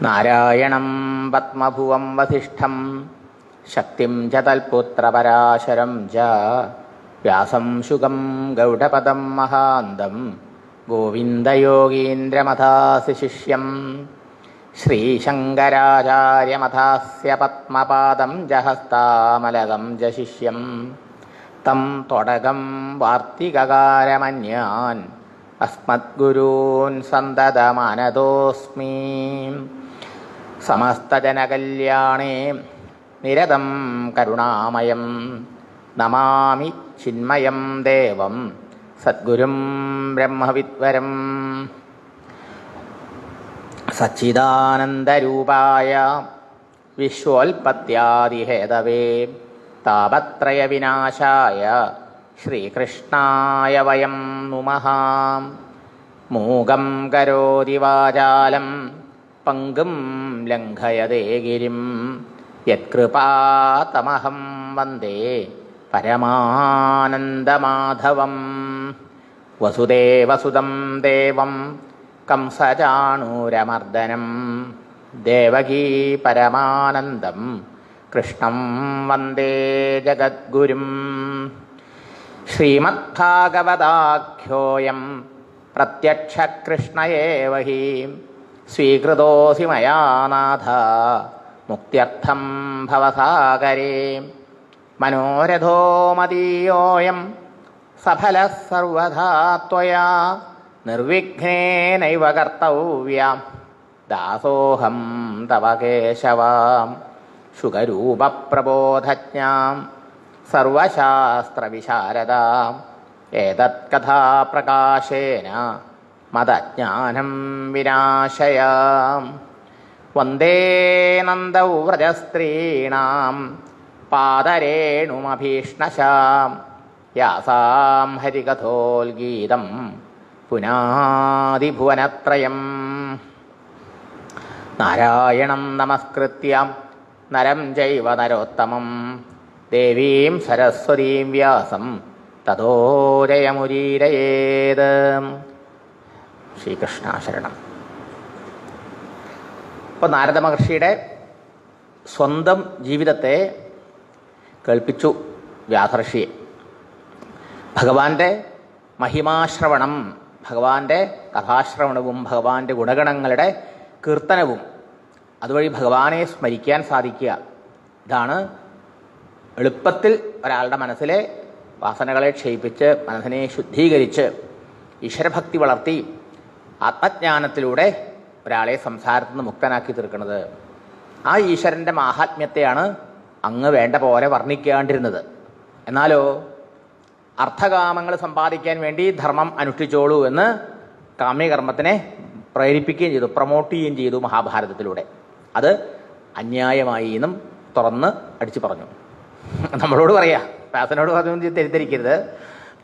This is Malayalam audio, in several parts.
നാരായണം പത്മഭുവം വസിഷ്ഠം ശക്തിം ച തൽപുത്രപരാശരം ച വ്യാസം ശുകം ഗൗഡപദം മഹാന്തം ഗോവിന്ദയോഗീന്ദ്രമഥാസ്യ ശിഷ്യം ശ്രീശങ്കരാചാര്യമഥാസ്യ പത്മപാദം ജഹസ്താമലകം ജ ശിഷ്യം തം തൊടകം വാർത്തികകാരമന്യാൻ അസ്മദ്ഗുരൂൻ സന്തതമാനതോസ്മി. സമസ്തജനകല്യാണേ നിരതം കരുണാമയം നമാമി ചിന്മയം ദേവം സദ്ഗുരും ബ്രഹ്മവിദ്വരം. സച്ചിദാനന്ദരൂപായ വിശ്വോൽപത്യാദിഹേതവേ താപത്രയവിനാശായ ശ്രീകൃഷ്ണായ വയം നുമഃ. മൂകം കരോതി വാചാലം പങ്കും ലംഘയതേ ഗിരിം യത്കൃപാതമഹം വന്ദേ പരമാനന്ദമാധവം. വസുദേവസുതം ദേവം കംസചാണൂരമർദ്ദനം ദേവകീ പരമാനന്ദം കൃഷ്ണം വന്ദേ ജഗദ്ഗുരും. ശ്രീമദ്ഭാഗവതാഖ്യോയം പ്രത്യക്ഷകൃഷ്ണ ഏവ ഹി സ്വീകൃതോऽസി മയാ നാഥ മുക്ത്യർത്ഥം ഭവസാഗരേ. മനോരഥോ മദീയോऽയം സഫലഃ സർവഥാ ത്വയാ നിർവിഘ്നേനൈവ കർത്തവ്യം ദാസോഹം തവ കേശവ. ശുകരൂപപ്രബോധജ്ഞാം സർവശാസ്ത്രവിശാരദാം ഏതത്കഥാപ്രകാശേന മദജ്ഞാനം വിനാശയാം. വന്ദേ നന്ദവ്രജസ്ത്രീണാം പാദരേണുമഭീഷ്ണശാം യാസാം ഹരികഥോൽഗീതം പുനാദിഭുവനത്രയം. നാരായണം നമസ്കൃത്യ നരം ചൈവ നരോത്തമം ദേവീം സരസ്വതീം വ്യാസം തതോ ജയമുദീരയേത്. ശ്രീകൃഷ്ണാശരണം. ഇപ്പോൾ നാരദ മഹർഷിയുടെ സ്വന്തം ജീവിതത്തെ കേൾപ്പിച്ചു വ്യാസർഷിയെ. ഭഗവാന്റെ മഹിമാശ്രവണം, ഭഗവാന്റെ കഥാശ്രവണവും ഭഗവാന്റെ ഗുണഗണങ്ങളുടെ കീർത്തനവും അതുവഴി ഭഗവാനെ സ്മരിക്കാൻ സാധിക്കുക, ഇതാണ് എളുപ്പത്തിൽ ഒരാളുടെ മനസ്സിലെ വാസനകളെ ക്ഷയിപ്പിച്ച് മനസ്സിനെ ശുദ്ധീകരിച്ച് ഈശ്വരഭക്തി വളർത്തി ആത്മജ്ഞാനത്തിലൂടെ ഒരാളെ സംസാരത്തിൽ നിന്ന് മുക്തനാക്കി തീർക്കുന്നത്. ആ ഈശ്വരൻ്റെ മാഹാത്മ്യത്തെയാണ് അങ്ങ് വേണ്ട പോലെ വർണ്ണിക്കാണ്ടിരുന്നത്. എന്നാലോ അർത്ഥകാമങ്ങൾ സമ്പാദിക്കാൻ വേണ്ടി ധർമ്മം അനുഷ്ഠിച്ചോളൂ എന്ന് കാമ്യകർമ്മത്തിനെ പ്രേരിപ്പിക്കുകയും ചെയ്തു, പ്രൊമോട്ട് ചെയ്യുകയും ചെയ്തു മഹാഭാരതത്തിലൂടെ. അത് അന്യായമായി എന്നും തുറന്ന് അടിച്ചു പറഞ്ഞു. നമ്മളോട് പറയാ, വ്യാസനോട് പറഞ്ഞു തെറ്റിദ്ധരിക്കരുത്,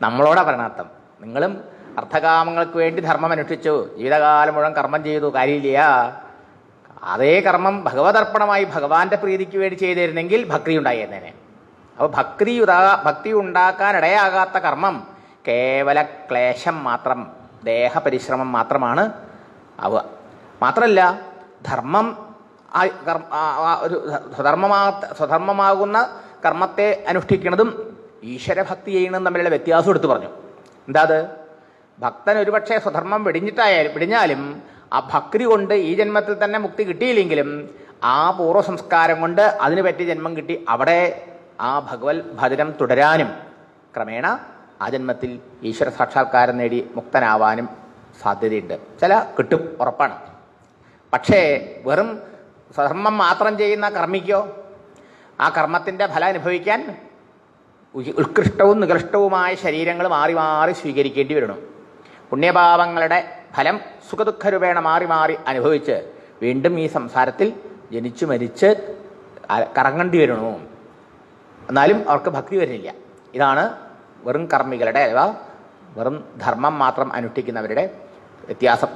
നമ്മളോടാ പറയണർത്ഥം. നിങ്ങളും അർത്ഥകാമങ്ങൾക്ക് വേണ്ടി ധർമ്മം അനുഷ്ഠിച്ചു, ജീവിതകാലം മുഴുവൻ കർമ്മം ചെയ്തു, കാര്യമില്ല. അതേ കർമ്മം ഭഗവതർപ്പണമായി ഭഗവാന്റെ പ്രീതിക്ക് വേണ്ടി ചെയ്തിരുന്നെങ്കിൽ ഭക്തി ഉണ്ടായിരുന്നേനെ. അപ്പോൾ ഭക്തി ഉണ്ടാക്കാൻ ഇടയാകാത്ത കർമ്മം കേവല ക്ലേശം മാത്രം, ദേഹപരിശ്രമം മാത്രമാണ് ആവുക. മാത്രമല്ല ധർമ്മം ഒരു സ്വധർമ്മമാകുന്ന കർമ്മത്തെ അനുഷ്ഠിക്കുന്നതും ഈശ്വരഭക്തി ചെയ്യുന്നതും തമ്മിലുള്ള വ്യത്യാസം എടുത്തു പറഞ്ഞു. എന്താ അത്? ഭക്തൻ ഒരുപക്ഷെ സ്വധർമ്മം വെടിഞ്ഞാലും ആ ഭക്തി കൊണ്ട് ഈ ജന്മത്തിൽ തന്നെ മുക്തി കിട്ടിയില്ലെങ്കിലും ആ പൂർവ്വ സംസ്കാരം കൊണ്ട് അതിന് പറ്റിയ ജന്മം കിട്ടി അവിടെ ആ ഭഗവത് ഭജനം തുടരാനും ക്രമേണ ആ ജന്മത്തിൽ ഈശ്വര സാക്ഷാത്കാരം നേടി മുക്തനാവാനും സാധ്യതയുണ്ട്. കിട്ടും, ഉറപ്പാണ്. പക്ഷേ വെറും സ്വധർമ്മം മാത്രം ചെയ്യുന്ന കർമ്മിക്കോ ആ കർമ്മത്തിൻ്റെ ഫലം അനുഭവിക്കാൻ ഉത്കൃഷ്ടവും നികൃഷ്ടവുമായ ശരീരങ്ങൾ മാറി മാറി സ്വീകരിക്കേണ്ടി വരണം. പുണ്യപാപങ്ങളുടെ ഫലം സുഖദുഃഖരൂപേണ മാറി മാറി അനുഭവിച്ച് വീണ്ടും ഈ സംസാരത്തിൽ ജനിച്ചു മരിച്ച് കറങ്ങേണ്ടി വരണു. എന്നാലും അവർക്ക് ഭക്തി വരുന്നില്ല. ഇതാണ് വെറും കർമ്മികളുടെ അഥവാ വെറും ധർമ്മം മാത്രം അനുഷ്ഠിക്കുന്നവരുടെ വ്യത്യാസം.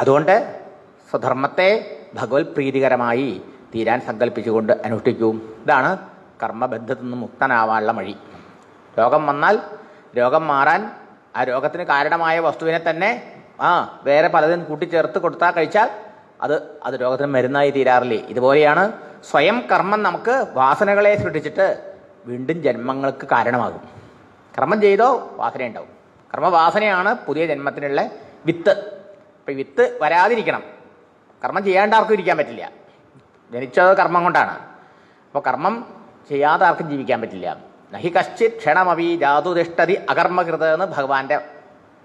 അതുകൊണ്ട് സ്വധർമ്മത്തെ ഭഗവത് പ്രീതികരമായി തീരാൻ സങ്കല്പിച്ചുകൊണ്ട് അനുഷ്ഠിക്കും. ഇതാണ് കർമ്മബന്ധത്തിൽ നിന്ന് മുക്തനാവാനുള്ള വഴി. രോഗം വന്നാൽ രോഗം മാറാൻ ആ രോഗത്തിന് കാരണമായ വസ്തുവിനെ തന്നെ വേറെ പലതും കൂട്ടിച്ചേർത്ത് കൊടുത്താൽ കഴിച്ചാൽ അത് രോഗത്തിന് മരുന്നായി തീരാറില്ലേ? ഇതുപോലെയാണ് സ്വയം കർമ്മം നമുക്ക് വാസനകളെ സൃഷ്ടിച്ചിട്ട് വീണ്ടും ജന്മങ്ങൾക്ക് കാരണമാകും. കർമ്മം ചെയ്തോ വാസന ഉണ്ടാവും. കർമ്മവാസനയാണ് പുതിയ ജന്മത്തിനുള്ള വിത്ത്. അപ്പം ഈ വിത്ത് വരാതിരിക്കണം. കർമ്മം ചെയ്യാണ്ട് ആർക്കും ഇരിക്കാൻ പറ്റില്ല. ജനിച്ചത് കർമ്മം കൊണ്ടാണ്. അപ്പോൾ കർമ്മം ചെയ്യാതെ ആർക്കും ജീവിക്കാൻ പറ്റില്ല. നഹി കശ്ചിത് ക്ഷണമവി ജാതുതിഷ്ഠതി അകർമ്മകൃത എന്ന് ഭഗവാന്റെ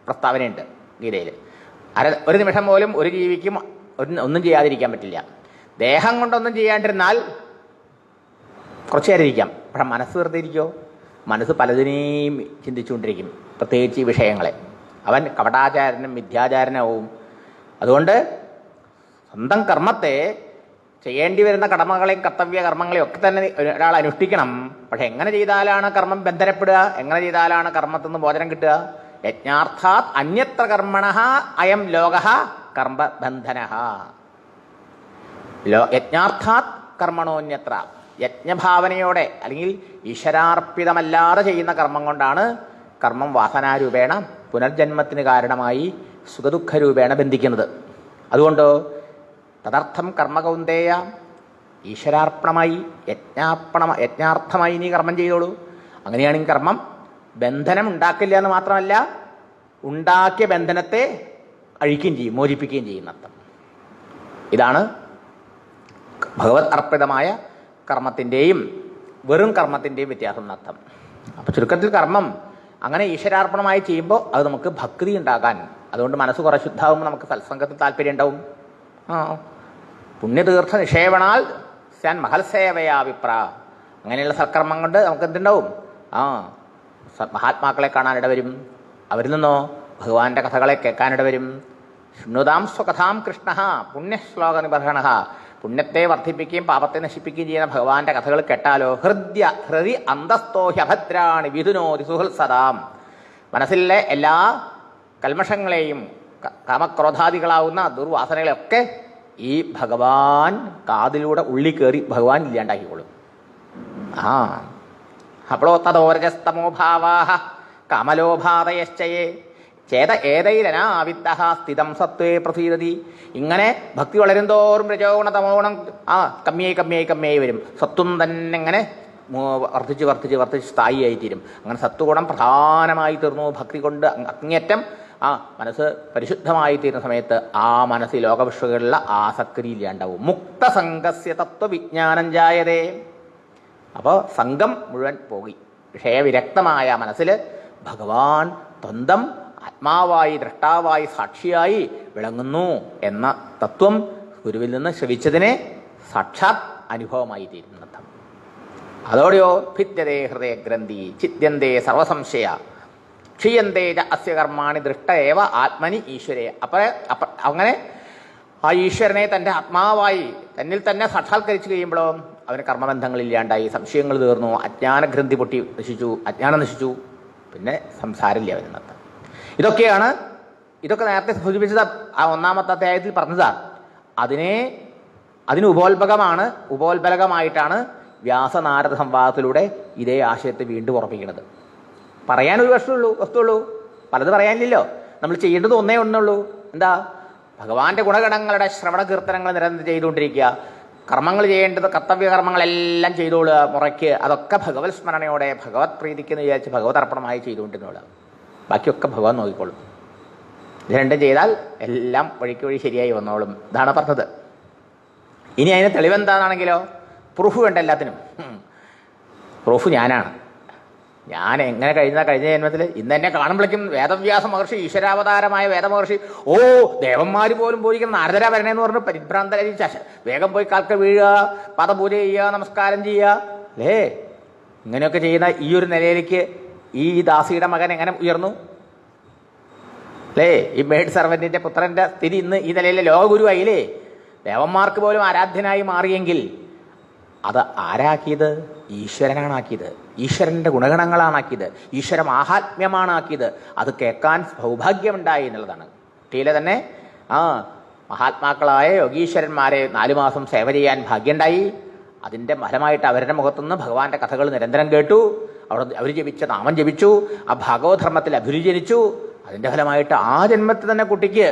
പ്രസ്താവനയുണ്ട് ഗീതയിൽ. ഒരു നിമിഷം പോലും ഒരു ജീവിക്കും ഒന്നും ചെയ്യാതിരിക്കാൻ പറ്റില്ല. ദേഹം കൊണ്ടൊന്നും ചെയ്യാണ്ടിരുന്നാൽ കുറച്ചു നേരം ഇരിക്കാം. പക്ഷെ മനസ്സ് വെറുതെ ഇരിക്കുമോ? മനസ്സ് പലതിനെയും ചിന്തിച്ചുകൊണ്ടിരിക്കും, പ്രത്യേകിച്ച് ഈ വിഷയങ്ങളെ. അവൻ കപടാചാരനും മിഥ്യാചാരനാവും. അതുകൊണ്ട് സ്വന്തം കർമ്മത്തെ, ചെയ്യേണ്ടി വരുന്ന കടമകളെയും കർത്തവ്യ കർമ്മങ്ങളെയും ഒക്കെ തന്നെ ഒരാൾ അനുഷ്ഠിക്കണം. പക്ഷെ എങ്ങനെ ചെയ്താലാണ് കർമ്മം ബന്ധനപ്പെടുക? എങ്ങനെ ചെയ്താലാണ് കർമ്മത്തിൽ നിന്ന് മോചനം കിട്ടുക? യജ്ഞാർത്ഥാത് അന്യത്ര കർമ്മണ അയം ലോക കർമ്മബന്ധന. യജ്ഞാർത്ഥാത് കർമ്മണോന്യത്ര. യജ്ഞഭാവനയോടെ അല്ലെങ്കിൽ ഈശ്വരാർപ്പിതമല്ലാതെ ചെയ്യുന്ന കർമ്മം കൊണ്ടാണ് കർമ്മം വാസനാരൂപേണ പുനർജന്മത്തിന് കാരണമായി സുഖദുഃഖരൂപേണ ബന്ധിക്കുന്നത്. അതുകൊണ്ട് തദർത്ഥം കർമ്മകൗന്ദേയ, ഈശ്വരാർപ്പണമായി യജ്ഞാർത്ഥമായി നീ കർമ്മം ചെയ്തോളൂ. അങ്ങനെയാണെങ്കിൽ കർമ്മം ബന്ധനം ഉണ്ടാക്കില്ല എന്ന് മാത്രമല്ല, ഉണ്ടാക്കിയ ബന്ധനത്തെ അഴിക്കുകയും ചെയ്യും, മോചിപ്പിക്കുകയും ചെയ്യുന്ന അർത്ഥം. ഇതാണ് ഭഗവത് അർപ്പിതമായ കർമ്മത്തിൻ്റെയും വെറും കർമ്മത്തിൻ്റെയും വ്യത്യാസം എന്നർത്ഥം. അപ്പോൾ ചുരുക്കത്തിൽ കർമ്മം അങ്ങനെ ഈശ്വരാർപ്പണമായി ചെയ്യുമ്പോൾ അത് നമുക്ക് ഭക്തി ഉണ്ടാകാൻ, അതുകൊണ്ട് മനസ്സ് കുറെ ശുദ്ധാവുമ്പോൾ നമുക്ക് സത്സംഗത്തിൽ താല്പര്യം ഉണ്ടാവും. പുണ്യതീർത്ഥ നിക്ഷേപണാൽ സ്യാൻ മഹൽസേവയാവിപ്ര. അങ്ങനെയുള്ള സൽക്കർമ്മം കൊണ്ട് നമുക്ക് എന്തുണ്ടാവും? മഹാത്മാക്കളെ കാണാനിട വരും. അവരിൽ നിന്നോ ഭഗവാന്റെ കഥകളെ കേൾക്കാനിട വരും. ശൃണ്വതാം സ്വകഥാം കൃഷ്ണ പുണ്യശ്ലോക നിബർഹണ. പുണ്യത്തെ വർദ്ധിപ്പിക്കുകയും പാപത്തെ നശിപ്പിക്കുകയും ചെയ്യുന്ന ഭഗവാന്റെ കഥകൾ കേട്ടാലോ ഹൃദി അന്തസ്തോ ഹ്യഭദ്രാണി വിധുനോതി സുഹൃത്സദാം. മനസ്സിലെ എല്ലാ കൽമഷങ്ങളെയും കാമക്രോധാദികളാവുന്ന ദുർവാസനകളെയൊക്കെ ഈ ഭഗവാൻ കാതിലൂടെ ഉള്ളിൽ കയറി ഭഗവാൻ ഇല്ലാണ്ടാക്കിക്കോളും. അപ്പോഴോ തദോരജസ്തമോ ഭാവാഹ കാമലോഭാദയശ്ചയേ ചേത ഏതൈരനാവിത്ത സ്ഥിതം സത്വേ പ്രസീദതി. ഇങ്ങനെ ഭക്തി വളരുന്തോറും രജോഗുണ തമോഗുണം കമ്മിയായി വരും. സത്വം തന്നെ ഇങ്ങനെ വർദ്ധിച്ച് സ്ഥായിയായി തീരും. അങ്ങനെ സത്വഗുണം പ്രധാനമായി തീർന്നു. ഭക്തി കൊണ്ട് അങ്ങേറ്റം മനസ്സ് പരിശുദ്ധമായി തീരുന്ന സമയത്ത് ആ മനസ്സ് ലോകവിഷയങ്ങളിലുള്ള ആസക്തി ഇല്ലാണ്ടാവും. മുക്തസംഗസ്യ തത്വവിജ്ഞാനം ജായതേ. അപ്പോൾ സംഘം മുഴുവൻ പോയി. വിഷയവിരക്തമായ മനസ്സിൽ ഭഗവാൻ സ്വന്തം ആത്മാവായി ദ്രഷ്ടാവായി സാക്ഷിയായി വിളങ്ങുന്നു എന്ന തത്വം ഗുരുവിൽ നിന്ന് ശ്രവിച്ചതിനെ സാക്ഷാത് അനുഭവമായി തീരുന്നർത്ഥം. അതോടെയോ ഭിദ്യതേ ഹൃദയഗ്രന്ഥി ചിദ്യന്തേ സർവസംശയ ക്ഷീയന്തേ അസ്യ കർമാണി ദൃഷ്ടേവ ആത്മനി ഈശ്വരേ. അങ്ങനെ ആ ഈശ്വരനെ തൻ്റെ ആത്മാവായി തന്നിൽ തന്നെ സാക്ഷാത്കരിച്ച് കഴിയുമ്പോഴോ അവന് കർമ്മബന്ധങ്ങളില്ലാണ്ടായി, സംശയങ്ങൾ തീർന്നു, അജ്ഞാനഗ്രന്ഥി പൊട്ടി നശിച്ചു, അജ്ഞാനം നശിച്ചു, പിന്നെ സംസാരമില്ല അവനെന്നർത്ഥം. ഇതൊക്കെ നേരത്തെ സൂചിപ്പിച്ചത് ആ ഒന്നാമത്തെ അധ്യായത്തിൽ പറഞ്ഞതാണ്. അതിന് ഉപോത്ബലകമായിട്ടാണ് വ്യാസനാരദ സംവാദത്തിലൂടെ ഇതേ ആശയത്തെ വീണ്ടും ഉറപ്പിക്കുന്നത്. പറയാനൊരു വസ്തുള്ളൂ, പലത് പറയാനില്ലല്ലോ. നമ്മൾ ചെയ്യേണ്ടത് ഒന്നേ ഒന്നുള്ളൂ. എന്താ? ഭഗവാന്റെ ഗുണഗണങ്ങളുടെ ശ്രവണ കീർത്തനങ്ങൾ നിരന്തരം ചെയ്തുകൊണ്ടിരിക്കുക. കർമ്മങ്ങൾ ചെയ്യേണ്ടത് കർത്തവ്യ കർമ്മങ്ങളെല്ലാം ചെയ്തോളുക മുറയ്ക്ക്. അതൊക്കെ ഭഗവത് സ്മരണയോടെ ഭഗവത് പ്രീതിക്കെന്ന് വിചാരിച്ച് ഭഗവത് അർപ്പണമായി ചെയ്തുകൊണ്ടിരുന്നോളുക. ബാക്കിയൊക്കെ ഭഗവാൻ നോക്കിക്കോളും. ഇത് രണ്ടും ചെയ്താൽ എല്ലാം വഴിക്ക് വഴി ശരിയായി വന്നോളും. ഇതാണ് പറഞ്ഞത്. ഇനി അതിന് തെളിവെന്താണെങ്കിലോ പ്രൂഫ് വേണ്ട എല്ലാത്തിനും. പ്രൂഫ് ഞാനാണ്. ഞാൻ എങ്ങനെ കഴിഞ്ഞ ജന്മത്തിൽ ഇന്ന് എന്നെ കാണുമ്പോഴേക്കും വേദവ്യാസ മഹർഷി, ഈശ്വരാവതാരമായ വേദമഹർഷി, ദേവന്മാർ പോലും പൂജിക്കുന്ന നാരദരാ വരണേന്ന് പറഞ്ഞ് പരിഭ്രാന്തരായി വേഗം പോയി കാൽക്ക വീഴുക, പാദപൂജ ചെയ്യുക, നമസ്കാരം ചെയ്യുക അല്ലേ? ഇങ്ങനെയൊക്കെ ചെയ്യുന്ന ഈ ഒരു നിലയിലേക്ക് ഈ ദാസിയുടെ മകൻ എങ്ങനെ ഉയർന്നു അല്ലേ? ഈ മേഡ് സർവന്റിന്റെ പുത്രന്റെ സ്ഥിതി ഇന്ന് ഈ നിലയിലെ ലോകഗുരുവായില്ലേ? ദേവന്മാർക്ക് പോലും ആരാധ്യനായി മാറിയെങ്കിൽ അത് ആരാക്കിയത്? ഈശ്വരനാണ് ആക്കിയത്. ഈശ്വരൻ്റെ ഗുണഗണങ്ങളാണ് ആക്കിയത്. ഈശ്വര മാഹാത്മ്യമാണ് ആക്കിയത്. അത് കേൾക്കാൻ സൗഭാഗ്യമുണ്ടായി എന്നുള്ളതാണ്. കുട്ടിയിലെ തന്നെ മഹാത്മാക്കളായ യോഗീശ്വരന്മാരെ 4 മാസം സേവ ചെയ്യാൻ ഭാഗ്യമുണ്ടായി. അതിൻ്റെ ഫലമായിട്ട് അവരുടെ മുഖത്തുനിന്ന് ഭഗവാന്റെ കഥകൾ നിരന്തരം കേട്ടു. അവർ ജപിച്ച നാമം ജപിച്ചു. ആ ഭാഗവധർമ്മത്തിൽ അഭിരുചി ജനിച്ചു. അതിൻ്റെ ഫലമായിട്ട് ആ ജന്മത്തിൽ തന്നെ കുട്ടിക്ക്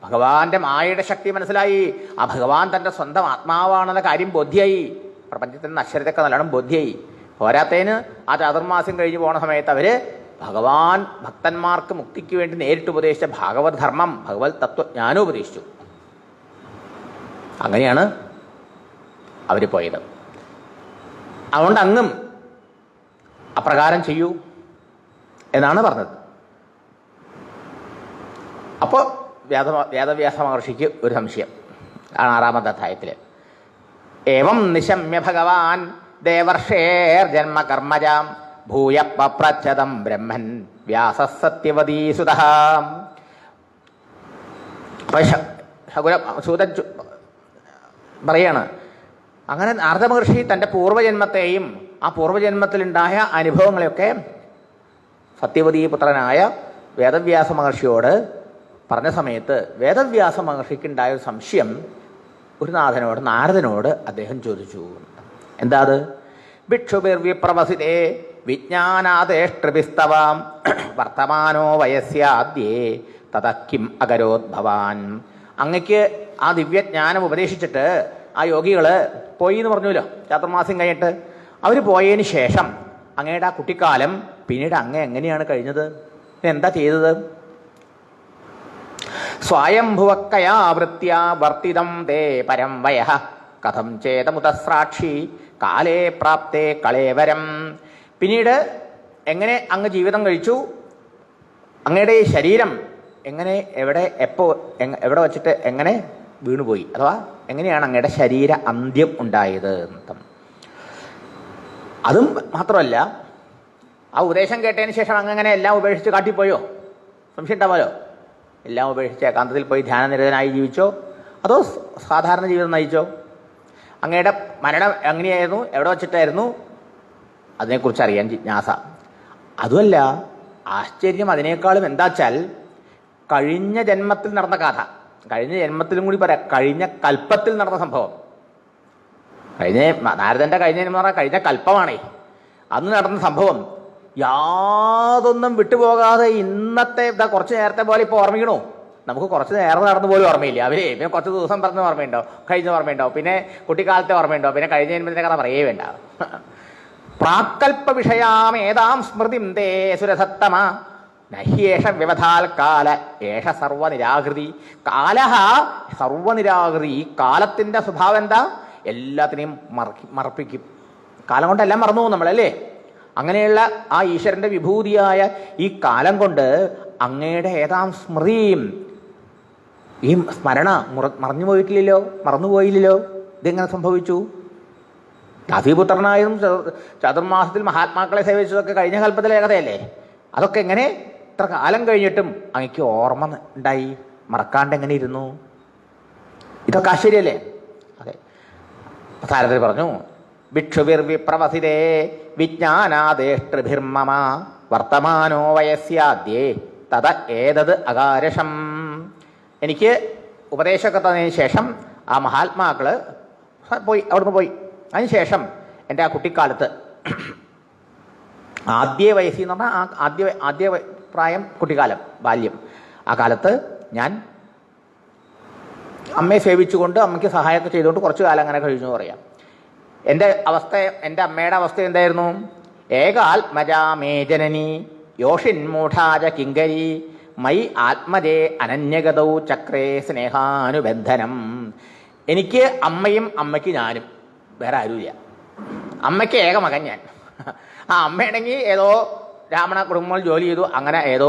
ഭഗവാന്റെ മായയുടെ ശക്തി മനസ്സിലായി. ആ ഭഗവാൻ തൻ്റെ സ്വന്തം ആത്മാവാണെന്ന കാര്യം ബോധ്യായി. പ്രപഞ്ചത്തിൻ്റെ അക്ഷരത്തൊക്കെ നല്ലോണം ബോധ്യായി. പോരാത്തതിന് ആ ചാതുർമാസം കഴിഞ്ഞ് പോണ സമയത്ത് അവർ ഭഗവാൻ ഭക്തന്മാർക്ക് മുക്തിക്ക് വേണ്ടി നേരിട്ട് ഉപദേശിച്ച ഭാഗവത് ധർമ്മം, ഭഗവത് തത്വജ്ഞാനം ഉപദേശിച്ചു. അങ്ങനെയാണ് അവർ പോയത്. അതുകൊണ്ട് അങ്ങും അപ്രകാരം ചെയ്യൂ എന്നാണ് പറഞ്ഞത്. അപ്പോൾ വേദവ്യാസ മഹർഷിക്ക് ഒരു സംശയം ആണ് 6-ാമത്തെ അധ്യായത്തിൽ. ഏവം നിശമ്യ ഭഗവാൻ ദേവർഷേർ ജന്മകർമ്മജാം ഭൂയ പപ്രച്ഛതം ബ്രഹ്മൻ വ്യാസ സത്യവതീസുതഃ. സൂതൻ പറയാണ്, അങ്ങനെ നാരദ മഹർഷി തൻ്റെ പൂർവ്വജന്മത്തെയും ആ പൂർവ്വജന്മത്തിലുണ്ടായ അനുഭവങ്ങളെയൊക്കെ സത്യവതീ പുത്രനായ വേദവ്യാസ മഹർഷിയോട് പറഞ്ഞ സമയത്ത് വേദവ്യാസ മഹർഷിക്കുണ്ടായ ഒരു സംശയം ഒരു നാരദനോട് അദ്ദേഹം ചോദിച്ചു. എന്താ അത്? ഭിക്ഷുഭിർവിപ്രവസിതേ വിജ്ഞാനാദേഷ്ടൃഭിസ്തവാം വർത്തമാനോ വയസ്യാദ്യേ തതക്കിം അകരോദ്ഭവാൻ. അങ്ങക്ക് ആ ദിവ്യജ്ഞാനം ഉപദേശിച്ചിട്ട് ആ യോഗികൾ പോയി എന്ന് പറഞ്ഞല്ലോ, ചാതുർമാസം കഴിഞ്ഞിട്ട്. അവർ പോയതിന് ശേഷം അങ്ങയുടെ ആ കുട്ടിക്കാലം പിന്നീട് അങ്ങ് എങ്ങനെയാണ് കഴിഞ്ഞത്? എന്താ ചെയ്തത്? സ്വയംഭുവക്കയാ വൃത്യ വർത്തിതം തേ പരം വയഃ കഥം ചേതമുതസ്രാക്ഷി കാലേ പ്രാപ്തേ കളേവരം. പിന്നീട് എങ്ങനെ അങ്ങ് ജീവിതം കഴിച്ചു? അങ്ങയുടെ ഈ ശരീരം എങ്ങനെ, എവിടെ, എപ്പോൾ, എവിടെ വച്ചിട്ട് എങ്ങനെ വീണുപോയി? അഥവാ എങ്ങനെയാണ് അങ്ങയുടെ ശരീര അന്ത്യം ഉണ്ടായത്? അതും മാത്രമല്ല, ആ ഉപദേശം കേട്ടതിന് ശേഷം അങ്ങനെ എല്ലാം ഉപേക്ഷിച്ച് കാട്ടിപ്പോയോ? സംശയം ഉണ്ടാവാലോ. എല്ലാം ഉപേക്ഷിച്ച് ഏകാന്തത്തിൽ പോയി ധ്യാനനിരതനായി ജീവിച്ചോ, അതോ സാധാരണ ജീവിതം നയിച്ചോ? അങ്ങയുടെ മരണം എങ്ങനെയായിരുന്നു, എവിടെ വച്ചിട്ടായിരുന്നു? അതിനെക്കുറിച്ച് അറിയാൻ ജിജ്ഞാസ. അതുമല്ല, ആശ്ചര്യം അതിനേക്കാളും എന്താച്ചാൽ കഴിഞ്ഞ ജന്മത്തിൽ നടന്ന കഥ, കഴിഞ്ഞ ജന്മത്തിലും കൂടി പറയാം, കഴിഞ്ഞ കൽപ്പത്തിൽ നടന്ന സംഭവം. നാരദന്റെ കഴിഞ്ഞ ജന്മം പറഞ്ഞാൽ കഴിഞ്ഞ കൽപ്പമാണേ. അന്ന് നടന്ന സംഭവം യാതൊന്നും വിട്ടുപോകാതെ ഇന്നത്തെ കുറച്ച് നേരത്തെ പോലെ ഇപ്പോൾ ഓർമ്മിക്കണോ? നമുക്ക് കുറച്ച് നേരം നടന്നു പോലും ഓർമ്മയില്ല. പിന്നെ കുറച്ച് ദിവസം പറഞ്ഞ ഓർമ്മയുണ്ടോ, കഴിഞ്ഞ ഓർമ്മയുണ്ടോ, പിന്നെ കുട്ടിക്കാലത്തെ ഓർമ്മയുണ്ടോ, പിന്നെ കഴിഞ്ഞ ജന്മത്തിന്റെ കഥ പറയേ വേണ്ട. പ്രാക്കൽപ്പ വിഷയാമേതാം സ്മൃതിം തേ സുരസത്തമ നഹ്യേഷ വ്യവധാൽ കാല ഏഷ സർവനിരാകൃതി. കാലഹ സർവനിരാകൃതി. ഈ കാലത്തിന്റെ സ്വഭാവം എന്താ? എല്ലാത്തിനെയും മറപ്പിക്കും. കാലം കൊണ്ടെല്ലാം മറന്നു പോകും നമ്മളല്ലേ. അങ്ങനെയുള്ള ആ ഈശ്വരന്റെ വിഭൂതിയായ ഈ കാലം കൊണ്ട് അങ്ങയുടെ ഏതാം സ്മൃതിയും, ഈ സ്മരണ മറന്നുപോയിട്ടില്ലല്ലോ, മറന്നുപോയില്ലല്ലോ. ഇതെങ്ങനെ സംഭവിച്ചു? ദാസീപുത്രനായും ചതുർമാസത്തിൽ മഹാത്മാക്കളെ സേവിച്ചതൊക്കെ കഴിഞ്ഞ കൽപ്പത്തിലെ കഥയല്ലേ. അതൊക്കെ എങ്ങനെ ഇത്ര കാലം കഴിഞ്ഞിട്ടും അങ്ങക്ക് ഓർമ്മ ഉണ്ടായി, മറക്കാണ്ട് എങ്ങനെ ഇരുന്നു? ഇതൊക്കെ ആശ്ചര്യല്ലേ? അതെ. സാരഥി പറഞ്ഞു, ഭിക്ഷുവിർവിപ്രവസിതേ വിജ്ഞാനാദേഷ്ടൃഭിർമമ വർത്തമാനോ വയസ്യാദ്യേ തത ഏതത് അകാരഷം. എനിക്ക് ഉപദേശമൊക്കെ തന്നതിന് ശേഷം ആ മഹാത്മാക്കള് പോയി, അവിടുന്ന് പോയി. അതിനുശേഷം എൻ്റെ ആ കുട്ടിക്കാലത്ത് ആദ്യ വയസ്സിൽ എന്ന് പറഞ്ഞാൽ ആദ്യ പ്രായം, കുട്ടിക്കാലം, ബാല്യം, ആ കാലത്ത് ഞാൻ അമ്മയെ സേവിച്ചുകൊണ്ട് അമ്മയ്ക്ക് സഹായമൊക്കെ ചെയ്തുകൊണ്ട് കുറച്ചു കാലം അങ്ങനെ കഴിഞ്ഞു പറയാം. എൻ്റെ അമ്മയുടെ അവസ്ഥ എന്തായിരുന്നു? ഏകാത്മജാമേ ജനനി യോഷിന്മൂഢാച കിങ്കരി മൈ ആത്മജേ അനന്യഗതൗ ചക്രേ സ്നേഹാനുബന്ധനം. എനിക്ക് അമ്മയും അമ്മയ്ക്ക് ഞാനും, വേറെ ആരുമില്ല. അമ്മയ്ക്ക് ഏക മകൻ ഞാൻ. ആ അമ്മയാണെങ്കിൽ ഏതോ ബ്രാഹ്മണ കുടുംബങ്ങൾ ജോലി ചെയ്തു, അങ്ങനെ ഏതോ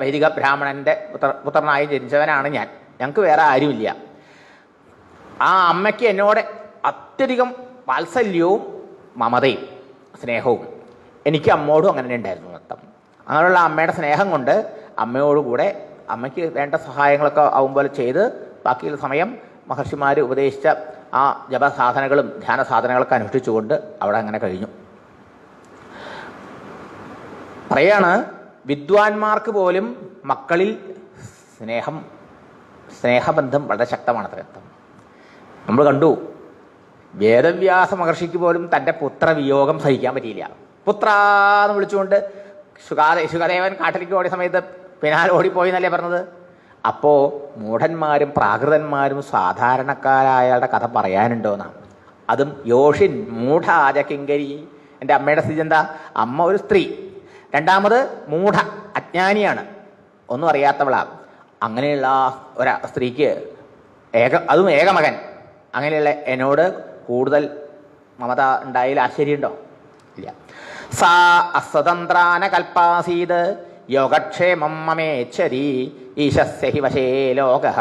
വൈദിക ബ്രാഹ്മണന്റെ പുത്രനായി ജനിച്ചവനാണ് ഞാൻ. ഞങ്ങൾക്ക് വേറെ ആരുമില്ല. ആ അമ്മയ്ക്ക് എന്നോട് അത്യധികം വാത്സല്യവും മമതയും സ്നേഹവും എനിക്ക് അമ്മയോടും അങ്ങനെ ഉണ്ടായിരുന്നു മൊത്തം. അങ്ങനെയുള്ള അമ്മയുടെ സ്നേഹം കൊണ്ട് അമ്മയോടുകൂടെ അമ്മയ്ക്ക് വേണ്ട സഹായങ്ങളൊക്കെ ആവുമ്പോൾ ചെയ്ത് ബാക്കിയുള്ള സമയം മഹർഷിമാർ ഉപദേശിച്ച ആ ജപസാധനകളും ധ്യാന സാധനങ്ങളൊക്കെ അനുഷ്ഠിച്ചുകൊണ്ട് അവിടെ അങ്ങനെ കഴിഞ്ഞു. പറയാണ്, വിദ്വാൻമാർക്ക് പോലും മക്കളിൽ സ്നേഹബന്ധം വളരെ ശക്തമാണ്. അർത്ഥം നമ്മൾ കണ്ടു. വേദവ്യാസ മഹർഷിക്ക് പോലും തൻ്റെ പുത്രവിയോഗം സഹിക്കാൻ പറ്റിയില്ല. പുത്രാന്ന് വിളിച്ചുകൊണ്ട് ശുഗദേവൻ കാട്ടിലേക്ക് ഓടിയ സമയത്ത് പിന്നാലെ ഓടിപ്പോയി എന്നല്ലേ പറഞ്ഞത്. അപ്പോൾ മൂഢന്മാരും പ്രാകൃതന്മാരും സാധാരണക്കാരായയാളുടെ കഥ പറയാനുണ്ടോന്നാണ്. അതും യോഷിൻ മൂഢാജ കിങ്കരി. എൻ്റെ അമ്മയുടെ സ്ഥിതി എന്താ? അമ്മ ഒരു സ്ത്രീ, രണ്ടാമത് മൂഢ അജ്ഞാനിയാണ്, ഒന്നും അറിയാത്തവളാണ്. അങ്ങനെയുള്ള ഒരു സ്ത്രീക്ക് അതും ഏകമകൻ, അങ്ങനെയുള്ള എന്നോട് കൂടുതൽ മമത ഉണ്ടായാൽ ആശ്ചര്യമുണ്ടോ? ഇല്ല. സാ അസ്വതന്ത്രാന കൽപ്പാസീത് യോഗക്ഷേമം മമേച്ഛതി ഈശസ്യ ഹി വശേ ലോകഃ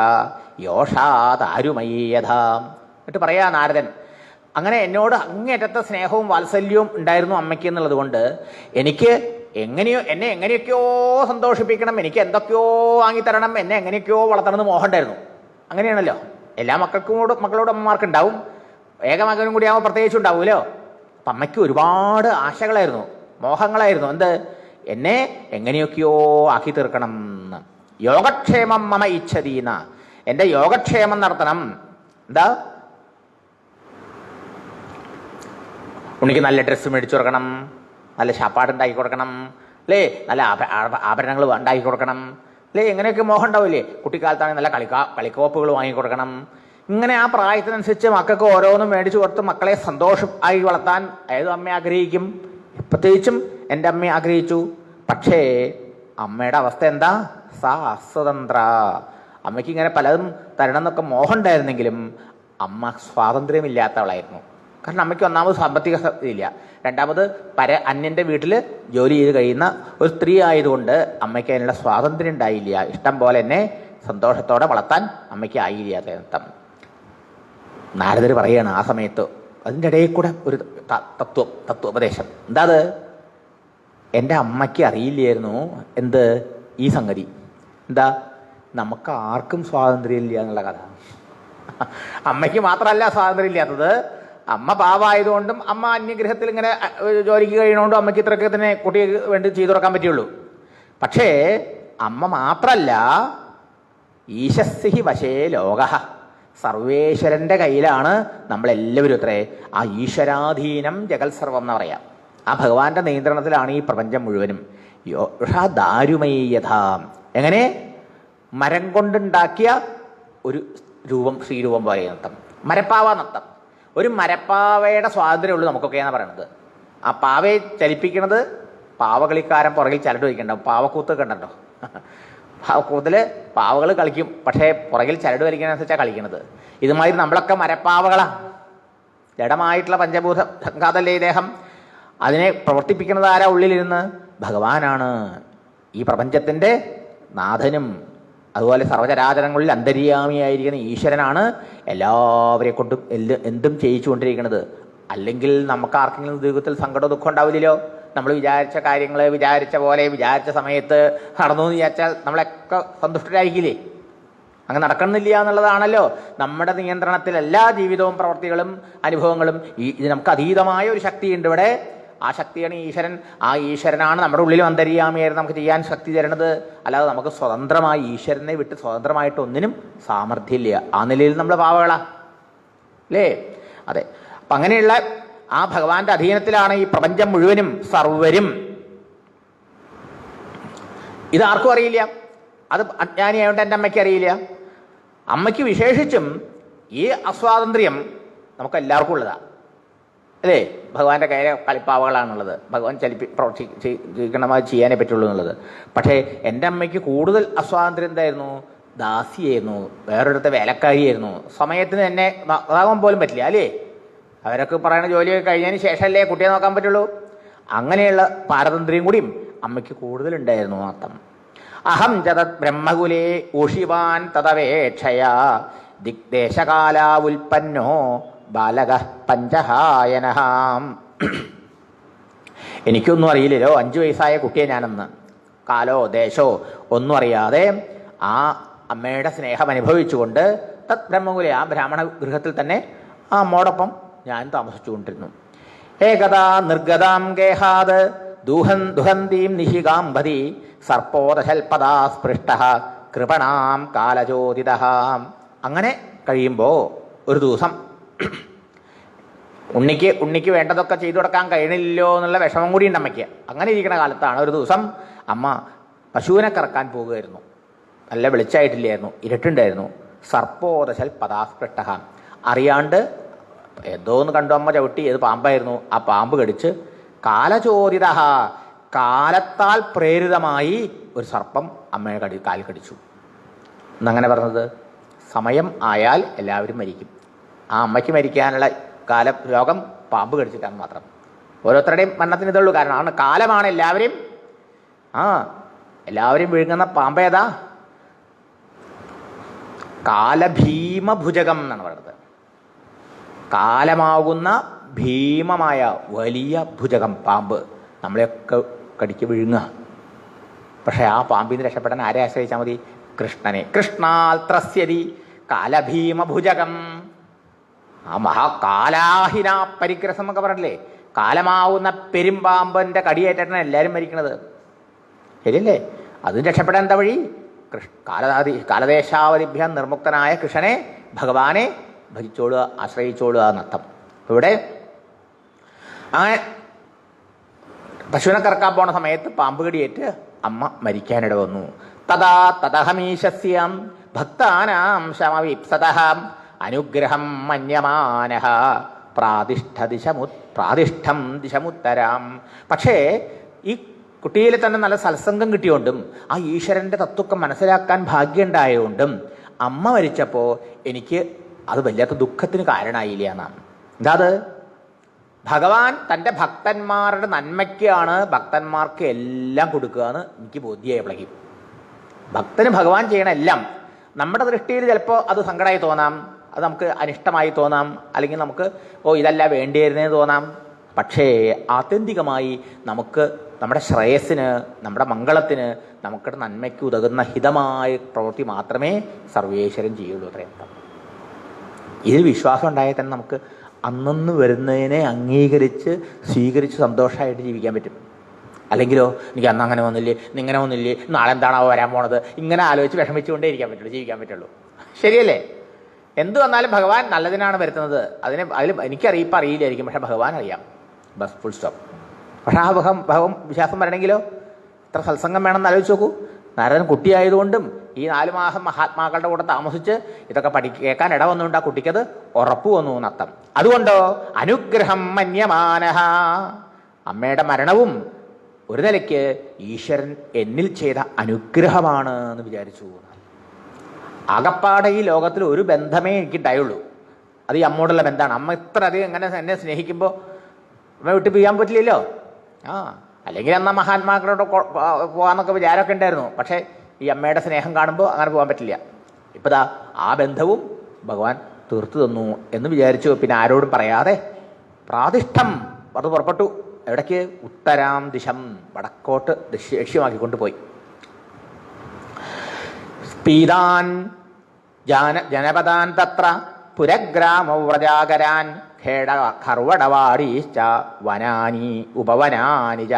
യോഷാതാരുമയ്യഥാ. എന്നിട്ട് പറയാ നാരദൻ, അങ്ങനെ എന്നോട് അങ്ങേറ്റത്തെ സ്നേഹവും വാത്സല്യവും ഉണ്ടായിരുന്നു അമ്മയ്ക്ക് എന്നുള്ളത് കൊണ്ട് എനിക്ക് എന്നെ എങ്ങനെയൊക്കെയോ സന്തോഷിപ്പിക്കണം, എനിക്ക് എന്തൊക്കെയോ വാങ്ങിത്തരണം, എന്നെ എങ്ങനെയൊക്കെയോ വളർത്തണം എന്ന് മോഹം ഉണ്ടായിരുന്നു. അങ്ങനെയാണല്ലോ എല്ലാ മക്കളോടും അമ്മമാർക്ക് ഉണ്ടാവും. ഏകമകനും കൂടി ആവുമ്പോൾ പ്രത്യേകിച്ച് ഉണ്ടാവുമല്ലോ. അപ്പം അമ്മയ്ക്ക് ഒരുപാട് ആശകളായിരുന്നു, മോഹങ്ങളായിരുന്നു. എന്ത്? എന്നെ എങ്ങനെയൊക്കെയോ ആക്കി തീർക്കണം എന്ന്. യോഗക്ഷേമം മമ ഇച്ഛതീന, എൻ്റെ യോഗക്ഷേമം നടത്തണം. എന്താ? ഉണ്ണിക്ക് നല്ല ഡ്രസ്സ് മേടിച്ചു കൊടുക്കണം, നല്ല ശാപ്പാട് ഉണ്ടാക്കി കൊടുക്കണം, അല്ലേ? നല്ല ആഭരണങ്ങൾ ഉണ്ടാക്കി കൊടുക്കണം, അല്ലേ? എങ്ങനെയൊക്കെ മോഹം ഉണ്ടാവില്ലേ? കുട്ടിക്കാലത്താണെങ്കിൽ നല്ല കളിക്കോപ്പുകൾ വാങ്ങിക്കൊടുക്കണം. ഇങ്ങനെ ആ പ്രായത്തിനനുസരിച്ച് മക്കൾക്ക് ഓരോന്നും മേടിച്ചു കൊടുത്ത് മക്കളെ സന്തോഷം ആയി വളർത്താൻ ഏതും അമ്മ ആഗ്രഹിക്കും. പ്രത്യേകിച്ചും എൻ്റെ അമ്മ ആഗ്രഹിച്ചു. പക്ഷേ അമ്മയുടെ അവസ്ഥ എന്താ? സാ അസ്വതന്ത്ര. അമ്മയ്ക്ക് ഇങ്ങനെ പലതും തരണം എന്നൊക്കെ മോഹം ഉണ്ടായിരുന്നെങ്കിലും അമ്മ സ്വാതന്ത്ര്യമില്ലാത്തവളായിരുന്നു. കാരണം അമ്മയ്ക്ക് ഒന്നാമത് സാമ്പത്തിക ഇല്ല, രണ്ടാമത് അന്യൻ്റെ വീട്ടിൽ ജോലി ചെയ്ത് കഴിയുന്ന ഒരു സ്ത്രീ ആയതുകൊണ്ട് അമ്മയ്ക്ക് അതിനുള്ള സ്വാതന്ത്ര്യം ഉണ്ടായില്ല. ഇഷ്ടം പോലെ എന്നെ സന്തോഷത്തോടെ വളർത്താൻ അമ്മയ്ക്ക് ആയില്ല. നാരദർ പറയാണ് ആ സമയത്ത്, അതിൻ്റെ ഇടയിൽ കൂടെ ഒരു തത്വോപദേശം. എന്താ അത്? എൻ്റെ അമ്മയ്ക്ക് അറിയില്ലായിരുന്നു എന്ത് ഈ സംഗതി. എന്താ? നമുക്ക് ആർക്കും സ്വാതന്ത്ര്യം ഇല്ല എന്നുള്ള കഥ. അമ്മയ്ക്ക് മാത്രമല്ല സ്വാതന്ത്ര്യം ഇല്ലാത്തത്, അമ്മ പാവമായതുകൊണ്ടും അമ്മ അന്യഗ്രഹത്തിൽ ഇങ്ങനെ ജോലിക്ക് കഴിയണോണ്ടും അമ്മയ്ക്ക് ഇത്രയൊക്കെ തന്നെ കുട്ടിക്ക് വേണ്ടി ചെയ്തു കൊടുക്കാൻ പറ്റുള്ളൂ. പക്ഷേ അമ്മ മാത്രല്ല, ഈശസ്ഹി വശേ ലോക, സർവേശ്വരൻ്റെ കയ്യിലാണ് നമ്മളെല്ലാവരും. അത്രേ ആ ഈശ്വരാധീനം ജഗൽ സർവം എന്ന് പറയാം. ആ ഭഗവാന്റെ നിയന്ത്രണത്തിലാണ് ഈ പ്രപഞ്ചം മുഴുവനും. യോഷാ ദാരുമയ്യഥാ. എങ്ങനെ? മരം കൊണ്ടുണ്ടാക്കിയ ഒരു രൂപം, ശ്രീരൂപം പോലെ നൃത്തം, മരപ്പാവ നൃത്തം. ഒരു മരപ്പാവയുടെ സ്വാതന്ത്ര്യമുള്ളൂ നമുക്കൊക്കെയാണ് പറയണത്. ആ പാവയെ ചലിപ്പിക്കണത് പാവകളിക്കാരൻ പുറകിൽ ചരട് വയ്ക്കണ്ടാവും. പാവക്കൂത്ത് കണ്ടോ? പാവക്കൂത്തിൽ പാവകൾ കളിക്കും, പക്ഷേ പുറകിൽ ചരട് വലിക്കുന്നതനുസരിച്ചാണ് കളിക്കണത്. ഇതുമാതിരി നമ്മളൊക്കെ മരപ്പാവകളാണ്. ജഡമായിട്ടുള്ള പഞ്ചഭൂത സംഘാതല്ലേ ദേഹം. അതിനെ പ്രവർത്തിപ്പിക്കുന്നത് ആരാ? ഉള്ളിലിരുന്ന് ഭഗവാനാണ്. ഈ പ്രപഞ്ചത്തിൻ്റെ നാഥനും അതുപോലെ സർവചരാചരങ്ങളിൽ അന്തര്യാമിയായിരിക്കുന്ന ഈശ്വരനാണ് എല്ലാവരെ കൊണ്ടും എന്തും ചെയ്യിച്ചുകൊണ്ടിരിക്കുന്നത്. അല്ലെങ്കിൽ നമുക്ക് ആർക്കെങ്കിലും ജീവിതത്തിൽ സങ്കടവും ദുഃഖം ഉണ്ടാവില്ലല്ലോ. നമ്മൾ വിചാരിച്ച കാര്യങ്ങൾ വിചാരിച്ച പോലെ വിചാരിച്ച സമയത്ത് നടന്നു എന്ന് വിചാരിച്ചാൽ നമ്മളൊക്കെ സന്തുഷ്ടരായിരിക്കില്ലേ? അങ്ങനെ നടക്കണമെന്നില്ല എന്നുള്ളതാണല്ലോ നമ്മുടെ നിയന്ത്രണത്തിൽ എല്ലാ ജീവിതവും പ്രവൃത്തികളും അനുഭവങ്ങളും. ഇത് നമുക്ക് അതീതമായ ഒരു ശക്തിയുണ്ട് ഇവിടെ. ആ ശക്തിയാണ് ഈശ്വരൻ. ആ ഈശ്വരനാണ് നമ്മുടെ ഉള്ളിലും അന്തര്യാമിയായിരുന്നു നമുക്ക് ചെയ്യാൻ ശക്തി തരണത്. അല്ലാതെ നമുക്ക് സ്വതന്ത്രമായി ഈശ്വരനെ വിട്ട് സ്വതന്ത്രമായിട്ട് ഒന്നിനും സാമർഥ്യമില്ല. ആ നിലയിൽ നമ്മൾ പാവകളാ, അല്ലേ? അതെ. അപ്പം അങ്ങനെയുള്ള ആ ഭഗവാന്റെ അധീനത്തിലാണ് ഈ പ്രപഞ്ചം മുഴുവനും, സർവരും. ഇതാർക്കും അറിയില്ല. അത് അജ്ഞാനിയായതുകൊണ്ട് എൻ്റെ അമ്മയ്ക്ക് അറിയില്ല. അമ്മയ്ക്ക് വിശേഷിച്ചും ഈ അസ്വാതന്ത്ര്യം നമുക്ക് എല്ലാവർക്കും ഉള്ളതാണ്, അല്ലേ? ഭഗവാന്റെ കയ്യിലെ കളിപ്പാവകളാണുള്ളത്. ഭഗവാൻ പ്രവർത്തിക്കണമായി ചെയ്യാനേ പറ്റുള്ളൂ എന്നുള്ളത്. പക്ഷേ എൻ്റെ അമ്മയ്ക്ക് കൂടുതൽ അസ്വാതന്ത്ര്യം എന്തായിരുന്നു? ദാസിയായിരുന്നു, വേറൊരിടത്തെ വേലക്കാരിയായിരുന്നു. സമയത്തിന് എന്നെ അതാകാൻ പോലും പറ്റില്ല, അല്ലേ? അവരൊക്കെ പറയുന്ന ജോലിയൊക്കെ കഴിഞ്ഞതിന് ശേഷമല്ലേ കുട്ടിയെ നോക്കാൻ പറ്റുള്ളൂ. അങ്ങനെയുള്ള പാരതന്ത്ര്യം കൂടിയും അമ്മയ്ക്ക് കൂടുതലുണ്ടായിരുന്നു അർത്ഥം. അഹം ചതത് ബ്രഹ്മകുലേ ഊഷിവാൻ തദവേക്ഷയാ ദിഗ്ദേശകാല ഉൽപ്പന്നോ ബാലക പഞ്ചഹായനഹാം. എനിക്കൊന്നും അറിയില്ലല്ലോ, 5 വയസ്സായ കുട്ടിയെ ഞാനെന്ന്. കാലോ ദേശോ ഒന്നും അറിയാതെ ആ അമ്മയുടെ സ്നേഹം അനുഭവിച്ചുകൊണ്ട് തത് ബ്രഹ്മകുലെ, ആ ബ്രാഹ്മണ ഗൃഹത്തിൽ തന്നെ ആ അമ്മോടൊപ്പം ഞാൻ താമസിച്ചുകൊണ്ടിരുന്നു. ഏകദാ നിർഗതാം ഗേഹാത് ദുഹന്തീം നിശികാംബതി സർപ്പോദശൽപദാ സ്പൃഷ്ട കൃപണാം കാലചോദിത. അങ്ങനെ കഴിയുമ്പോൾ ഒരു ദിവസം ഉണ്ണിക്ക് വേണ്ടതൊക്കെ ചെയ്തു കൊടുക്കാൻ കഴിയണില്ലല്ലോ എന്നുള്ള വിഷമം കൂടി ഉണ്ട് അമ്മയ്ക്ക്. അങ്ങനെ ഇരിക്കുന്ന കാലത്താണ് ഒരു ദിവസം അമ്മ പശുവിനെ കറക്കാൻ പോകുമായിരുന്നു. നല്ല വെളിച്ചായിട്ടില്ലായിരുന്നു, ഇരുട്ടുണ്ടായിരുന്നു. സർപ്പോദശൽ പദാസ്പൃഷ്ട, അറിയാണ്ട് എന്തോന്ന് കണ്ടു അമ്മ ചവിട്ടി, ഏത് പാമ്പായിരുന്നു, ആ പാമ്പ് കടിച്ച് കാലചോദിത, കാലത്താൽ പ്രേരിതമായി ഒരു സർപ്പം അമ്മയുടെ കാൽ കടിച്ചു എന്നങ്ങനെ പറഞ്ഞത്. സമയം ആയാൽ എല്ലാവരും മരിക്കും. ആ അമ്മയ്ക്ക് മരിക്കാനുള്ള രോഗം പാമ്പ് കടിച്ചിട്ടാണ് മാത്രം. ഓരോരുത്തരുടെയും മരണത്തിന് ഇതുള്ളൂ. കാരണം കാലമാണ് എല്ലാവരെയും എല്ലാവരെയും വിഴുങ്ങുന്ന പാമ്പേതാ? കാലഭീമഭുജകം എന്നാണ് പറയുന്നത്. കാലമാകുന്ന ഭീമമായ വലിയ ഭുജകം പാമ്പ് നമ്മളെയൊക്കെ കടിക്ക് വിഴുങ്ങുക. പക്ഷെ ആ പാമ്പിൽ നിന്ന് രക്ഷപ്പെടാൻ ആരെ ആശ്രയിച്ചാൽ മതി? കൃഷ്ണനെ. കൃഷ്ണാൽ ത്രസ്യതി കാലഭീമഭുജകം. ആ മഹാകാലാഹിന പരിഗ്രസം എന്നൊക്കെ പറഞ്ഞില്ലേ? കാലമാവുന്ന പെരുമ്പാമ്പന്റെ കടിയേറ്റാണ് എല്ലാവരും മരിക്കുന്നത്. ശരിയല്ലേ? അതിന് രക്ഷപ്പെടാൻ എന്താ വഴി? കാലദേശാവധിഭ്യ നിർമുക്തനായ കൃഷ്ണനെ, ഭഗവാനെ ഭജിച്ചോളുക, ആശ്രയിച്ചോളുക എന്നർത്ഥം. ഇവിടെ അങ്ങനെ പശുവിനെ കറക്കാൻ പോണ സമയത്ത് പാമ്പ് കടിയേറ്റ് അമ്മ മരിക്കാനിട വന്നു. തഥാ തദഹമീശസ്യം ഭക്താനാം ശമവിപ്സതഃ അനുഗ്രഹം മന്യമാനഃ പ്രാതിഷ്ഠം ദിശമുത്തരാം. പക്ഷേ ഈ കുട്ടിയിൽ തന്നെ നല്ല സത്സംഗം കിട്ടിയോണ്ടും ആ ഈശ്വരന്റെ തത്വം മനസ്സിലാക്കാൻ ഭാഗ്യമുണ്ടായതുകൊണ്ടും അമ്മ മരിച്ചപ്പോൾ എനിക്ക് അത് വല്ലാത്ത ദുഃഖത്തിന് കാരണമായില്ല എന്നാണ്. എന്താ അത്? ഭഗവാൻ തൻ്റെ ഭക്തന്മാരുടെ നന്മയ്ക്കാണ് ഭക്തന്മാർക്ക് എല്ലാം കൊടുക്കുക എന്ന് എനിക്ക് ബോധ്യമായപ്പോഴേക്കും. ഭക്തന് ഭഗവാൻ ചെയ്യണ എല്ലാം നമ്മുടെ ദൃഷ്ടിയിൽ ചിലപ്പോൾ അത് സങ്കടമായി തോന്നാം, അത് നമുക്ക് അനിഷ്ടമായി തോന്നാം, അല്ലെങ്കിൽ നമുക്ക് ഇതല്ല വേണ്ടിയിരുന്നേന്ന് തോന്നാം. പക്ഷേ ആത്യന്തികമായി നമുക്ക് നമ്മുടെ ശ്രേയസ്സിന്, നമ്മുടെ മംഗളത്തിന്, നമുക്കുടെ നന്മയ്ക്ക് ഉതകുന്ന ഹിതമായ പ്രവൃത്തി മാത്രമേ സർവേശ്വരൻ ചെയ്യുള്ളൂ. അത്രയും ഇതിൽ വിശ്വാസം ഉണ്ടായാൽ തന്നെ നമുക്ക് അന്നന്ന് വരുന്നതിനെ അംഗീകരിച്ച് സ്വീകരിച്ച് സന്തോഷമായിട്ട് ജീവിക്കാൻ പറ്റും. അല്ലെങ്കിലോ എനിക്ക് അന്ന് അങ്ങനെ വന്നില്ലേ, ഇന്നിങ്ങനെ വന്നില്ലേ, നാളെ എന്താണോ വരാൻ പോണത്, ഇങ്ങനെ ആലോചിച്ച് വിഷമിച്ചുകൊണ്ടേ ജീവിക്കാൻ പറ്റുള്ളൂ. ശരിയല്ലേ? എന്തു വന്നാലും ഭഗവാൻ നല്ലതിനാണ് വരുത്തുന്നത്. അതിൽ എനിക്കറിയിപ്പം അറിയില്ലായിരിക്കും, പക്ഷെ ഭഗവാൻ അറിയാം. Bus full stop. പക്ഷെ ആ ഭഗവം വിശ്വാസം വരണമെങ്കിലോ ഇത്ര സത്സംഗം വേണമെന്ന് ആലോചിച്ച് നോക്കൂ. നാരദൻ കുട്ടിയായതുകൊണ്ടും ഈ 4 മാസം മഹാത്മാക്കളുടെ കൂടെ താമസിച്ച് ഇതൊക്കെ കേൾക്കാൻ ഇട വന്നുകൊണ്ട് ആ കുട്ടിക്കത് ഉറപ്പ് വന്നു എന്നർത്ഥം. അതുകൊണ്ടോ അനുഗ്രഹം മന്യമാനഃ, അമ്മയുടെ മരണവും ഒരു നിലയ്ക്ക് ഈശ്വരൻ എന്നിൽ ചെയ്ത അനുഗ്രഹമാണ് എന്ന് വിചാരിച്ചു. ആകപ്പാടെ ഈ ലോകത്തിൽ ഒരു ബന്ധമേ എനിക്കുണ്ടായുള്ളൂ, അത് ഈ അമ്മോടുള്ള ബന്ധമാണ്. അമ്മ ഇത്ര അധികം എങ്ങനെ എന്നെ സ്നേഹിക്കുമ്പോൾ അമ്മ വിട്ട് പോകാൻ പറ്റില്ലല്ലോ. അല്ലെങ്കിൽ എന്നാൽ മഹാത്മാക്കളോട് പോകാമെന്നൊക്കെ വിചാരമൊക്കെ ഉണ്ടായിരുന്നു. പക്ഷേ ഈ അമ്മയുടെ സ്നേഹം കാണുമ്പോൾ അങ്ങനെ പോകാൻ പറ്റില്ല. ഇപ്പം ദാ ആ ബന്ധവും ഭഗവാൻ തീർത്തു തന്നു എന്ന് വിചാരിച്ചു. പിന്നെ ആരോടും പറയാതെ പ്രാതിഷ്ഠം അത് പുറപ്പെട്ടു. എവിടേക്ക്? ഉത്തരാം ദിശം, വടക്കോട്ട് ലക്ഷ്യമാക്കിക്കൊണ്ടുപോയി. സ്പീതാൻ ജനപദാൻ തത്ര പുരഗ്രാമവ്രജാകരാൻ ഖർവടവാടീശ്ച വനാനി ഉപവനാനി ച.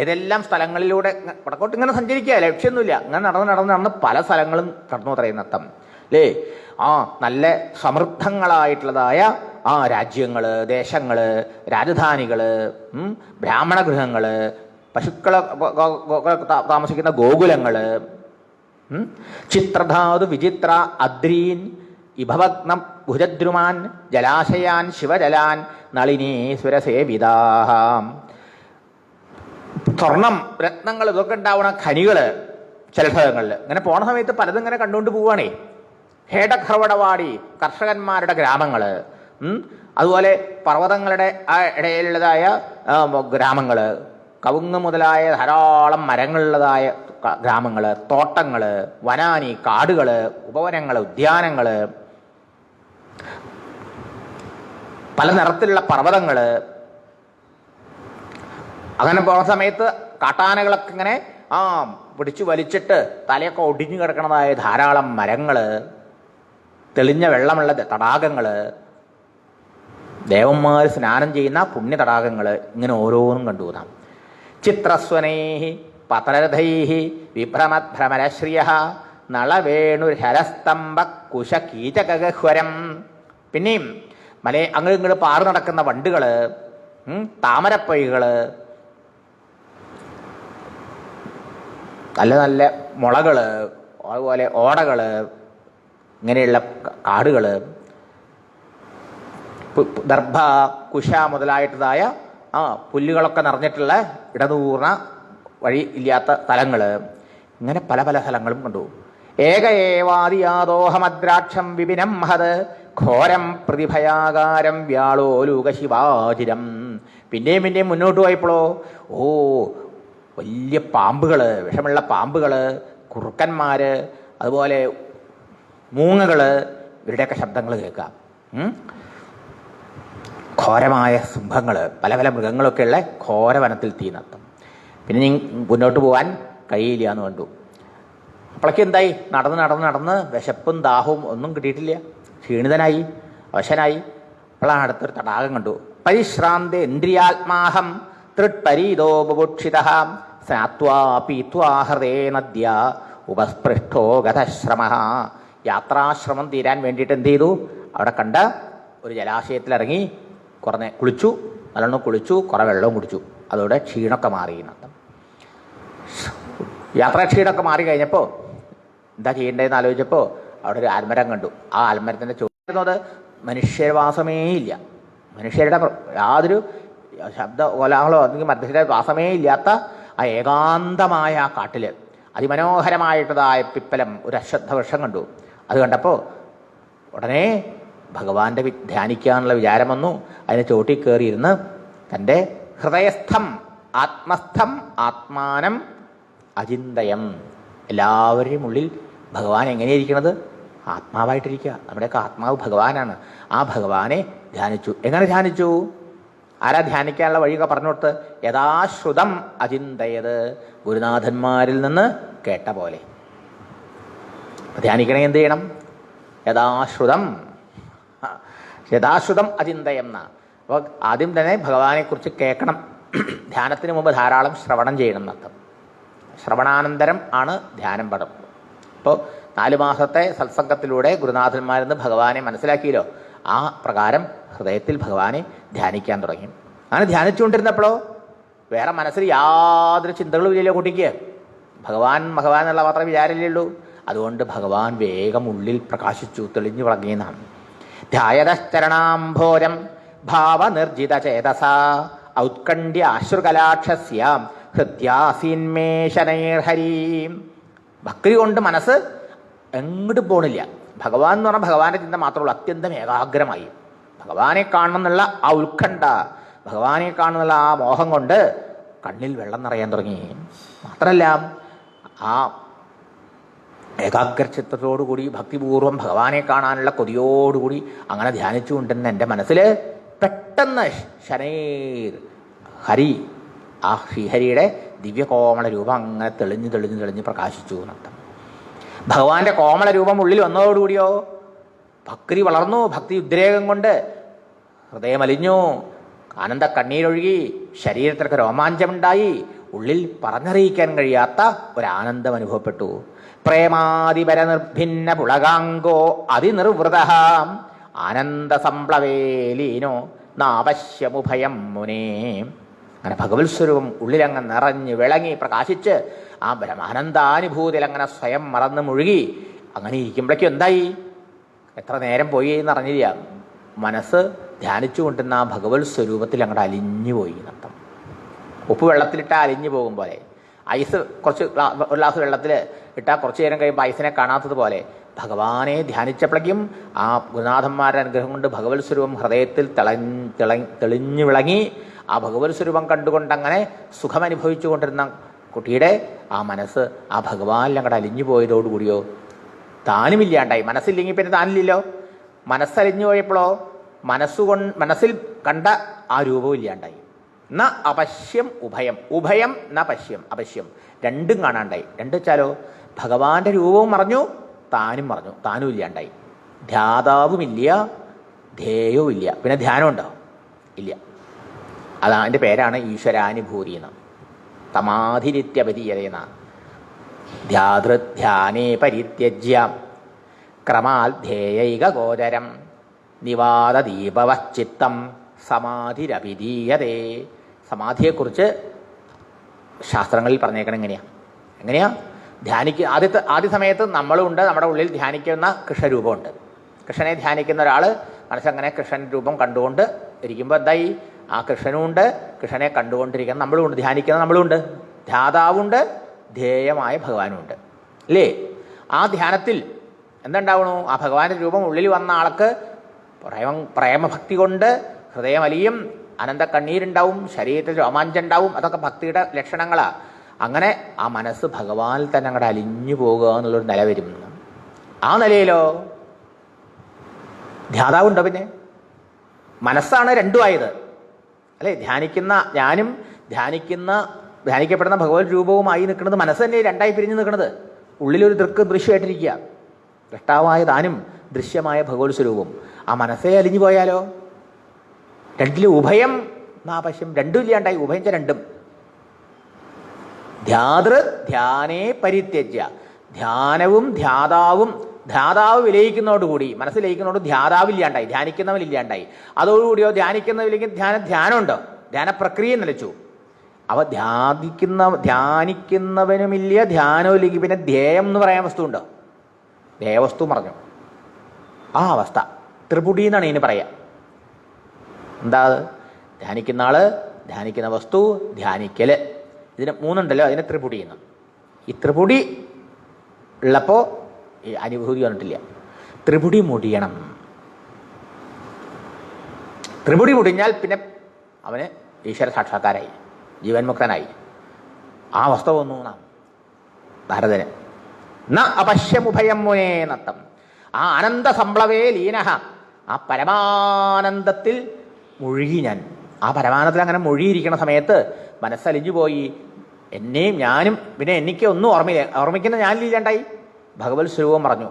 ഏതെല്ലാം സ്ഥലങ്ങളിലൂടെ വടക്കോട്ട് ഇങ്ങനെ സഞ്ചരിക്കുക, ലക്ഷ്യമൊന്നുമില്ല. ഇങ്ങനെ നടന്ന് പല സ്ഥലങ്ങളും കടന്നു പറയുന്നർത്ഥം അല്ലേ? നല്ല സമൃദ്ധങ്ങളായിട്ടുള്ളതായ രാജ്യങ്ങള്, ദേശങ്ങള്, രാജധാനികള്, ബ്രാഹ്മണ ഗൃഹങ്ങള്, പശുക്കളെ താമസിക്കുന്ന ഗോകുലങ്ങള്, ചിത്രധാതു വിചിത്ര അദ്രീൻ ഇഭവഗ്ന ഭുജദ്രുമാൻ ജലാശയാൻ ശിവജലാൻ നളിനീശ്വരസേവിതാഹ. സ്വർണം, രത്നങ്ങൾ, ഇതൊക്കെ ഉണ്ടാവണ ഖനികള് ചില സ്ഥലങ്ങളിൽ. ഇങ്ങനെ പോണ സമയത്ത് പലതും ഇങ്ങനെ കണ്ടുകൊണ്ട് പോവുകയാണേ. ഹേടഖർവടവാടി, കർഷകന്മാരുടെ ഗ്രാമങ്ങള്, അതുപോലെ പർവ്വതങ്ങളുടെ ഇടയിലുള്ളതായ ഗ്രാമങ്ങള്, കവുങ്ങ് മുതലായ ധാരാളം മരങ്ങളുള്ളതായ ഗ്രാമങ്ങള്, തോട്ടങ്ങള്, വനാനി, കാടുകള്, ഉപവനങ്ങള്, ഉദ്യാനങ്ങള്, പല നിറത്തിലുള്ള പർവ്വതങ്ങള്. അങ്ങനെ പോകുന്ന സമയത്ത് കാട്ടാനകളൊക്കെ ഇങ്ങനെ പിടിച്ചു വലിച്ചിട്ട് തലയൊക്കെ ഒടിഞ്ഞു കിടക്കണതായ ധാരാളം മരങ്ങള്, തെളിഞ്ഞ വെള്ളമുള്ള തടാകങ്ങള്, ദേവന്മാർ സ്നാനം ചെയ്യുന്ന പുണ്യ തടാകങ്ങള്, ഇങ്ങനെ ഓരോന്നും കണ്ടുപോകാം. ചിത്രസ്വനൈഹി പതരഥൈഹി വിഭ്രമഭ്രമരശ്രിയ നളവേണുരസ്തംഭ കുശകീചകഹ്വരം. പിന്നെയും അങ്ങോട്ട് ഇങ്ങോട്ട് പാറു നടക്കുന്ന വണ്ടുകള്, താമരപ്പൊയ്കള്, നല്ല നല്ല മുളകള്, അതുപോലെ ഓടകൾ, ഇങ്ങനെയുള്ള കാടുകൾ, ദർഭ, കുശ മുതലായിട്ടതായ പുല്ലുകളൊക്കെ നിറഞ്ഞിട്ടുള്ള ഇടതൂർന്ന വഴി ഇല്ലാത്ത സ്ഥലങ്ങൾ, ഇങ്ങനെ പല പല സ്ഥലങ്ങളും കണ്ടു. ഏക ഏവാദിയാദോഹമദ്രാക്ഷം വിപിനം മഹത് ഘോരം പ്രതിഭയാകാരം വ്യാളോലൂകശിവാചിരം. പിന്നെയും മുന്നോട്ട് പോയപ്പോഴോ വലിയ പാമ്പുകൾ, വിഷമുള്ള പാമ്പുകൾ, കുറുക്കന്മാർ, അതുപോലെ മൂങ്ങകൾ, ഇവരുടെയൊക്കെ ശബ്ദങ്ങൾ കേൾക്കാം. ഘോരമായ സിംഹങ്ങൾ, പല പല മൃഗങ്ങളൊക്കെയുള്ള ഘോരവനത്തിൽ തീനത്തം. പിന്നെ മുന്നോട്ട് പോകാൻ കഴിയില്ല എന്ന് കണ്ടു. അപ്പോഴേക്കും എന്തായി? നടന്ന് വിശപ്പും ദാഹവും ഒന്നും കിട്ടിയിട്ടില്ല. ക്ഷീണിതനായി, അവശനായി. അപ്പോഴാണ് അടുത്തൊരു തടാകം കണ്ടു. പരിശ്രാന്ത ഇന്ദ്രിയാത്മാഹം തൃട്പരീതോ ബുഭുക്ഷിതഃ സ്നാത്വാ പീത്വാ ഹൃദേ നദ്യ ഉപസ്പൃഷ്ടോ ഗതശ്രമഃ. യാത്രാശ്രമം തീരാൻ വേണ്ടിയിട്ട് എന്ത് ചെയ്തു? അവിടെ കണ്ട ഒരു ജലാശയത്തിലിറങ്ങി കുറേ കുളിച്ചു, നല്ലോണം കുളിച്ചു, കുറേ വെള്ളവും കുടിച്ചു. അതോടെ ക്ഷീണമൊക്കെ മാറി എന്നർത്ഥം. യാത്രാക്ഷീണമൊക്കെ മാറി കഴിഞ്ഞപ്പോൾ എന്താ ചെയ്യേണ്ടതെന്ന് ആലോചിച്ചപ്പോൾ അവിടെ ഒരു ആൽമരം കണ്ടു. ആ ആൽമരത്തിൻ്റെ ചോദിക്കുന്നത് മനുഷ്യവാസമേ ഇല്ല. മനുഷ്യരുടെ യാതൊരു ശബ്ദ കോലാഹലോ അല്ലെങ്കിൽ മനുഷ്യരുടെ വാസമേ ഇല്ലാത്ത ആ ഏകാന്തമായ ആ കാട്ടിൽ അതിമനോഹരമായിട്ടതായ പിപ്പലം, ഒരു അശ്വത്ഥ വൃക്ഷം കണ്ടു. അത് കണ്ടപ്പോൾ ഉടനെ ഭഗവാന്റെ ധ്യാനിക്കാനുള്ള വിചാരം വന്നു. അതിന് ചോട്ടിൽ കയറിയിരുന്ന് തൻ്റെ ഹൃദയസ്ഥം ആത്മസ്ഥം ആത്മാനം അചിന്തയം. എല്ലാവരുടെയും ഉള്ളിൽ ഭഗവാൻ എങ്ങനെയിരിക്കണത്? ആത്മാവായിട്ടിരിക്കുക. നമ്മുടെയൊക്കെ ആത്മാവ് ഭഗവാനാണ്. ആ ഭഗവാനെ ധ്യാനിച്ചു. എങ്ങനെ ധ്യാനിച്ചു? ആരാ ധ്യാനിക്കാനുള്ള വഴിയൊക്കെ പറഞ്ഞു കൊടുത്ത്? യഥാശ്രുതം അചിന്തയത്, ഗുരുനാഥന്മാരിൽ നിന്ന് കേട്ട പോലെ. ധ്യാനിക്കണേ എന്ത് ചെയ്യണം? യഥാശ്രുതം അചിന്തയം എന്ന. അപ്പോൾ ആദ്യം തന്നെ ഭഗവാനെക്കുറിച്ച് കേൾക്കണം. ധ്യാനത്തിന് മുമ്പ് ധാരാളം ശ്രവണം ചെയ്യണം എന്നർത്ഥം. ശ്രവണാനന്തരം ആണ് ധ്യാനം പടം. ഇപ്പോൾ 4 മാസത്തെ സത്സംഗത്തിലൂടെ ഗുരുനാഥന്മാരിൽ നിന്ന് ഭഗവാനെ മനസ്സിലാക്കിയല്ലോ. ആ പ്രകാരം ഹൃദയത്തിൽ ഭഗവാനെ ധ്യാനിക്കാൻ തുടങ്ങി. അങ്ങനെ ധ്യാനിച്ചുകൊണ്ടിരുന്നപ്പോഴോ വേറെ മനസ്സിൽ യാതൊരു ചിന്തകളും ഇല്ലല്ലോ കുട്ടിക്ക്. ഭഗവാൻ എന്നുള്ള മാത്രമേ വിചാരമില്ലേ ഉള്ളൂ. അതുകൊണ്ട് ഭഗവാൻ വേഗം ഉള്ളിൽ പ്രകാശിച്ചു, തെളിഞ്ഞു വിളങ്ങിയെന്നാണ്. ധ്യായതശ്ചരണാംഭോരം ഭാവനിർജിത ചേതസ ഔത്കണ്ഠ്യ അശ്രുകലാക്ഷസ്യാം ഹൃത്യാസീന്മേഷനൈർഹരീം. ഭക്തി കൊണ്ട് മനസ്സ് എങ്ങോട്ടും പോണില്ല. ഭഗവാൻ എന്ന് പറഞ്ഞാൽ ഭഗവാന്റെ ചിന്ത മാത്രമുള്ളൂ. അത്യന്തം ഏകാഗ്രമായി ഭഗവാനെ കാണണം എന്നുള്ള ആ ഉത്കണ്ഠ, ഭഗവാനെ കാണുന്നുള്ള ആ മോഹം കൊണ്ട് കണ്ണിൽ വെള്ളം നിറയാൻ തുടങ്ങി. മാത്രമല്ല ആ ഏകാഗ്രചിത്തത്തോടുകൂടി ഭക്തിപൂർവ്വം ഭഗവാനെ കാണാനുള്ള കൊതിയോടുകൂടി അങ്ങനെ ധ്യാനിച്ചു കൊണ്ടിരുന്ന എൻ്റെ മനസ്സിൽ പെട്ടെന്ന് ശനൈർ ഹരി, ആ ശ്രീഹരിയുടെ ദിവ്യകോമള രൂപം അങ്ങനെ തെളിഞ്ഞ് പ്രകാശിച്ചു എന്നർത്ഥം. ഭഗവാന്റെ കോമള രൂപം ഉള്ളിൽ വന്നതോടുകൂടിയോ ഭക്തി വളർന്നു. ഭക്തി ഉദ്രേകം കൊണ്ട് ഹൃദയമലിഞ്ഞു, ആനന്ദ കണ്ണീരൊഴുകി, ശരീരത്തിലൊക്കെ രോമാഞ്ചമുണ്ടായി. ഉള്ളിൽ പറഞ്ഞറിയിക്കാൻ കഴിയാത്ത ഒരാനന്ദം അനുഭവപ്പെട്ടു. പ്രേമാതിപര നിർഭിന്ന പുളകാംഗോ അതിനിർവൃത ആനന്ദ സംപ്ലവേലീനോ നാവശ്യമുഭയം മുനേ. അങ്ങനെ ഭഗവത് സ്വരൂപം ഉള്ളിലങ്ങ് നിറഞ്ഞ് വിളങ്ങി പ്രകാശിച്ച് ആ ബ്രഹ്മാനന്ദാനുഭൂതിയിൽ അങ്ങനെ സ്വയം മറന്ന് മുഴുകി അങ്ങനെ ഇരിക്കുമ്പോഴേക്കും എന്തായി? എത്ര നേരം പോയി എന്നറിഞ്ഞില്ല. മനസ്സ് ധ്യാനിച്ചു കൊണ്ടിരുന്ന ആ ഭഗവത് സ്വരൂപത്തിൽ അങ്ങോട്ട് അലിഞ്ഞു പോയി എന്നർത്ഥം. ഉപ്പ് വെള്ളത്തിലിട്ടാൽ അലിഞ്ഞു പോകും പോലെ, ഐസ് ഒരു ഗ്ലാസ് വെള്ളത്തിൽ ഇട്ടാൽ കുറച്ച് നേരം കഴിയുമ്പോൾ ഐസിനെ കാണാത്തതുപോലെ ഭഗവാനെ ധ്യാനിച്ചപ്പോഴേക്കും ആ ഗുരുനാഥന്മാരുടെ അനുഗ്രഹം കൊണ്ട് ഭഗവത് സ്വരൂപം ഹൃദയത്തിൽ തെളിഞ്ഞു വിളങ്ങി. ആ ഭഗവത് സ്വരൂപം കണ്ടുകൊണ്ടങ്ങനെ സുഖമനുഭവിച്ചു കൊണ്ടിരുന്ന കുട്ടിയുടെ ആ മനസ്സ് ആ ഭഗവാനിൽ അങ്ങോട്ട് അലിഞ്ഞു പോയതോടുകൂടിയോ താനുമില്ലാണ്ടായി. മനസ്സില്ലെങ്കിൽ പിന്നെ താനില്ലല്ലോ. മനസ്സലിഞ്ഞു പോയപ്പോഴോ മനസ്സിൽ കണ്ട ആ രൂപവും ഇല്ലാണ്ടായി. ന അപശ്യം ഉഭയം, ഉഭയം ന പശ്യം, അപശ്യം രണ്ടും കാണാണ്ടായി. രണ്ട് വെച്ചാലോ ഭഗവാന്റെ രൂപവും മറഞ്ഞു, താനും മറഞ്ഞു, താനും ഇല്ലാണ്ടായി. ധ്യാതാവുമില്ല, ധ്യേയവും ഇല്ല. പിന്നെ ധ്യാനം ഉണ്ടോ? ഇല്ല. അതിൻ്റെ പേരാണ് ഈശ്വരാനുഭൂതി എന്ന്. തമാധിരിത്യപതീയതയെന്ന ധ്യാനേ പരിത്യജ്യ ക്രമാൽ ധ്യേയൈക ഗോചരം നിവാദദീപവശ്ചിത്തം സമാധിരഭിധീയതേ. സമാധിയെക്കുറിച്ച് ശാസ്ത്രങ്ങളിൽ പറഞ്ഞേക്കണം എങ്ങനെയാ ആദ്യ സമയത്ത് നമ്മളുണ്ട്, നമ്മുടെ ഉള്ളിൽ ധ്യാനിക്കുന്ന കൃഷ്ണരൂപമുണ്ട്. കൃഷ്ണനെ ധ്യാനിക്കുന്ന ഒരാൾ മനസ്സങ്ങനെ കൃഷ്ണൻ രൂപം കണ്ടുകൊണ്ട് ഇരിക്കുമ്പോൾ എന്തായി? ആ കൃഷ്ണനുമുണ്ട്, കൃഷ്ണനെ കണ്ടുകൊണ്ടിരിക്കുന്ന നമ്മളുമുണ്ട്, ധ്യാനിക്കുന്ന നമ്മളുമുണ്ട്, ധ്യാതാവുണ്ട്, ധ്യേയമായ ഭഗവാനുമുണ്ട് അല്ലേ? ആ ധ്യാനത്തിൽ എന്തുണ്ടാവണു? ആ ഭഗവാന്റെ രൂപം ഉള്ളിൽ വന്ന ആൾക്ക് പ്രേമഭക്തി കൊണ്ട് ഹൃദയമലിയും, അനന്ത കണ്ണീരുണ്ടാവും, ശരീരത്തിൽ രോമാഞ്ചം ഉണ്ടാവും. അതൊക്കെ ഭക്തിയുടെ ലക്ഷണങ്ങളാണ്. അങ്ങനെ ആ മനസ്സ് ഭഗവാനിൽ തന്നെ അങ്ങോട്ട് അലിഞ്ഞു പോകുക എന്നുള്ളൊരു നില വരും. ആ നിലയിലോ ധ്യാതാവുണ്ടോ? പിന്നെ മനസ്സാണ് രണ്ടുമായത് അല്ലേ? ഞാനും ധ്യാനിക്കപ്പെടുന്ന ഭഗവത് രൂപവുമായി നിൽക്കുന്നത് മനസ്സ് തന്നെ രണ്ടായി പിരിഞ്ഞ് നിൽക്കുന്നത്. ഉള്ളിലൊരു ദൃശ്യമായിട്ടിരിക്കുക, ദ്രഷ്ടാവായ താനും ദൃശ്യമായ ഭഗവത് സ്വരൂപം. ആ മനസ്സേ അലിഞ്ഞു പോയാലോ? രണ്ടിലും ഉഭയം നാപശ്യം, രണ്ടും ഇല്ലാണ്ടായി. ഉഭയം രണ്ടും. ധ്യാനേ പരിത്യജ്യ, ധ്യാനവും ധ്യാതാവ് വിലയിക്കുന്നതോടുകൂടി, മനസ്സ് ലയിക്കുന്നതോട് ധ്യാതാവില്ലാണ്ടായി, ധ്യാനിക്കുന്നവനില്ലാണ്ടായി. അതോടുകൂടിയോ ധ്യാനിക്കുന്നവരില്ലെങ്കിൽ ധ്യാനമുണ്ടോ? ധ്യാനപ്രക്രിയ നിലച്ചു. അവ ധ്യാനിക്കുന്നവനുമില്ല, ധ്യാനമില്ലെങ്കിൽ പിന്നെ ധ്യേയം എന്ന് പറയാൻ വസ്തു ഉണ്ടോ? ധ്യേയവസ്തു പറഞ്ഞു. ആ അവസ്ഥ ത്രിപുടി എന്നാണ് ഇതിന് പറയാ. എന്താ? ധ്യാനിക്കുന്ന ആള്, ധ്യാനിക്കുന്ന വസ്തു, ധ്യാനിക്കല്. ഇതിന് മൂന്നുണ്ടല്ലോ, അതിന് ത്രിപുടി എന്ന്. ഈ ത്രിപുടി ഉള്ളപ്പോൾ ഈ അനുഭൂതി വന്നിട്ടില്ല. ത്രിപുടി മുടിയണം. ത്രിപുടി മുടിഞ്ഞാൽ പിന്നെ അവന് ഈശ്വര സാക്ഷാത്കാരായി, ജീവൻമുക്തനായി. ആ അവസ്ഥ വന്നു ഭാരതന്. ന അപശ്യമുഭയം മുനേ നത്തം. ആ ആനന്ദ സംപ്ലവേ ലീനഃ, ആ പരമാനന്ദത്തിൽ മുഴുകി ഞാൻ. ആ പരമാനന്ദത്തിൽ അങ്ങനെ മുഴുകിയിരിക്കുന്ന സമയത്ത് മനസ്സലിഞ്ഞു പോയി. എന്നെയും ഞാനും പിന്നെ എനിക്ക് ഒന്നും ഓർമ്മിക്കുന്ന ഞാനില്ലാണ്ടായി. ഭഗവത് സ്വരൂപം പറഞ്ഞു.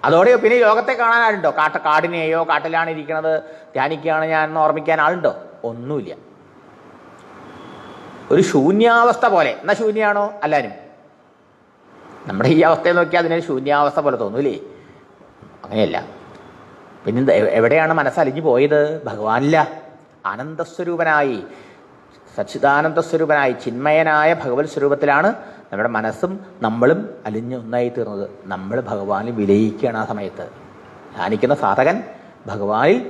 അതോടെ പിന്നെ ലോകത്തെ കാണാൻ ആളുണ്ടോ? കാടിനെയോ, കാട്ടിലാണ് ഇരിക്കുന്നത്, ധ്യാനിക്കുകയാണ് ഞാൻ എന്ന് ഓർമ്മിക്കാൻ ആളുണ്ടോ? ഒന്നുമില്ല. ഒരു ശൂന്യാവസ്ഥ പോലെ. എന്നാ ശൂന്യാണോ? അല്ലാനും നമ്മുടെ ഈ അവസ്ഥയെ നോക്കിയാൽ അതിനൊരു ശൂന്യാവസ്ഥ പോലെ തോന്നൂലേ? അങ്ങനെയല്ല. പിന്നെ എവിടെയാണ് മനസ്സലിഞ്ഞു പോയത്? ഭഗവാനില്ല. ആനന്ദസ്വരൂപനായി, സച്ചിദാനന്ദസ്വരൂപനായി, ചിന്മയനായ ഭഗവത് സ്വരൂപത്തിലാണ് നമ്മുടെ മനസ്സും നമ്മളും അലിഞ്ഞ് ഒന്നായി തീർന്നത്. നമ്മൾ ഭഗവാനിൽ വിലയിക്കുകയാണ് ആ സമയത്ത്. ധ്യാനിക്കുന്ന സാധകൻ ഭഗവാനിൽ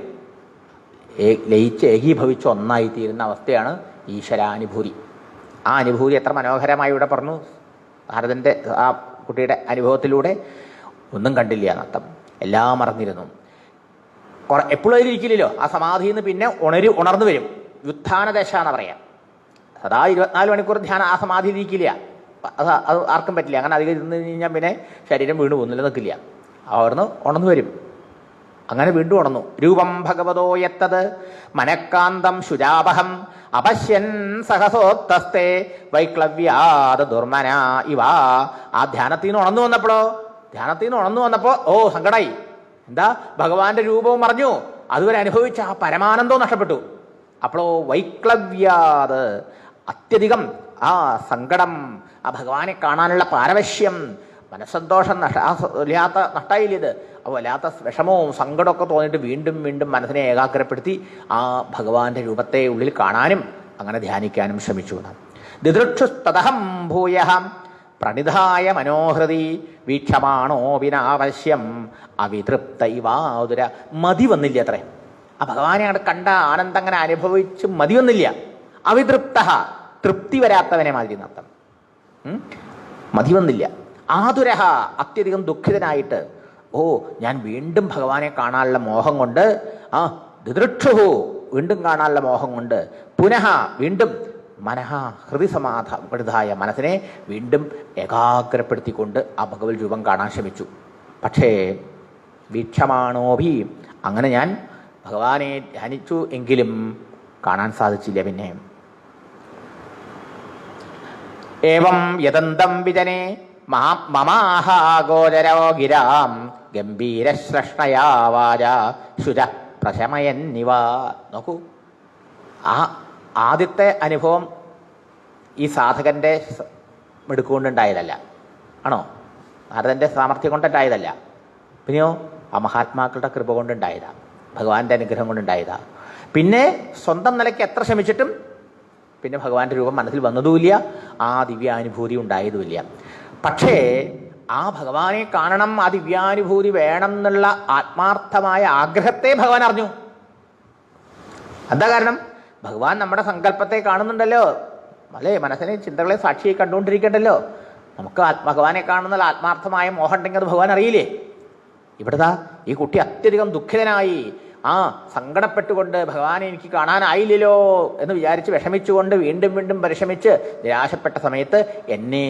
ലയിച്ച് ഏകീഭവിച്ച് ഒന്നായി തീരുന്ന അവസ്ഥയാണ് ഈശ്വരാനുഭൂതി. ആ അനുഭൂതി എത്ര മനോഹരമായി ഇവിടെ പറഞ്ഞു. ഭാരതൻ്റെ ആ കുട്ടിയുടെ അനുഭവത്തിലൂടെ ഒന്നും കണ്ടില്ല എന്നർത്ഥം, എല്ലാം മറന്നിരുന്നു. എപ്പോഴും അതിലിരിക്കില്ലല്ലോ. ആ സമാധിയിൽ നിന്ന് പിന്നെ ഉണർന്നു വരും. വ്യുത്ഥാനദശ എന്ന് പറയാം. സദാ 24 മണിക്കൂർ ധ്യാനം ആ സമാധിയിൽ ഇരിക്കില്ല. അത് ആർക്കും പറ്റില്ല. അങ്ങനെ അധികം ഇരുന്ന് കഴിഞ്ഞാൽ പിന്നെ ശരീരം വീണ്ടും ഒന്നില്ല നിൽക്കില്ല. അവിടുന്ന് ഉണർന്നു വരും. അങ്ങനെ വീണ്ടും ഉണർന്നു. രൂപം ഭഗവതോ യത്തത് മനഃകാന്തം ശുചാപഹം അപശ്യൻ സഹസോത്തസ്തേ വൈക്ലവ്യാത ദുർമന ഇവ. ആ ധ്യാനത്തിൽ നിന്ന് ഉണർന്നു വന്നപ്പോൾ ഓ സങ്കടായി. എന്താ? ഭഗവാന്റെ രൂപവും മറഞ്ഞു. അതുവരെ അനുഭവിച്ച ആ പരമാനന്ദവും നഷ്ടപ്പെട്ടു. അപ്പോഴോ വൈക്ലവ്യാത്, അത്യധികം ആ സങ്കടം, ആ ഭഗവാനെ കാണാനുള്ള പാരവശ്യം, മനസ്സന്തോഷം നഷ്ടമായില്ലത്. അപ്പോൾ വല്ലാത്ത വിഷമവും സങ്കടമൊക്കെ തോന്നിയിട്ട് വീണ്ടും വീണ്ടും മനസ്സിനെ ഏകാഗ്രപ്പെടുത്തി ആ ഭഗവാന്റെ രൂപത്തെ ഉള്ളിൽ കാണാനും അങ്ങനെ ധ്യാനിക്കാനും ശ്രമിച്ചു. ദിദൃക്ഷുസ്തതഹം ഭൂയഹം പ്രണിധായ മനോഹൃതി വീക്ഷമാണോ വിനാവശ്യം അവിതൃപ്ത ഇവാതുര. മതി വന്നില്ല അത്രേ. ആ ഭഗവാനെ അവിടെ കണ്ട ആനന്ദം അങ്ങനെ അനുഭവിച്ച് മതി വന്നില്ല. അവിതൃപ്ത, തൃപ്തി വരാത്തവനെ മാതിരി നർത്ഥം. മതി വന്നില്ല. ആതുരഹ, അത്യധികം ദുഃഖിതനായിട്ട്, ഓ ഞാൻ വീണ്ടും ഭഗവാനെ കാണാനുള്ള മോഹം കൊണ്ട്, ആ ദിദൃക്ഷുഹു, വീണ്ടും കാണാനുള്ള മോഹം കൊണ്ട്, പുനഃ വീണ്ടും മനഃ ഹൃദയസമാധായ, മനസ്സിനെ വീണ്ടും ഏകാഗ്രപ്പെടുത്തിക്കൊണ്ട് ആ ഭഗവത് രൂപം കാണാൻ ശ്രമിച്ചു. പക്ഷേ വീക്ഷമാണോഭി, അങ്ങനെ ഞാൻ ഭഗവാനെ ധ്യാനിച്ചു എങ്കിലും കാണാൻ സാധിച്ചില്ല. പിന്നെ ഏവം യദന്തം വിജനെ മമാഹാഗോചരോ ഗിരാം ഗംഭീരശ്രഷ്ണയാ വാച ശുച പ്രശമയന്നിവ. നോക്കൂ, ആ ആദ്യത്തെ അനുഭവം ഈ സാധകന്റെ മിടുക്കുകൊണ്ടുണ്ടായതല്ല, ആണോ? ഭാരതന്റെ സാമർഥ്യം കൊണ്ടുണ്ടായതല്ല. പിന്നെയോ ആ മഹാത്മാക്കളുടെ കൃപ കൊണ്ടുണ്ടായതാ, ഭഗവാന്റെ അനുഗ്രഹം കൊണ്ടുണ്ടായതാ. പിന്നെ സ്വന്തം നിലയ്ക്ക് എത്ര ശ്രമിച്ചിട്ടും പിന്നെ ഭഗവാന്റെ രൂപം മനസ്സിൽ വന്നതുമില്ല, ആ ദിവ്യാനുഭൂതി ഉണ്ടായതുമില്ല. പക്ഷേ ആ ഭഗവാനെ കാണണം, ആ ദിവ്യാനുഭൂതി വേണം എന്നുള്ള ആത്മാർത്ഥമായ ആഗ്രഹത്തെ ഭഗവാൻ അറിഞ്ഞു. എന്താ കാരണം? ഭഗവാൻ നമ്മുടെ സങ്കല്പത്തെ കാണുന്നുണ്ടല്ലോ, അല്ലേ? മനസ്സിനെ, ചിന്തകളെ സാക്ഷിയായി കണ്ടുകൊണ്ടിരിക്കണ്ടല്ലോ. നമുക്ക് ഭഗവാനെ കാണുന്ന ആത്മാർത്ഥമായ മോഹം ഉണ്ടെങ്കിൽ അത് ഭഗവാൻ അറിയില്ലേ? ഇവിടുത്തെ ഈ കുട്ടി അത്യധികം ദുഃഖിതനായി, സങ്കടപ്പെട്ടുകൊണ്ട് ഭഗവാനെ എനിക്ക് കാണാനായില്ലല്ലോ എന്ന് വിചാരിച്ച് വിഷമിച്ചുകൊണ്ട് വീണ്ടും വീണ്ടും പരിശ്രമിച്ച് നിരാശപ്പെട്ട സമയത്ത് എന്നെ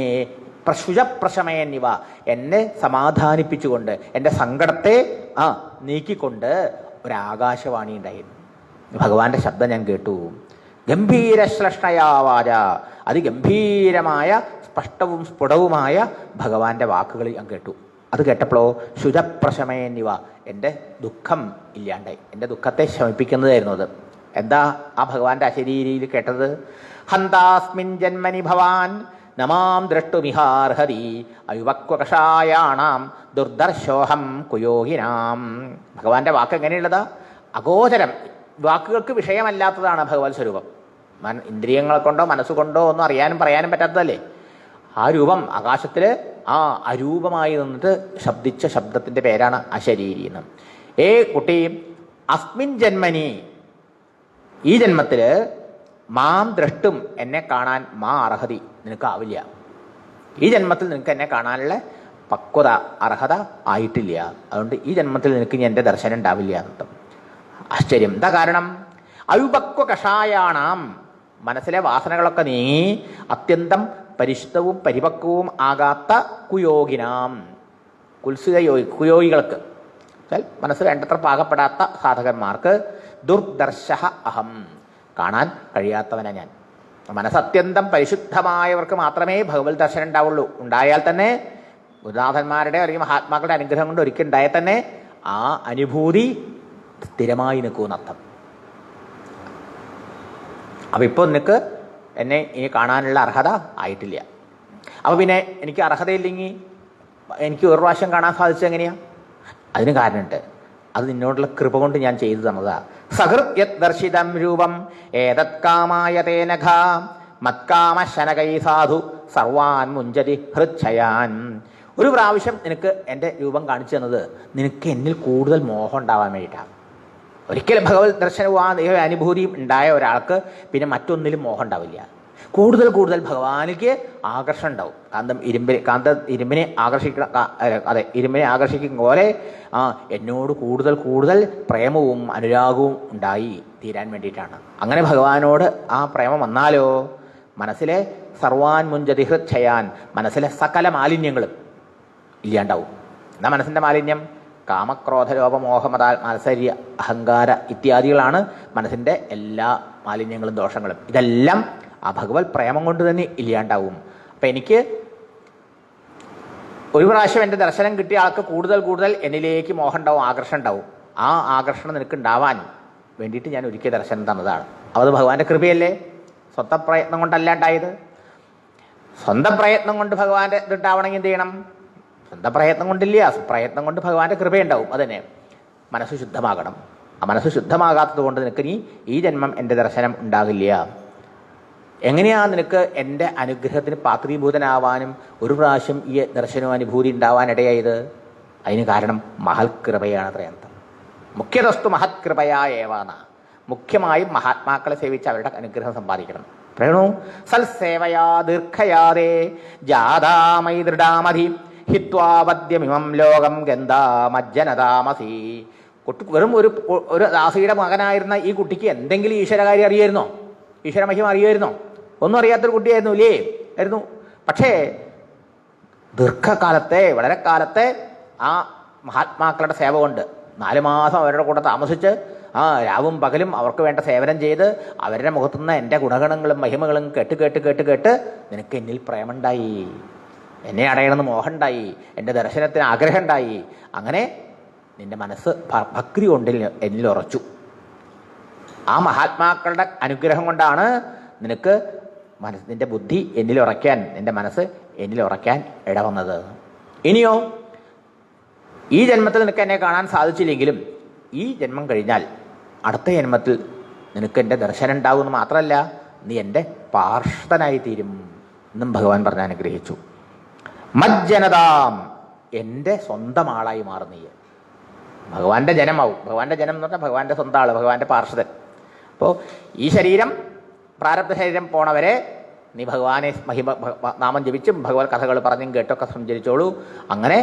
ശുചപ്രശമയന്നിവ, എന്നെ സമാധാനിപ്പിച്ചുകൊണ്ട് എൻ്റെ സങ്കടത്തെ നീക്കിക്കൊണ്ട് ഒരാകാശവാണി ഉണ്ടായിരുന്നു. ഭഗവാന്റെ ശബ്ദം ഞാൻ കേട്ടു. ഗംഭീരശ്ലഷ്ണയാവാച, അതിഗംഭീരമായ സ്പഷ്ടവും സ്ഫുടവുമായ ഭഗവാന്റെ വാക്കുകൾ ഞാൻ കേട്ടു. അത് കേട്ടപ്പോഴോ ശുചപ്രശമയന്നിവ, എൻ്റെ ദുഃഖം ഇല്ലാണ്ടായി. എൻ്റെ ദുഃഖത്തെ ശമിപ്പിക്കുന്നതായിരുന്നു അത്. എന്താ ആ ഭഗവാന്റെ അശരീരിയിൽ കേട്ടത്? ഹന്താസ്മിൻ ജന്മനി ഭവാൻ നമാം ദ്രഷ്ടുമിഹാർഹതി അയുവക്വകഷായാണാം ദുർദർശോഹം കുയോഗിനാം. ഭഗവാന്റെ വാക്ക് എങ്ങനെയുള്ളതാ? അഗോചരം, വാക്കുകൾക്ക് വിഷയമല്ലാത്തതാണ് ഭഗവത് സ്വരൂപം. ഇന്ദ്രിയങ്ങളെ കൊണ്ടോ മനസ്സുകൊണ്ടോ ഒന്നും അറിയാനും പറയാനും പറ്റാത്തതല്ലേ. ആ രൂപം ആകാശത്തിൽ അരൂപമായി നിന്നിട്ട് ശബ്ദിച്ച ശബ്ദത്തിൻ്റെ പേരാണ് അശരീരി എന്ന്. കുട്ടി, അസ്മിൻ ജന്മനി, ഈ ജന്മത്തിൽ മാം ദ്രഷ്ടും, എന്നെ കാണാൻ അർഹതി, നിനക്കാവില്ല. ഈ ജന്മത്തിൽ നിനക്ക് എന്നെ കാണാനുള്ള പക്വത, അർഹത ആയിട്ടില്ല. അതുകൊണ്ട് ഈ ജന്മത്തിൽ നിനക്ക് ഇനി എൻ്റെ ദർശനം ഉണ്ടാവില്ല എന്നർത്ഥം. ആശ്ചര്യം. എന്താ കാരണം? അയുപക്വ കഷായാണാം, മനസ്സിലെ വാസനകളൊക്കെ നീങ്ങി അത്യന്തം പരിശുദ്ധവും പരിപക്വവും ആകാത്ത കുയോഗിനാം, കുയോഗികൾക്ക്, മനസ്സ് വേണ്ടത്ര പാകപ്പെടാത്ത സാധകന്മാർക്ക് ദുർദർശ അഹം, കാണാൻ കഴിയാത്തവനാ ഞാൻ. മനസ്സ് അത്യന്തം പരിശുദ്ധമായവർക്ക് മാത്രമേ ഭഗവത് ദർശനം ഉണ്ടാവുള്ളൂ. ഉണ്ടായാൽ തന്നെ ഗുരുനാഥന്മാരുടെ അല്ലെങ്കിൽ മഹാത്മാക്കളുടെ അനുഗ്രഹം കൊണ്ട് ഒരിക്കൽ ഉണ്ടായാൽ തന്നെ ആ അനുഭൂതി സ്ഥിരമായി നിൽക്കുമെന്നർത്ഥം. അപ്പം ഇപ്പോൾ നിനക്ക് എന്നെ ഇനി കാണാനുള്ള അർഹത ആയിട്ടില്ല. അപ്പോൾ പിന്നെ എനിക്ക് അർഹതയില്ലെങ്കിൽ എനിക്ക് ഒരു പ്രാവശ്യം കാണാൻ സാധിച്ചത് എങ്ങനെയാണ്? അതിന് കാരണമുണ്ട്. അത് നിന്നോടുള്ള കൃപ കൊണ്ട് ഞാൻ ചെയ്തു തന്നതാ. സഹൃത് യത് ദർശിതം രൂപം ഏതത് കാമായ തേനഘ മത്കാമ ശനകൈ സാധു സർവാൻ മുഞ്ചതി ഹൃച്ഛയാൻ. ഒരു പ്രാവശ്യം നിനക്ക് എൻ്റെ രൂപം കാണിച്ചു തന്നത് നിനക്ക് എന്നിൽ കൂടുതൽ മോഹം ഉണ്ടാവാൻ വേണ്ടിയിട്ടാണ്. ഒരിക്കലും ഭഗവത് ദർശനവും ആ അനുഭൂതിയും ഉണ്ടായ ഒരാൾക്ക് പിന്നെ മറ്റൊന്നിലും മോഹം ഉണ്ടാവില്ല. കൂടുതൽ കൂടുതൽ ഭഗവാനിക്ക് ആകർഷണം ഉണ്ടാവും. ഇരുമ്പിനെ ആകർഷിക്കും പോലെ എന്നോട് കൂടുതൽ കൂടുതൽ പ്രേമവും അനുരാഗവും ഉണ്ടായി തീരാൻ വേണ്ടിയിട്ടാണ്. അങ്ങനെ ഭഗവാനോട് ആ പ്രേമം വന്നാലോ മനസ്സിലെ സർവാൻ മുഞ്ചതി ഹൃച്ഛയാൻ, മനസ്സിലെ സകല മാലിന്യങ്ങളും ഇല്ലാണ്ടാവും. എന്നാ മനസ്സിൻ്റെ മാലിന്യം? കാമക്രോധ ലോപമോഹമത മാത്സര്യ അഹങ്കാര ഇത്യാദികളാണ് മനസ്സിൻ്റെ എല്ലാ മാലിന്യങ്ങളും ദോഷങ്ങളും. ഇതെല്ലാം ആ ഭഗവത് പ്രേമം കൊണ്ട് തന്നെ ഇല്ലാണ്ടാവും. അപ്പം എനിക്ക് ഒരു പ്രാവശ്യം എൻ്റെ ദർശനം കിട്ടിയ ആൾക്ക് കൂടുതൽ കൂടുതൽ എന്നിലേക്ക് മോഹം ഉണ്ടാവും, ആകർഷണം ഉണ്ടാവും. ആ ആകർഷണം നിനക്ക് ഉണ്ടാവാൻ വേണ്ടിയിട്ട് ഞാൻ ഒരിക്കൽ ദർശനം തന്നതാണ്. അത് ഭഗവാന്റെ കൃപയല്ലേ, സ്വന്തം പ്രയത്നം കൊണ്ടല്ല ഉണ്ടായത്. സ്വന്തം പ്രയത്നം കൊണ്ട് ഭഗവാന്റെ ഇതുണ്ടാവണമെങ്കിൽ എന്ത് ചെയ്യണം? സ്വന്തം പ്രയത്നം കൊണ്ടില്ല, പ്രയത്നം കൊണ്ട് ഭഗവാന്റെ കൃപയുണ്ടാവും. അതന്നെ മനസ്സ് ശുദ്ധമാകണം. ആ മനസ്സ് ശുദ്ധമാകാത്തത് കൊണ്ട് നിനക്ക് ഈ ജന്മം എൻ്റെ ദർശനം ഉണ്ടാകില്ല. എങ്ങനെയാണ് നിനക്ക് എൻ്റെ അനുഗ്രഹത്തിന് പാത്രീഭൂതനാവാനും ഒരു പ്രാവശ്യം ഈ ദർശനവും അനുഭൂതി ഉണ്ടാവാനിടയായത്? അതിന് കാരണം മഹത്കൃപയാണ് അത്രയർത്ഥം. മുഖ്യതസ്തു മഹത്കൃപയാ ഏവാന. മുഖ്യമായും മഹാത്മാക്കളെ സേവിച്ച് അവരുടെ അനുഗ്രഹം സമ്പാദിക്കണം. പറയണു സൽസേവയാ ദീർഘയാതേ ജാതാമൈ ദൃഢാമധി ഹിത്വാപദ്യമിമം ലോകം ഗന്ധാമജ്ജനതാമസി. വെറും ഒരു ദാസിയുടെ മകനായിരുന്ന ഈ കുട്ടിക്ക് എന്തെങ്കിലും ഈശ്വരകാര്യം അറിയായിരുന്നോ? ഈശ്വരമഹിമ അറിയുമായിരുന്നോ? ഒന്നും അറിയാത്തൊരു കുട്ടിയായിരുന്നു ഇല്ലേ? ആയിരുന്നു. പക്ഷേ ദീർഘകാലത്തെ, വളരെ കാലത്തെ ആ മഹാത്മാക്കളുടെ സേവ കൊണ്ട് 4 മാസം അവരുടെ കൂടെ താമസിച്ച് രാവും പകലും അവർക്ക് വേണ്ട സേവനം ചെയ്ത് അവരുടെ മുഖത്തുനിന്ന് എൻ്റെ ഗുണഗണങ്ങളും മഹിമകളും കേട്ട് കേട്ട് കേട്ട് കേട്ട് നിനക്ക് എന്നിൽ പ്രേമുണ്ടായി, എന്നെ അടയണമെന്ന് മോഹമുണ്ടായി, എൻ്റെ ദർശനത്തിന് ആഗ്രഹമുണ്ടായി. അങ്ങനെ നിൻ്റെ മനസ്സ് ഭക്തി കൊണ്ട് എന്നിൽ ഉറച്ചു. ആ മഹാത്മാക്കളുടെ അനുഗ്രഹം കൊണ്ടാണ് നിനക്ക് നിൻ്റെ ബുദ്ധി എന്നിൽ ഉറയ്ക്കാൻ, നിൻ്റെ മനസ്സ് എന്നിൽ ഉറയ്ക്കാൻ ഇടവന്നത്. ഇനിയോ ഈ ജന്മത്തിൽ നിനക്ക് എന്നെ കാണാൻ സാധിച്ചില്ലെങ്കിലും ഈ ജന്മം കഴിഞ്ഞാൽ അടുത്ത ജന്മത്തിൽ നിനക്ക് എൻ്റെ ദർശനം ഉണ്ടാവുമെന്ന് മാത്രമല്ല, നീ എൻ്റെ പാർഷദനായി തീരും എന്നും ഭഗവാൻ പറഞ്ഞ് അനുഗ്രഹിച്ചു. മജ്ജനതാം, എൻ്റെ സ്വന്തം ആളായി മാറും നീ. ഭഗവാന്റെ ജനമാവും. ഭഗവാന്റെ ജനം എന്ന് പറഞ്ഞാൽ ഭഗവാന്റെ സ്വന്തം ആള്, ഭഗവാന്റെ പാർഷദൻ. അപ്പോൾ ഈ ശരീരം, പ്രാരബ്ധ ശരീരം പോണവരെ നീ ഭഗവാനെ നാമം ജപിച്ചും ഭഗവത് കഥകൾ പറഞ്ഞും കേട്ടൊക്കെ സഞ്ചരിച്ചോളൂ. അങ്ങനെ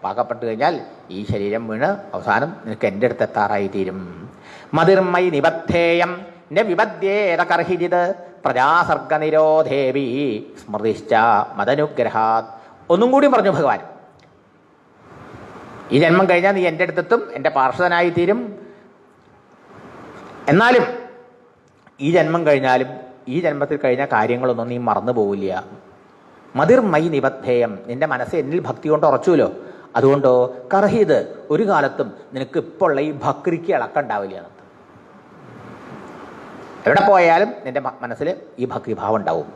പാകപ്പെട്ടു കഴിഞ്ഞാൽ ഈ ശരീരം വീണ് അവസാനം നിനക്ക് എൻ്റെ അടുത്ത് എത്താറായി തീരും. മതിർമയി നിബദ്ധേയം ന വിപദ്യേതകർഹിജിത് പ്രജാസർഗ നിരോധേവി സ്മൃതിശ്ച മദനുഗ്രഹാത്. ഒന്നും കൂടി പറഞ്ഞു ഭഗവാൻ, ഈ ജന്മം കഴിഞ്ഞാൽ നീ എൻ്റെ അടുത്തെത്തും, എൻ്റെ പാർഷദനായി തീരും. എന്നാലും ഈ ജന്മം കഴിഞ്ഞാലും ഈ ജന്മത്തിൽ കഴിഞ്ഞ കാര്യങ്ങളൊന്നും നീ മറന്നു പോവില്ല. മതിർമയി നിബദ്ധേയം, നിന്റെ മനസ്സ് എന്നിൽ ഭക്തി കൊണ്ട് ഉറച്ചുല്ലോ. അതുകൊണ്ടോ കർഹിത്, ഒരു കാലത്തും നിനക്ക് ഇപ്പോൾ ഉള്ള ഈ ഭക്തിക്ക് ഇളക്കുണ്ടാവില്ല. എവിടെ പോയാലും നിന്റെ മനസ്സിൽ ഈ ഭക്തിഭാവം ഉണ്ടാവും.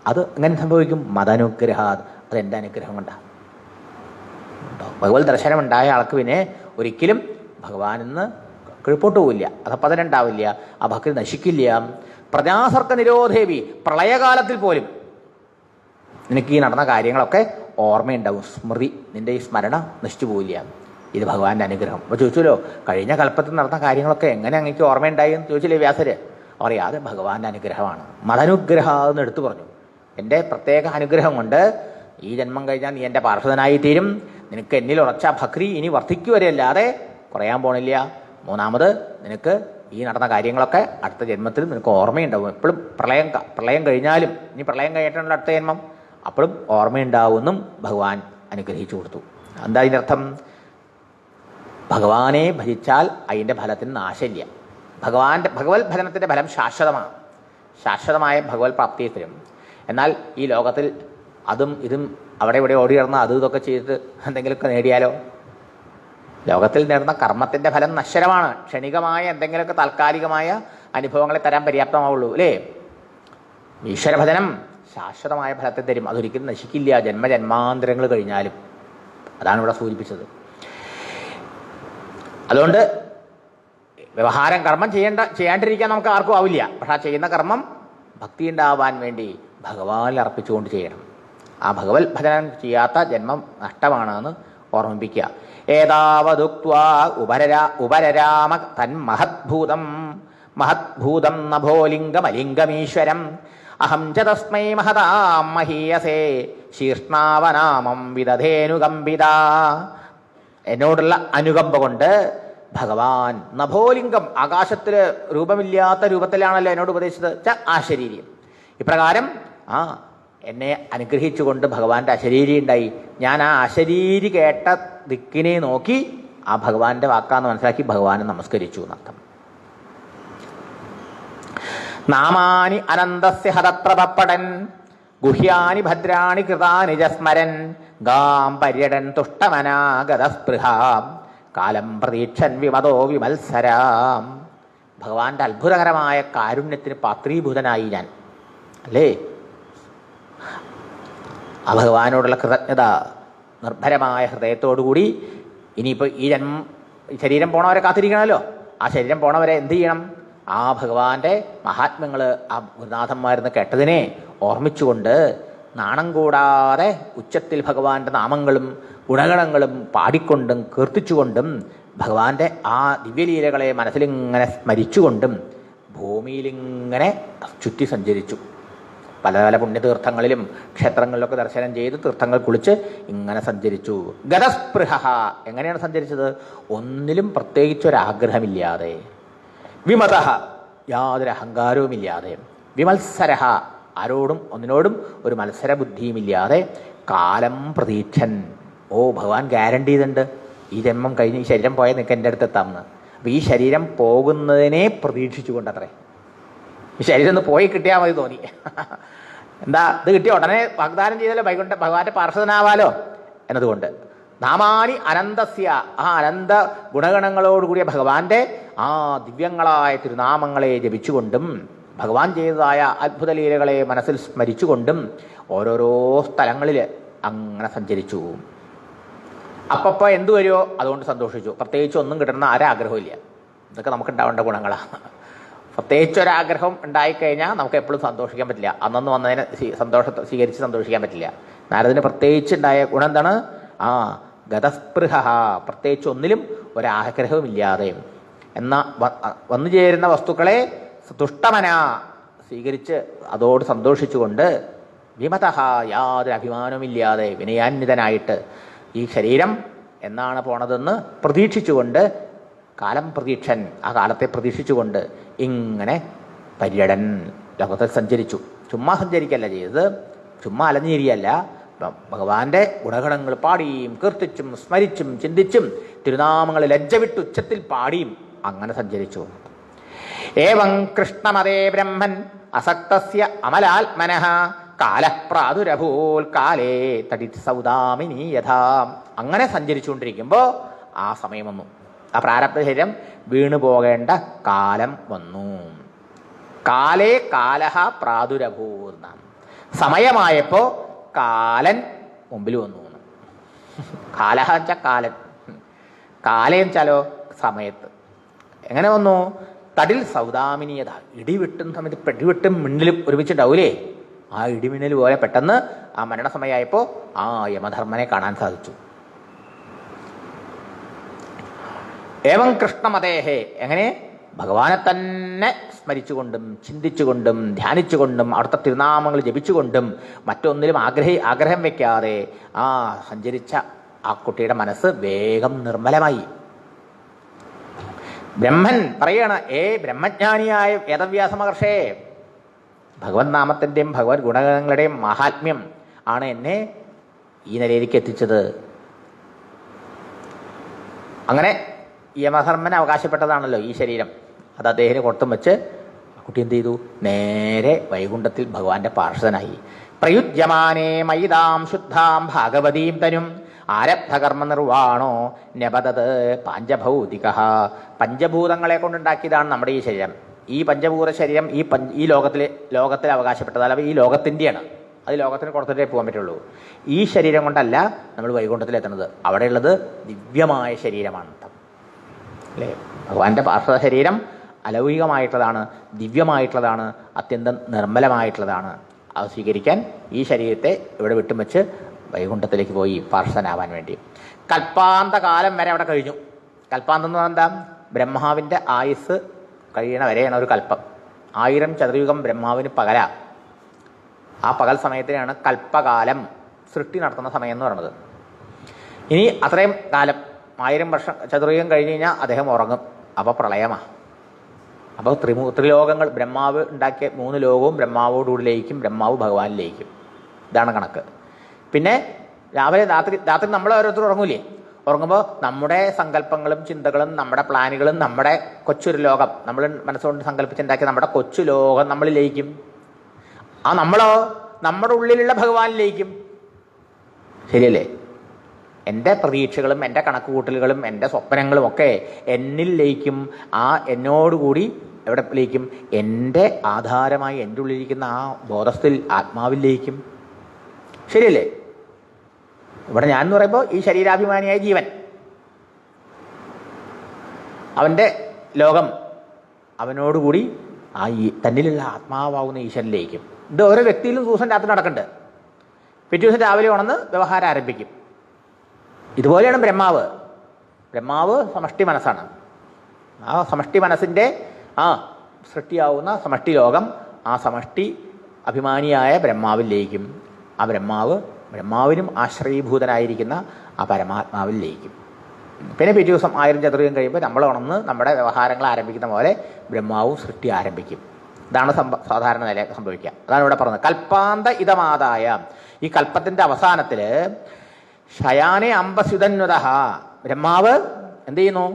അത് എങ്ങനെ സംഭവിക്കും? മദാനുഗ്രഹാത്, അത് എൻ്റെ അനുഗ്രഹം കൊണ്ടാണ്. ഭഗവത് ദർശനം ഉണ്ടായ ആൾക്ക് പിന്നെ ഒരിക്കലും ഭഗവാനിന്ന് കിഴപ്പോട്ട് പോവില്ല, അധപ്പതനുണ്ടാവില്ല, ആ ഭക്തി നശിക്കില്ല. പ്രജാസർക്ക നിരോധേവി, പ്രളയകാലത്തിൽ പോലും നിനക്ക് ഈ നടന്ന കാര്യങ്ങളൊക്കെ ഓർമ്മയുണ്ടാവും. സ്മൃതി, നിന്റെ ഈ സ്മരണ നശിച്ചു പോവില്ല. ഇത് ഭഗവാന്റെ അനുഗ്രഹം. അപ്പോൾ ചോദിച്ചല്ലോ, കഴിഞ്ഞ കൽപ്പത്തിൽ നടന്ന കാര്യങ്ങളൊക്കെ എങ്ങനെ അങ്ങേക്ക് ഓർമ്മയുണ്ടായി എന്ന് ചോദിച്ചില്ലേ വ്യാസര്? അറിയാതെ ഭഗവാന്റെ അനുഗ്രഹമാണ്. മദനുഗ്രഹം എന്ന് എടുത്തു പറഞ്ഞു. എൻ്റെ പ്രത്യേക അനുഗ്രഹം കൊണ്ട് ഈ ജന്മം കഴിഞ്ഞാൽ നീ എൻ്റെ പാർഷദനായി തീരും. നിനക്ക് എന്നിൽ ഉറച്ച ഭക്തി ഇനി വർദ്ധിക്കുവരെയല്ലാതെ കുറയാൻ പോണില്ല. മൂന്നാമത്, നിനക്ക് ഈ നടന്ന കാര്യങ്ങളൊക്കെ അടുത്ത ജന്മത്തിൽ നിനക്ക് ഓർമ്മയുണ്ടാവും. എപ്പോഴും പ്രളയം കഴിഞ്ഞാലും, ഇനി പ്രളയം കഴിഞ്ഞിട്ടുള്ള അടുത്ത ജന്മം, അപ്പോഴും ഓർമ്മയുണ്ടാവുമെന്നും ഭഗവാൻ അനുഗ്രഹിച്ചു കൊടുത്തു. എന്താ അതിൻ്റെ അർത്ഥം? ഭഗവാനെ ഭജിച്ചാൽ അതിൻ്റെ ഫലത്തിന് നാശമില്ല. ഭഗവത് ഭജനത്തിൻ്റെ ഫലം ശാശ്വതമാണ്. ശാശ്വതമായ ഭഗവത് പ്രാപ്തിയെ തരും. എന്നാൽ ഈ ലോകത്തിൽ അതും ഇതും അവിടെ ഇവിടെ ഓടി നടന്ന് അതും ഇതൊക്കെ ചെയ്തിട്ട് എന്തെങ്കിലുമൊക്കെ നേടിയാലോ? ലോകത്തിൽ നേടുന്ന കർമ്മത്തിൻ്റെ ഫലം നശ്വരമാണ്. ക്ഷണികമായ എന്തെങ്കിലുമൊക്കെ താൽക്കാലികമായ അനുഭവങ്ങളെ തരാൻ പര്യാപ്തമാവുള്ളൂ, അല്ലേ? ഈശ്വരഭജനം ശാശ്വതമായ ഫലത്തെ തരും. അതൊരിക്കലും നശിക്കില്ല, ജന്മജന്മാന്തരങ്ങൾ കഴിഞ്ഞാലും. അതാണ് ഇവിടെ സൂചിപ്പിച്ചത്. അതുകൊണ്ട് വ്യവഹാരം കർമ്മം ചെയ്യാണ്ടിരിക്കാൻ നമുക്ക് ആർക്കും ആവില്ല. പക്ഷെ ആ ചെയ്യുന്ന കർമ്മം ഭക്തി ഉണ്ടാവാൻ വേണ്ടി ഭഗവാനിൽ അർപ്പിച്ചുകൊണ്ട് ചെയ്യണം. ആ ഭഗവത് ഭജനം ചെയ്യാത്ത ജന്മം നഷ്ടമാണെന്ന് ഓർമ്മിപ്പിക്കുക. ഏതാവതുക്വാ ഉപരരാമ തന്മഹദ്ഭൂതം മഹദ്ഭൂതം നഭോലിംഗമലിംഗമീശ്വരം അഹം ച തസ്മൈ മഹതാം മഹീയസേ ശീർഷ്ണാവനാമം വിദധേനുകമ്പിത. എന്നോടുള്ള അനുകമ്പ കൊണ്ട് ഭഗവാൻ നഭോലിംഗം, ആകാശത്തിൽ രൂപമില്ലാത്ത രൂപത്തിലാണല്ലോ എന്നോട് ഉപദേശിച്ചത്, ആശരീരി. ഇപ്രകാരം എന്നെ അനുഗ്രഹിച്ചുകൊണ്ട് ഭഗവാന്റെ അശരീരി ഉണ്ടായി. ഞാൻ ആ അശരീരി കേട്ട ദിക്കിനെ നോക്കി ആ ഭഗവാന്റെ വാക്കാന്ന് മനസ്സിലാക്കി ഭഗവാനെ നമസ്കരിച്ചു എന്നർത്ഥം. നാമാനി അനന്തസ്യ ഹതപ്രഭപ്പടൻ ഗുഹ്യാനി ഭദ്രാണി കൃതാനി ജസ്മരൻ ഗാം പര്യടൻ തുഷ്ടമനാഗതസ്പൃഹാം കാലം പ്രതീക്ഷൻ വിമതോ വിമത്സരാം. ഭഗവാന്റെ അത്ഭുതകരമായ കാരുണ്യത്തിന് പാത്രീഭൂതനായി ഞാൻ, അല്ലേ? ആ ഭഗവാനോടുള്ള കൃതജ്ഞത നിർഭരമായ ഹൃദയത്തോടുകൂടി ഇനിയിപ്പോൾ ഈ ശരീരം പോണവരെ കാത്തിരിക്കണമല്ലോ. ആ ശരീരം പോണവരെ എന്ത് ചെയ്യണം? ആ ഭഗവാന്റെ മഹാത്മ്യങ്ങൾ, ആ ഗുരുനാഥന്മാരെന്ന് കേട്ടതിനെ ഓർമ്മിച്ചുകൊണ്ട് നാണം കൂടാതെ ഉച്ചത്തിൽ ഭഗവാന്റെ നാമങ്ങളും ഗുണഗണങ്ങളും പാടിക്കൊണ്ടും കീർത്തിച്ചുകൊണ്ടും ഭഗവാന്റെ ആ ദിവ്യലീലകളെ മനസ്സിലിങ്ങനെ സ്മരിച്ചുകൊണ്ടും ഭൂമിയിലിങ്ങനെ ചുറ്റി സഞ്ചരിച്ചു. പല പല പുണ്യതീർത്ഥങ്ങളിലും ക്ഷേത്രങ്ങളിലൊക്കെ ദർശനം ചെയ്ത് തീർത്ഥങ്ങൾ കുളിച്ച് ഇങ്ങനെ സഞ്ചരിച്ചു. ഗതസ്പൃഹ, എങ്ങനെയാണ് സഞ്ചരിച്ചത്? ഒന്നിലും പ്രത്യേകിച്ചൊരാഗ്രഹമില്ലാതെ. വിമത, യാതൊരു അഹങ്കാരവുമില്ലാതെ. വിമത്സര, ആരോടും ഒന്നിനോടും ഒരു മത്സരബുദ്ധിയുമില്ലാതെ. കാലം പ്രതീക്ഷൻ, ഭഗവാൻ ഗ്യാരണ്ടി ചെയ്തിട്ടുണ്ട്, ഈ ജന്മം കഴിഞ്ഞ് ഈ ശരീരം പോയാൽ നിനക്ക് എൻ്റെ അടുത്ത് എത്താമെന്ന്. അപ്പം ഈ ശരീരം പോകുന്നതിനെ പ്രതീക്ഷിച്ചു കൊണ്ടത്രേ. ഈ ശരീരം ഒന്ന് പോയി കിട്ടിയാൽ മതി തോന്നി. എന്താ, ഇത് കിട്ടിയ ഉടനെ വാഗ്ദാനം ചെയ്താലോ ഭഗവാന്റെ പാർഷദനാവാലോ എന്നതുകൊണ്ട്. നാമാനി അനന്തസ്യ, ആ അനന്ത ഗുണഗണങ്ങളോടുകൂടിയ ഭഗവാന്റെ ആ ദിവ്യങ്ങളായ തിരുനാമങ്ങളെ ജപിച്ചുകൊണ്ടും ഭഗവാൻ ചെയ്തതായ അത്ഭുത ലീലകളെ മനസ്സിൽ സ്മരിച്ചുകൊണ്ടും ഓരോരോ സ്ഥലങ്ങളിൽ അങ്ങനെ സഞ്ചരിച്ചു. അപ്പപ്പോൾ എന്തു വരുമോ അതുകൊണ്ട് സന്തോഷിച്ചു. പ്രത്യേകിച്ച് ഒന്നും കിട്ടണമെന്ന് ആരാഗ്രഹമില്ല. ഇതൊക്കെ നമുക്കുണ്ടാവേണ്ട ഗുണങ്ങളാണ്. പ്രത്യേകിച്ചൊരാഗ്രഹം ഉണ്ടായിക്കഴിഞ്ഞാൽ നമുക്ക് എപ്പോഴും സന്തോഷിക്കാൻ പറ്റില്ല. അന്നൊന്ന് വന്നതിനെ സന്തോഷത്തെ സ്വീകരിച്ച് സന്തോഷിക്കാൻ പറ്റില്ല. നാരദന് പ്രത്യേകിച്ചുണ്ടായ ഗുണം എന്താണ്? ഗതസ്പൃഹ, പ്രത്യേകിച്ച് ഒന്നിലും ഒരാഗ്രഹവുമില്ലാതെ, വന്നു ചേരുന്ന വസ്തുക്കളെ തുഷ്ടമന സ്വീകരിച്ച് അതോട് സന്തോഷിച്ചുകൊണ്ട്, വിമതഃ യാതൊരു അഭിമാനവുമില്ലാതെ വിനയാന്വിതനായിട്ട് ഈ ശരീരം എന്നാണ് പോണതെന്ന് പ്രതീക്ഷിച്ചുകൊണ്ട്, കാലം പ്രതീക്ഷൻ, ആ കാലത്തെ പ്രതീക്ഷിച്ചുകൊണ്ട് ഇങ്ങനെ പര്യടൻ ലോകത്തിൽ സഞ്ചരിച്ചു. ചുമ്മാ സഞ്ചരിക്കല്ല ചെയ്തത്, ചുമ്മാ അലഞ്ഞിരിയല്ല, ഭഗവാന്റെ ഗുണഗണങ്ങൾ പാടിയും കീർത്തിച്ചും സ്മരിച്ചും ചിന്തിച്ചും തിരുനാമങ്ങൾ ലജ്ജ വിട്ട് ഉച്ചത്തിൽ പാടിയും അങ്ങനെ സഞ്ചരിച്ചു. ഏവം കൃഷ്ണമതേ ബ്രഹ്മൻ അസക്തസ്യ അമലാത്മനഃ കാലപ്രാദുരഭൂൽ കാലേ തടിത് സൗദാമിനി യഥാ. അങ്ങനെ സഞ്ചരിച്ചുകൊണ്ടിരിക്കുമ്പോൾ ആ സമയം വന്നു, ആ പ്രാരബ്ധ ശരീരം വീണു പോകേണ്ട കാലം വന്നു. കാലേ കാലഹ പ്രാദുരഭൂർ, സമയമായപ്പോ കാലൻ മുമ്പിൽ വന്നു. കാലഹ വെച്ചാൽ കാലൻ, കാലം വെച്ചാലോ സമയത്ത്. എങ്ങനെ വന്നു? തടിൽ സൗദാമിനിയത, ഇടിവെട്ടും സമയത്ത് പെടിവെട്ടും മിന്നലും ഒരുമിച്ചുണ്ടാവൂലേ, ആ ഇടിമിന്നൽ പോലെ പെട്ടെന്ന് ആ മരണസമയമായപ്പോൾ ആ യമധർമ്മനെ കാണാൻ സാധിച്ചു. ഏവം കൃഷ്ണമതേഹേ, എങ്ങനെ? ഭഗവാനെ തന്നെ സ്മരിച്ചുകൊണ്ടും ചിന്തിച്ചുകൊണ്ടും ധ്യാനിച്ചുകൊണ്ടും അവിടുത്തെ തിരുനാമങ്ങൾ ജപിച്ചുകൊണ്ടും മറ്റൊന്നിലും ആഗ്രഹം വെക്കാതെ സഞ്ചരിച്ച ആ കുട്ടിയുടെ മനസ്സ് വേഗം നിർമ്മലമായി. ബ്രഹ്മൻ പറയാണ്, ബ്രഹ്മജ്ഞാനിയായ വേദവ്യാസ മഹർഷേ, ഭഗവത് നാമത്തിൻ്റെയും ഭഗവത് ഗുണങ്ങളുടെയും മഹാത്മ്യം ആണ് എന്നെ ഈ നിലയിലേക്ക് എത്തിച്ചത്. അങ്ങനെ യമധർമ്മന് അവകാശപ്പെട്ടതാണല്ലോ ഈ ശരീരം. അത് അദ്ദേഹത്തിന് കൊടുത്തും വെച്ച് കുട്ടി എന്ത് ചെയ്തു? നേരെ വൈകുണ്ഠത്തിൽ ഭഗവാന്റെ പാർഷദനായി. പ്രയുജ്യമാനേ മയിതാം ശുദ്ധാം ഭാഗവതീം തനും ആരബ്ധകർമ്മ നിർവാണോ നപതത് പാഞ്ചഭൗതിക. പഞ്ചഭൂതങ്ങളെ കൊണ്ടുണ്ടാക്കിയതാണ് നമ്മുടെ ഈ ശരീരം. ഈ പഞ്ചഭൂത ശരീരം ഈ ലോകത്തിൽ അവകാശപ്പെട്ടതല്ല, ഈ ലോകത്തിൻ്റെയാണ്. അത് ലോകത്തിന് കൊടുത്തിട്ടേ പോകാൻ പറ്റുള്ളൂ. ഈ ശരീരം കൊണ്ടല്ല നമ്മൾ വൈകുണ്ഠത്തിൽ എത്തുന്നത്. അവിടെയുള്ളത് ദിവ്യമായ ശരീരമാണ് അല്ലേ? ഭഗവാന്റെ പാർശ്വ ശരീരം അലൗകികമായിട്ടുള്ളതാണ്, ദിവ്യമായിട്ടുള്ളതാണ്, അത്യന്തം നിർമ്മലമായിട്ടുള്ളതാണ്. അത് സ്വീകരിക്കാൻ ഈ ശരീരത്തെ ഇവിടെ വിട്ടും വെച്ച് വൈകുണ്ഠത്തിലേക്ക് പോയി പാർശ്വനാവാൻ വേണ്ടി. കൽപ്പാന്ത കാലം വരെ അവിടെ കഴിഞ്ഞു. കൽപ്പാന്തം എന്ന് പറഞ്ഞാൽ എന്താ? ബ്രഹ്മാവിൻ്റെ ആയുസ് കഴിയണ വരെയാണ് ഒരു കൽപ്പം. 1000 ചതുർയുഗം ബ്രഹ്മാവിന് പകല. ആ പകൽ സമയത്തിനാണ് കൽപ്പകാലം, സൃഷ്ടി നടത്തുന്ന സമയം എന്ന് പറയുന്നത്. ഇനി അത്രയും കാലം 1000 വർഷം ചതുർയുഗം കഴിഞ്ഞ് കഴിഞ്ഞാൽ അദ്ദേഹം ഉറങ്ങും. അപ്പോൾ പ്രളയമാണ്. അപ്പോൾ ത്രിലോകങ്ങൾ, ബ്രഹ്മാവ് ഉണ്ടാക്കിയ 3 ലോകവും ബ്രഹ്മാവോടുകൂടി ലയിക്കും, ബ്രഹ്മാവ് ഭഗവാൻ ലയിക്കും. ഇതാണ് കണക്ക്. പിന്നെ രാത്രി നമ്മൾ ഓരോരുത്തർ ഉറങ്ങൂലേ? ഉറങ്ങുമ്പോൾ നമ്മുടെ സങ്കല്പങ്ങളും ചിന്തകളും നമ്മുടെ പ്ലാനുകളും നമ്മുടെ കൊച്ചൊരു ലോകം, നമ്മൾ മനസ്സുകൊണ്ട് സങ്കല്പിച്ചുണ്ടാക്കിയ നമ്മുടെ കൊച്ചു ലോകം നമ്മൾ ലയിക്കും. നമ്മളോ നമ്മുടെ ഉള്ളിലുള്ള ഭഗവാൻ ലയിക്കും. ശരിയല്ലേ? എൻ്റെ പ്രതീക്ഷകളും എൻ്റെ കണക്കുകൂട്ടലുകളും എൻ്റെ സ്വപ്നങ്ങളും ഒക്കെ എന്നിൽ ലയിക്കും. എന്നോടുകൂടി എവിടെ ലയിക്കും? എൻ്റെ ആധാരമായി എൻ്റെ ഉള്ളിലിരിക്കുന്ന ആ ബോധത്തിൽ ആത്മാവിൽ ലയിക്കും. ശരിയല്ലേ? ഇവിടെ ഞാൻ എന്ന് പറയുമ്പോൾ ഈ ശരീരാഭിമാനിയായ ജീവൻ, അവൻ്റെ ലോകം, അവനോടുകൂടി തന്നിലുള്ള ആത്മാവാകുന്ന ഈശ്വരനിലേക്കും. ഇത് ഓരോ വ്യക്തിയിലും ദിവസം രാത്രി നടക്കുന്നുണ്ട്. പിറ്റേ ദിവസം രാവിലെ ഉണർന്ന് വ്യവഹാരം ആരംഭിക്കും. ഇതുപോലെയാണ് ബ്രഹ്മാവ് സമഷ്ടി മനസ്സാണ്. ആ സമഷ്ടി മനസ്സിൻ്റെ സൃഷ്ടിയാവുന്ന സമഷ്ടി ലോകം ആ സമഷ്ടി അഭിമാനിയായ ബ്രഹ്മാവിൽ ലയിക്കും. ആ ബ്രഹ്മാവിനും ആശ്രയീഭൂതനായിരിക്കുന്ന ആ പരമാത്മാവിൽ ലയിക്കും. പിന്നെ പിറ്റേ ദിവസം 1000 ചതുർയുഗം കഴിയുമ്പോൾ നമ്മൾ ഉണർന്ന് നമ്മുടെ വ്യവഹാരങ്ങൾ ആരംഭിക്കുന്ന പോലെ ബ്രഹ്മാവും സൃഷ്ടി ആരംഭിക്കും. ഇതാണ് സാധാരണ നില സംഭവിക്കുക. അതാണ് ഇവിടെ പറഞ്ഞത്. കൽപ്പാന്ത ഇതമാതായ, ഈ കൽപ്പത്തിൻ്റെ അവസാനത്തിൽ ശയാനെ അംബസ്യുതന്വത, ബ്രഹ്മാവ് എന്ത് ചെയ്യുന്നു?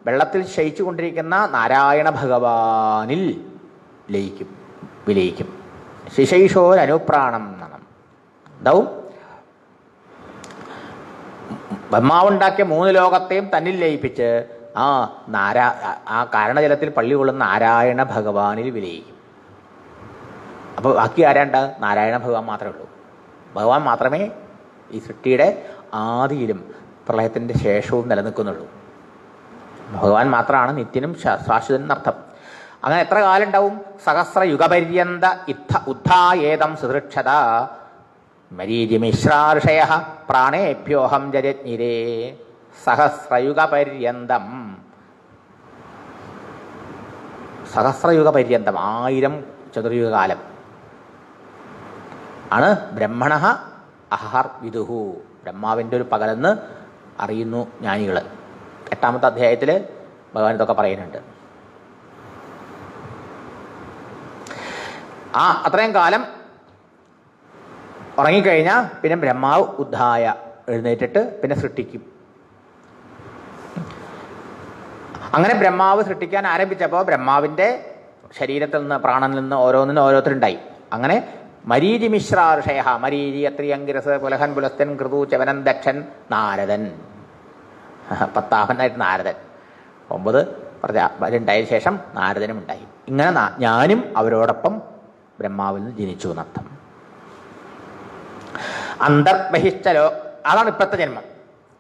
വെള്ളത്തിൽ ശയിച്ചു കൊണ്ടിരിക്കുന്ന നാരായണ ഭഗവാനിൽ വിലയിക്കും. ശിശൈഷോരനുപ്രാണം എന്നാണ്. എന്താവും? ബ്രഹ്മാവുണ്ടാക്കിയ 3 ലോകത്തെയും തന്നിൽ ലയിപ്പിച്ച് ആ കാരണജലത്തിൽ പള്ളി കൊള്ളുന്ന നാരായണ ഭഗവാനിൽ വിലയിക്കും. അപ്പോൾ ബാക്കി ആരാണ്ട? നാരായണ ഭഗവാൻ മാത്രമേ ഉള്ളൂ. ഭഗവാൻ മാത്രമേ ഈ സൃഷ്ടിയുടെ ആദിയിലും പ്രളയത്തിൻ്റെ ശേഷവും നിലനിൽക്കുന്നുള്ളൂ. ഭഗവാൻ മാത്രമാണ് നിത്യനും ശാശ്വതനും അർത്ഥം. അങ്ങനെ എത്ര കാലം ഉണ്ടാവും? സഹസ്രയുഗപര്യന്ത ഉദ്ധായേതം സുദൃക്ഷത. മരീചിമിശ്രാർഷയ പ്രാണേഭ്യോഹം ജരജ്ഞിരേ സഹസ്രയുഗപര്യന്തം. സഹസ്രയുഗപര്യന്തം 1000 ചതുർയുഗകാലം ആണ് ബ്രഹ്മണ അഹർ വിദുഹു, ബ്രഹ്മാവിൻ്റെ ഒരു പകലെന്ന് അറിയുന്നു ജ്ഞാനികൾ. 8ാമത്തെ അധ്യായത്തിൽ ഭഗവാൻ ഇതൊക്കെ പറയുന്നുണ്ട്. അത്രയും കാലം ഉറങ്ങിക്കഴിഞ്ഞാൽ പിന്നെ ബ്രഹ്മാവ് ഉദ്ധായ എഴുന്നേറ്റിട്ട് പിന്നെ സൃഷ്ടിക്കും. അങ്ങനെ ബ്രഹ്മാവ് സൃഷ്ടിക്കാൻ ആരംഭിച്ചപ്പോൾ ബ്രഹ്മാവിൻ്റെ ശരീരത്തിൽ നിന്ന് പ്രാണനിൽ നിന്ന് ഓരോരുത്തരുണ്ടായി. അങ്ങനെ മരീചിമിശ്രാർഷയ, മരീചി, അത്രി, അങ്കിരസ്, പുലഹൻ, പുലസ്തൻ, കൃതു, ചവനൻ, ദക്ഷൻ, നാരദൻ. 10ാമനായിട്ട് നാരദൻ. 9 ഉണ്ടായതിനു ശേഷം നാരദനും ഉണ്ടായി. ഇങ്ങനെ ഞാനും അവരോടൊപ്പം ബ്രഹ്മാവിൽ നിന്ന് ജനിച്ചു എന്നർത്ഥം. അന്തർബഹിഷ്ഠലോ, അതാണ് ഇപ്പോഴത്തെ ജന്മം.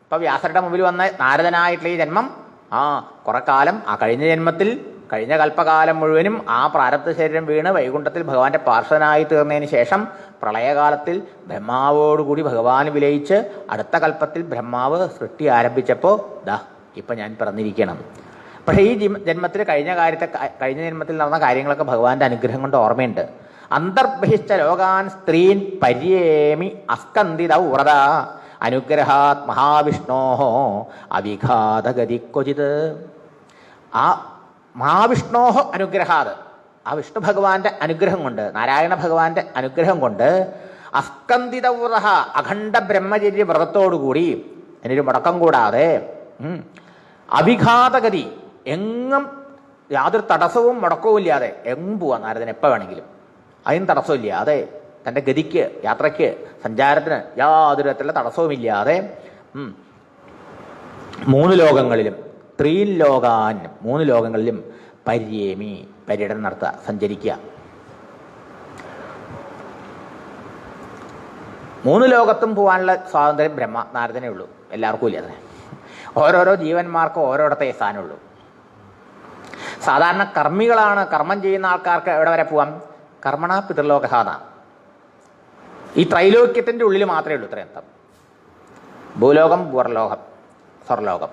ഇപ്പം വ്യാസരുടെ മുമ്പിൽ വന്ന നാരദനായിട്ടുള്ള ഈ ജന്മം കുറെ കാലം കഴിഞ്ഞ ജന്മത്തിൽ കഴിഞ്ഞ കൽപ്പകാലം മുഴുവനും പ്രാരബ്ധ ശരീരം വീണ് വൈകുണ്ഠത്തിൽ ഭഗവാന്റെ പാർശ്വനായി തീർന്നതിന് ശേഷം പ്രളയകാലത്തിൽ ബ്രഹ്മാവോടുകൂടി ഭഗവാൻ വിലയിച്ച് അടുത്ത കൽപ്പത്തിൽ ബ്രഹ്മാവ് സൃഷ്ടി ആരംഭിച്ചപ്പോൾ ഇപ്പം ഞാൻ പിറന്നിരിക്കണം. പക്ഷേ ഈ ജന്മത്തിൽ കഴിഞ്ഞ ജന്മത്തിൽ നടന്ന കാര്യങ്ങളൊക്കെ ഭഗവാന്റെ അനുഗ്രഹം കൊണ്ട് ഓർമ്മയുണ്ട്. അന്തർബഹിഷ്ഠ ലോകാൻ സ്ത്രീൻ പര്യേമി അസ്കന്ദിത വ്രത അനുഗ്രഹാത് മഹാവിഷ്ണോ അവിഘാതഗതി ക്വചിത്. മഹാവിഷ്ണോ അനുഗ്രഹാത്, വിഷ്ണു ഭഗവാന്റെ അനുഗ്രഹം കൊണ്ട്, നാരായണ ഭഗവാന്റെ അനുഗ്രഹം കൊണ്ട് അസ്കന്ദിത വ്രത, അഖണ്ഡ ബ്രഹ്മചര്യ വ്രതത്തോടുകൂടി, അതിനൊരു മുടക്കം കൂടാതെ, അവിഘാതഗതി, എങ്ങും യാതൊരു തടസ്സവും മുടക്കവും ഇല്ലാതെ എങ്ങും പോവാം നാരദൻ എപ്പോൾ വേണമെങ്കിലും. അതിന് തടസ്സമില്ലാതെ തൻ്റെ ഗതിക്ക്, യാത്രയ്ക്ക്, സഞ്ചാരത്തിന് യാതൊരു തരത്തിലുള്ള തടസ്സവുമില്ലാതെ 3 ലോകങ്ങളിലും, 3 ലോകാൻ, 3 ലോകങ്ങളിലും പര്യേമി, പര്യടനം നടത്തുക, സഞ്ചരിക്കുക. 3 ലോകത്തും പോകാനുള്ള സ്വാതന്ത്ര്യം നാരദനേ ഉള്ളൂ, എല്ലാവർക്കും ഇല്ല. അതിന് ഓരോരോ ജീവന്മാർക്കും ഓരോടത്തെ സ്ഥാനമുള്ളൂ. സാധാരണ കർമ്മികളാണ്, കർമ്മം ചെയ്യുന്ന ആൾക്കാർക്ക് എവിടെ വരെ പോവാം? കർമ്മണ പിതൃലോകഹാന. ഈ ത്രൈലോക്യത്തിൻ്റെ ഉള്ളിൽ മാത്രമേ ഉള്ളൂ ഇത്രയും അർത്ഥം. ഭൂലോകം, ഭൂർലോകം, സ്വർലോകം,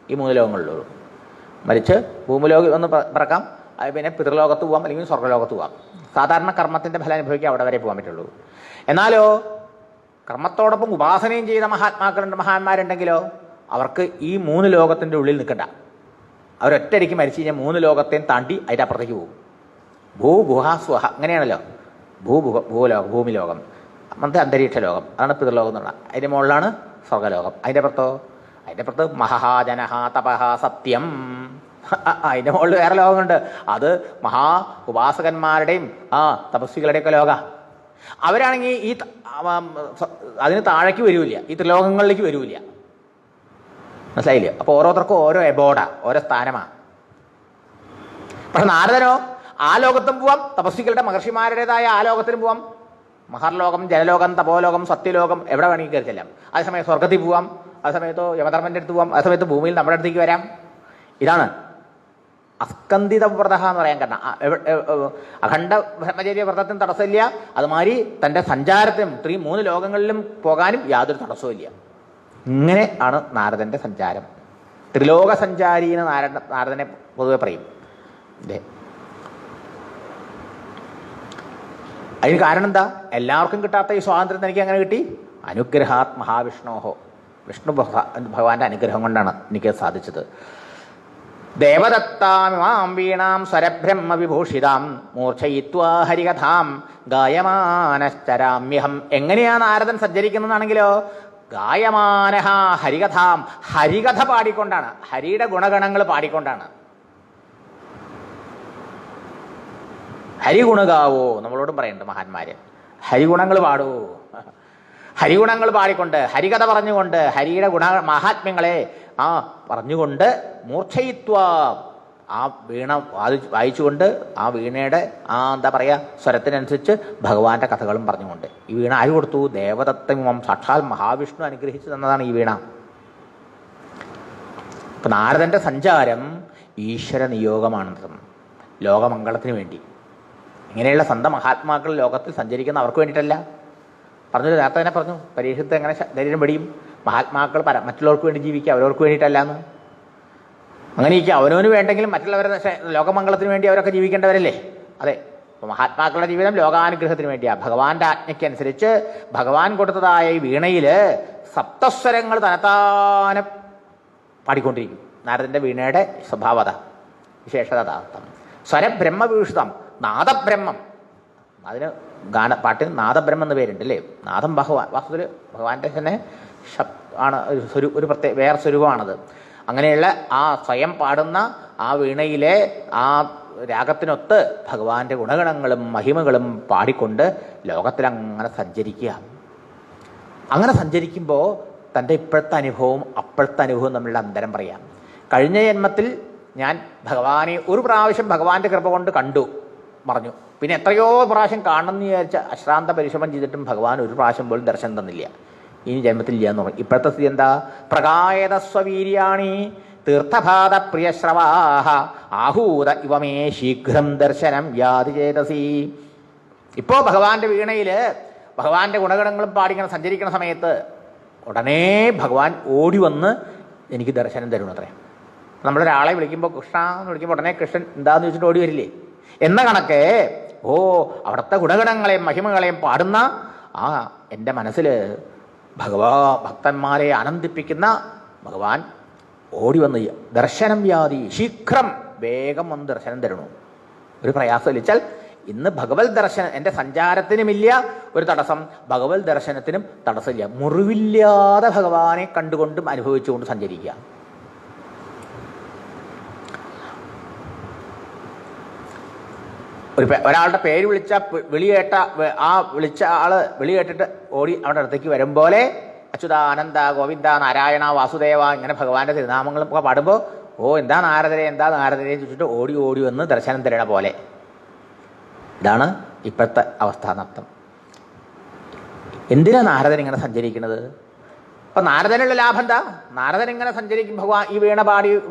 ഈ 3 ലോകങ്ങളിലുള്ളൂ. മരിച്ച് ഭൂമിലോകം ഒന്ന് പറക്കാം, പിന്നെ പിതൃലോകത്ത് പോകാം, അല്ലെങ്കിൽ സ്വർഗ്ഗലോകത്ത് പോകാം. സാധാരണ കർമ്മത്തിൻ്റെ ഫലം അനുഭവിക്കാൻ അവിടെ വരെ പോകാൻ പറ്റുള്ളൂ. എന്നാലോ കർമ്മത്തോടൊപ്പം ഉപാസനയും ചെയ്ത മഹാന്മാരുണ്ടെങ്കിലോ അവർക്ക് ഈ 3 ലോകത്തിൻ്റെ ഉള്ളിൽ നിൽക്കണ്ട. അവരൊറ്റയടിക്ക് മരിച്ചു കഴിഞ്ഞാൽ 3 ലോകത്തെയും താണ്ടി അതിൻ്റെ അപ്പുറത്തേക്ക് പോകും. ഭൂഗുഹ സ്വഹ, അങ്ങനെയാണല്ലോ. ഭൂലോകം, ഭൂമിലോകം, മറ്റേ അന്തരീക്ഷ ലോകം, അതാണ് പിതൃലോകം എന്നുള്ള. അതിൻ്റെ മുകളിലാണ് സ്വർഗ്ഗലോകം. അതിൻ്റെ അപ്പുറത്ത് മഹാജനഹ തപഹ സത്യം, അതിൻ്റെ മുകളിൽ വേറെ ലോകമുണ്ട്. അത് മഹാ ഉപാസകന്മാരുടെയും തപസ്വികളുടെയൊക്കെ ലോക. അവരാണെങ്കിൽ അതിന് താഴേക്ക് വരില്ല, ഈ ത്രിലോകങ്ങളിലേക്ക് വരില്ല. മനസ്സിലായില്ലേ? അപ്പോൾ ഓരോരുത്തർക്കും ഓരോ എബോർഡാ, ഓരോ സ്ഥാനമാണ്. പക്ഷെ നാരദനോ ലോകത്തും പോവാം, തപസ്വികളുടെ മഹർഷിമാരുടേതായ ലോകത്തിലും പോവാം. മഹർലോകം, ജലലോകം, തപോലോകം, സത്യലോകം, എവിടെ വേണമെങ്കിൽ കയറി ചെല്ലാം. അതേസമയം സ്വർഗത്തിൽ പോവാം, അതേസമയത്തോ യമധർമ്മൻ്റെ അടുത്ത് പോവാം, അതേസമയത്ത് ഭൂമിയിൽ നമ്മുടെ അടുത്തേക്ക് വരാം. ഇതാണ് അസ്കന്ദിത വ്രത എന്ന് പറയാൻ കാരണം. അഖണ്ഡ ബ്രഹ്മചര്യ വ്രതത്തിന് തടസ്സമില്ല, അതുമാതിരി തൻ്റെ സഞ്ചാരത്തിനും 3 ലോകങ്ങളിലും പോകാനും യാതൊരു തടസ്സവും. ഇങ്ങനെ ആണ് നാരദൻ്റെ സഞ്ചാരം. ത്രിലോക സഞ്ചാരീന്ന് നാരദനെ പൊതുവെ പറയും. അതിന് കാരണം എന്താ? എല്ലാവർക്കും കിട്ടാത്ത ഈ സ്വാതന്ത്ര്യം എനിക്ക് അങ്ങനെ കിട്ടി. അനുഗ്രഹാത് മഹാവിഷ്ണോഹോ, വിഷ്ണു ഭഗവാന്റെ അനുഗ്രഹം കൊണ്ടാണ് എനിക്ക് സാധിച്ചത്. ദേവദത്താം വീണാം സ്വരബ്രഹ്മ വിഭൂഷിതാം മൂർച്ഛയിത്വാ ഹരികഥാം ഗായമാനശ്ചരാമ്യഹം. എങ്ങനെയാണ് നാരദൻ സഞ്ചരിക്കുന്നതാണെങ്കിലോ ഗായമാനഹ ഹരികഥാം, ഹരികഥ പാടിക്കൊണ്ടാണ്, ഹരിയുടെ ഗുണഗണങ്ങൾ പാടിക്കൊണ്ടാണ്. ഹരിഗുണഗാവോ, നമ്മളോടും പറയുന്നുണ്ട് മഹാന്മാര്, ഹരിഗുണങ്ങൾ പാടൂ. ഹരിഗുണങ്ങൾ പാടിക്കൊണ്ട്, ഹരികഥ പറഞ്ഞുകൊണ്ട്, ഹരിയുടെ മഹാത്മ്യങ്ങളെ പറഞ്ഞുകൊണ്ട്, മൂർച്ഛയിത്വ, വീണ വായിച്ചുകൊണ്ട്, വീണയുടെ എന്താ പറയുക സ്വരത്തിനനുസരിച്ച് ഭഗവാന്റെ കഥകളും പറഞ്ഞുകൊണ്ട്. ഈ വീണ ആര് കൊടുത്തു? ദേവദത്തമം, സാക്ഷാൽ മഹാവിഷ്ണു അനുഗ്രഹിച്ചു തന്നതാണ് ഈ വീണ. ഇപ്പം നാരദന്റെ സഞ്ചാരം ഈശ്വര നിയോഗമാണ്, ലോകമംഗളത്തിന് വേണ്ടി. ഇങ്ങനെയുള്ള സന്ത മഹാത്മാക്കൾ ലോകത്തിൽ സഞ്ചരിക്കുന്ന അവർക്ക് വേണ്ടിയിട്ടല്ല, പറഞ്ഞത് നേരത്തെ തന്നെ പറഞ്ഞു, പരീക്ഷത്ത് എങ്ങനെ ധൈര്യം പിടിയും? മഹാത്മാക്കൾ മറ്റുള്ളവർക്ക് വേണ്ടി ജീവിക്കുക, അവരവർക്ക് വേണ്ടിയിട്ടല്ലാന്ന്. അങ്ങനെയൊക്കെ അവനവന് വേണ്ടെങ്കിലും മറ്റുള്ളവരുടെ ലോകമംഗളത്തിന് വേണ്ടി അവരൊക്കെ ജീവിക്കേണ്ടവരല്ലേ? അതെ. അപ്പോൾ മഹാത്മാക്കളുടെ ജീവിതം ലോകാനുഗ്രഹത്തിന് വേണ്ടിയാണ്. ഭഗവാന്റെ ആജ്ഞയ്ക്കനുസരിച്ച് ഭഗവാൻ കൊടുത്തതായ ഈ വീണയിൽ സപ്തസ്വരങ്ങൾ തനത്താനെ പാടിക്കൊണ്ടിരിക്കും. നാരദന്റെ വീണയുടെ സ്വഭാവത, വിശേഷത താർത്ഥം. സ്വരബ്രഹ്മഭൂഷിതം, നാദബ്രഹ്മം. അതിന് പാട്ടിന് നാദബ്രഹ്മം എന്ന് പേരുണ്ട് അല്ലേ? നാദം ഭഗവാൻ, വാസ്തുവിൽ ഭഗവാന്റെ തന്നെ ആണ് ഒരു പ്രത്യേക വേറെ സ്വരൂപമാണത്. അങ്ങനെയുള്ള ആ സ്വയം പാടുന്ന ആ വീണയിലെ ആ രാഗത്തിനൊത്ത് ഭഗവാന്റെ ഗുണഗണങ്ങളും മഹിമകളും പാടിക്കൊണ്ട് ലോകത്തിലങ്ങനെ സഞ്ചരിക്കുക. അങ്ങനെ സഞ്ചരിക്കുമ്പോൾ തൻ്റെ ഇപ്പോഴത്തെ അനുഭവവും അപ്പോഴത്തെ അനുഭവവും തമ്മിലുള്ള അന്തരം പറയാം. കഴിഞ്ഞ ജന്മത്തിൽ ഞാൻ ഭഗവാനെ ഒരു പ്രാവശ്യം ഭഗവാന്റെ കൃപ കൊണ്ട് കണ്ടു പറഞ്ഞു, പിന്നെ എത്രയോ പ്രാവശ്യം കാണണമെന്ന് വിചാരിച്ച അശ്രാന്ത പരിശ്രമം ചെയ്തിട്ടും ഭഗവാൻ ഒരു പ്രാവശ്യം പോലും ദർശനം തന്നില്ല. ഇനി ജന്മത്തിൽ ഇല്ല എന്ന് പറഞ്ഞു. ഇപ്പോഴത്തെ സ്ഥിതി എന്താ? പ്രകായതസ്വവീര്യാണി തീർത്ഥപാദ പ്രിയശ്രവാഹ ആഹൂത ഇവമേ ശീഘ്രം ദർശനം യാതി ചേതസി. ഇപ്പോൾ ഭഗവാന്റെ വീണയിൽ ഭഗവാന്റെ ഗുണഗണങ്ങളും പാടിങ്ങനെ സഞ്ചരിക്കുന്ന സമയത്ത് ഉടനെ ഭഗവാൻ ഓടി വന്ന് എനിക്ക് ദർശനം തരുമത്രേ. നമ്മളൊരാളെ വിളിക്കുമ്പോൾ കൃഷ്ണ എന്ന് വിളിക്കുമ്പോൾ ഉടനെ കൃഷ്ണൻ എന്താന്ന് ചോദിച്ചിട്ട് ഓടി വരില്ലേ? എന്ന കണക്ക് അവിടുത്തെ ഗുണഗണങ്ങളെയും മഹിമകളെയും പാടുന്ന ആ എൻ്റെ മനസ്സിൽ ഭക്തന്മാരെ ആനന്ദിപ്പിക്കുന്ന ഭഗവാൻ ഓടി വന്ന് ദർശനം വ്യാധി ശീഘ്രം വേഗം വന്ന് ദർശനം തരണു. ഒരു പ്രയാസം ഇല്ലാൽ ഇന്ന് ഭഗവത് ദർശനം എൻ്റെ സഞ്ചാരത്തിനുമില്ല ഒരു തടസ്സം, ഭഗവത് ദർശനത്തിനും തടസ്സമില്ല. മുറിവില്ലാതെ ഭഗവാനെ കണ്ടുകൊണ്ടും അനുഭവിച്ചുകൊണ്ട് സഞ്ചരിക്കുക. ഒരാളുടെ പേര് വിളിയേട്ട ആ വിളിച്ച ആള് വിളി കേട്ടിട്ട് ഓടി അവിടെ അടുത്തേക്ക് വരും പോലെ അച്യുതാനന്ദ ഗോവിന്ദ നാരായണ വാസുദേവ ഇങ്ങനെ ഭഗവാന്റെ തിരുനാമങ്ങളും ഒക്കെ പാടുമ്പോൾ എന്താ നാരദരെ ചോദിച്ചിട്ട് ഓടി ഓടി വന്ന് ദർശനം തരണ പോലെ. ഇതാണ് ഇപ്പോഴത്തെ അവസ്ഥാനർത്ഥം. എന്തിനാ നാരദൻ ഇങ്ങനെ സഞ്ചരിക്കുന്നത്? അപ്പം നാരദനുള്ള ലാഭം എന്താ? നാരദൻ ഇങ്ങനെ സഞ്ചരിക്കും, ഭഗവാൻ ഈ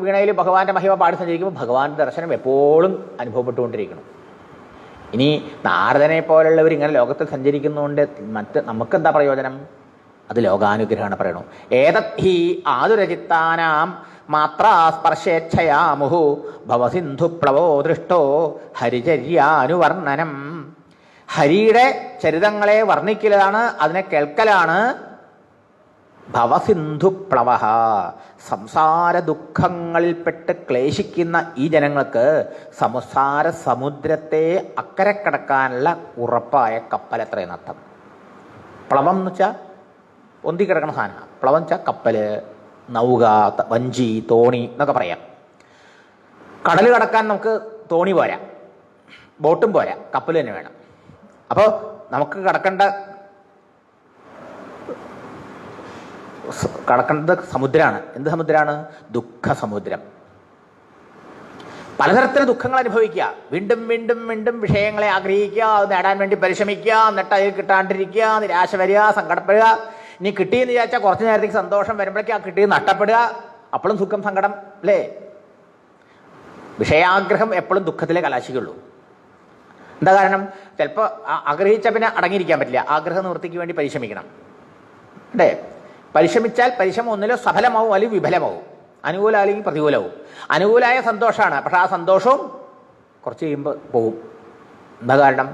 വീണയിൽ ഭഗവാന്റെ മഹിമ പാടി സഞ്ചരിക്കുമ്പോൾ ഭഗവാന്റെ ദർശനം എപ്പോഴും അനുഭവപ്പെട്ടുകൊണ്ടിരിക്കണം. ഇനി നാരദനെ പോലുള്ളവർ ഇങ്ങനെ ലോകത്തിൽ സഞ്ചരിക്കുന്നതുകൊണ്ട് നമുക്കെന്താ പ്രയോജനം? അത് ലോകാനുഗ്രഹമാണ് പറയണു. ഏതത് ഹി ആതുരചിത്താനാം മാത്രാ സ്പർശേച്ഛയാമുഹു ഭവസിന്ധു പ്ലവോ ദൃഷ്ടോ ഹരിചര്യാനുവർണ്ണനം. ഹരിയുടെ ചരിതങ്ങളെ വർണ്ണിക്കലാണ്, അതിനെ കേൾക്കലാണ് ഭവസിന്ധുപ്ലവ. സംസാര ദുഃഖങ്ങളിൽപ്പെട്ട് ക്ലേശിക്കുന്ന ഈ ജനങ്ങൾക്ക് സംസാര സമുദ്രത്തെ അക്കരെ കടക്കാനുള്ള ഉറപ്പായ കപ്പലത്രയെന്നർത്ഥം. പ്ലവം എന്ന് വെച്ചാൽ ഒന്തിക്കിടക്കണ സാധനം. പ്ലവം വെച്ചാൽ കപ്പല്, നൗക, വഞ്ചി, തോണി എന്നൊക്കെ പറയാം. കടൽ കടക്കാൻ നമുക്ക് തോണി പോരാ, ബോട്ടും പോരാ, കപ്പൽ തന്നെ വേണം. അപ്പോൾ നമുക്ക് കടക്കേണ്ടത് സമുദ്രമാണ്. എന്ത് സമുദ്രമാണ്? ദുഃഖസമുദ്രം. പലതരത്തിലുള്ള ദുഃഖങ്ങൾ അനുഭവിക്കുക, വീണ്ടും വീണ്ടും വീണ്ടും വിഷയങ്ങളെ ആഗ്രഹിക്കുക, അത് നേടാൻ വേണ്ടി പരിശ്രമിക്കുക, എന്നിട്ട് അതിൽ കിട്ടാണ്ടിരിക്കുക, നിരാശ വരിക, സങ്കടപ്പെടുക. ഇനി കിട്ടിയെന്ന് വിചാരിച്ചാൽ കുറച്ച് നേരത്തേക്ക് സന്തോഷം വരുമ്പോഴേക്കും ആ കിട്ടിയത് നഷ്ടപ്പെടുക, അപ്പോഴും സുഖം സങ്കടം അല്ലേ? വിഷയാഗ്രഹം എപ്പോഴും ദുഃഖത്തിലേ കലാശിക്കുള്ളൂ. എന്താ കാരണം? ചിലപ്പോൾ ആഗ്രഹിച്ച പിന്നെ അടങ്ങിയിരിക്കാൻ പറ്റില്ല, ആഗ്രഹ നിവൃത്തിക്ക് വേണ്ടി പരിശ്രമിക്കണം അല്ലേ? പരിശ്രമിച്ചാൽ പരിശ്രമം ഒന്നിലോ സഫലമാവും അല്ലെങ്കിൽ വിഫലമാവും, അനുകൂല അല്ലെങ്കിൽ പ്രതികൂലവും. അനുകൂലമായ സന്തോഷമാണ്, പക്ഷെ ആ സന്തോഷവും കുറച്ച് കഴിയുമ്പോൾ പോവും. എന്താ കാരണം?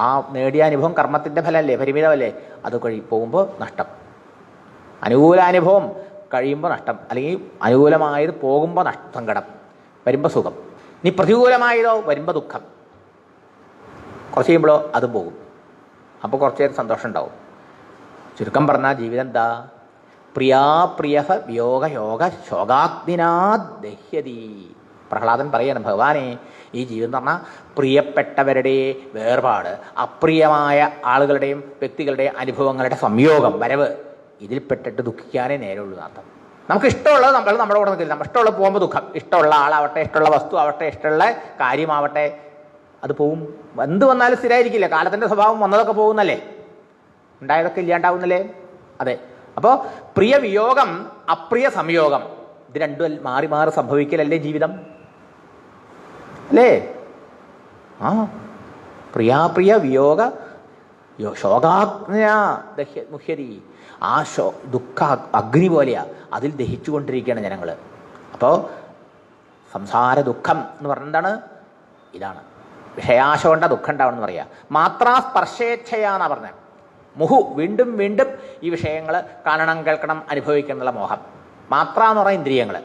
ആ നേടിയ അനുഭവം കർമ്മത്തിൻ്റെ ഫലമല്ലേ, പരിമിതമല്ലേ, അത് പോകുമ്പോൾ നഷ്ടം. അനുകൂലാനുഭവം കഴിയുമ്പോൾ നഷ്ടം, അല്ലെങ്കിൽ അനുകൂലമായത് പോകുമ്പോൾ സങ്കടം, വരുമ്പോൾ സുഖം. ഇനി പ്രതികൂലമായതോ വരുമ്പോൾ ദുഃഖം, കുറച്ച് കഴിയുമ്പോഴോ അത് പോകും. അപ്പോൾ കുറച്ച് നേരം സന്തോഷം ഉണ്ടാവും. ചുരുക്കം പറഞ്ഞാൽ ജീവിതം എന്താ? പ്രിയാപ്രിയ വിയോഗ യോഗ ശോകാഗ്നിനാ ദഹ്യതി. പ്രഹ്ലാദൻ പറയാണ്, ഭഗവാനെ ഈ ജീവിതം എന്ന് പറഞ്ഞാൽ പ്രിയപ്പെട്ടവരുടെ വേർപാട്, അപ്രിയമായ ആളുകളുടെയും വ്യക്തികളുടെയും അനുഭവങ്ങളുടെ സംയോഗം, വരവ്, ഇതിൽപ്പെട്ടിട്ട് ദുഃഖിക്കാനേ നേരമുള്ളൂ എന്നർത്ഥം. നമുക്ക് ഇഷ്ടമുള്ളത് നമ്മുടെ കൂടെ നിൽക്കില്ല. നമ്മൾ ഇഷ്ടമുള്ള പോകുമ്പോൾ ദുഃഖം, ഇഷ്ടമുള്ള ആളാവട്ടെ, ഇഷ്ടമുള്ള വസ്തു ആവട്ടെ, ഇഷ്ടമുള്ള കാര്യമാവട്ടെ, അത് പോവും. എന്ത് വന്നാലും സ്ഥിരമായിരിക്കില്ല, കാലത്തിൻ്റെ സ്വഭാവം വന്നതൊക്കെ പോകുന്നല്ലേ, ഉണ്ടായതൊക്കെ ഇല്ലാണ്ടാവുന്നല്ലേ? അതെ. അപ്പോൾ പ്രിയ വിയോഗം അപ്രിയ സംയോഗം, ഇത് രണ്ടും മാറി മാറി സംഭവിക്കലല്ലേ ജീവിതം അല്ലേ? പ്രിയാപ്രിയ വിയോഗ ശോകാഗ്ന മുഹ്യതി, ആ ദുഃഖ അഗ്നി പോലെയാ, അതിൽ ദഹിച്ചുകൊണ്ടിരിക്കുകയാണ് ജനങ്ങൾ. അപ്പോൾ സംസാര ദുഃഖം എന്ന് പറഞ്ഞ എന്താണ്? ഇതാണ് വിഷയാശ കൊണ്ട ദുഃഖം ഉണ്ടാവണമെന്ന് പറയാ. മാത്രാ സ്പർശേച്ഛയാന്നാ പറഞ്ഞത്. മുഹു, വീണ്ടും വീണ്ടും ഈ വിഷയങ്ങൾ കാണണം, കേൾക്കണം, അനുഭവിക്കണം മോഹം. മാത്ര എന്ന് പറഞ്ഞാൽ ഇന്ദ്രിയങ്ങൾ,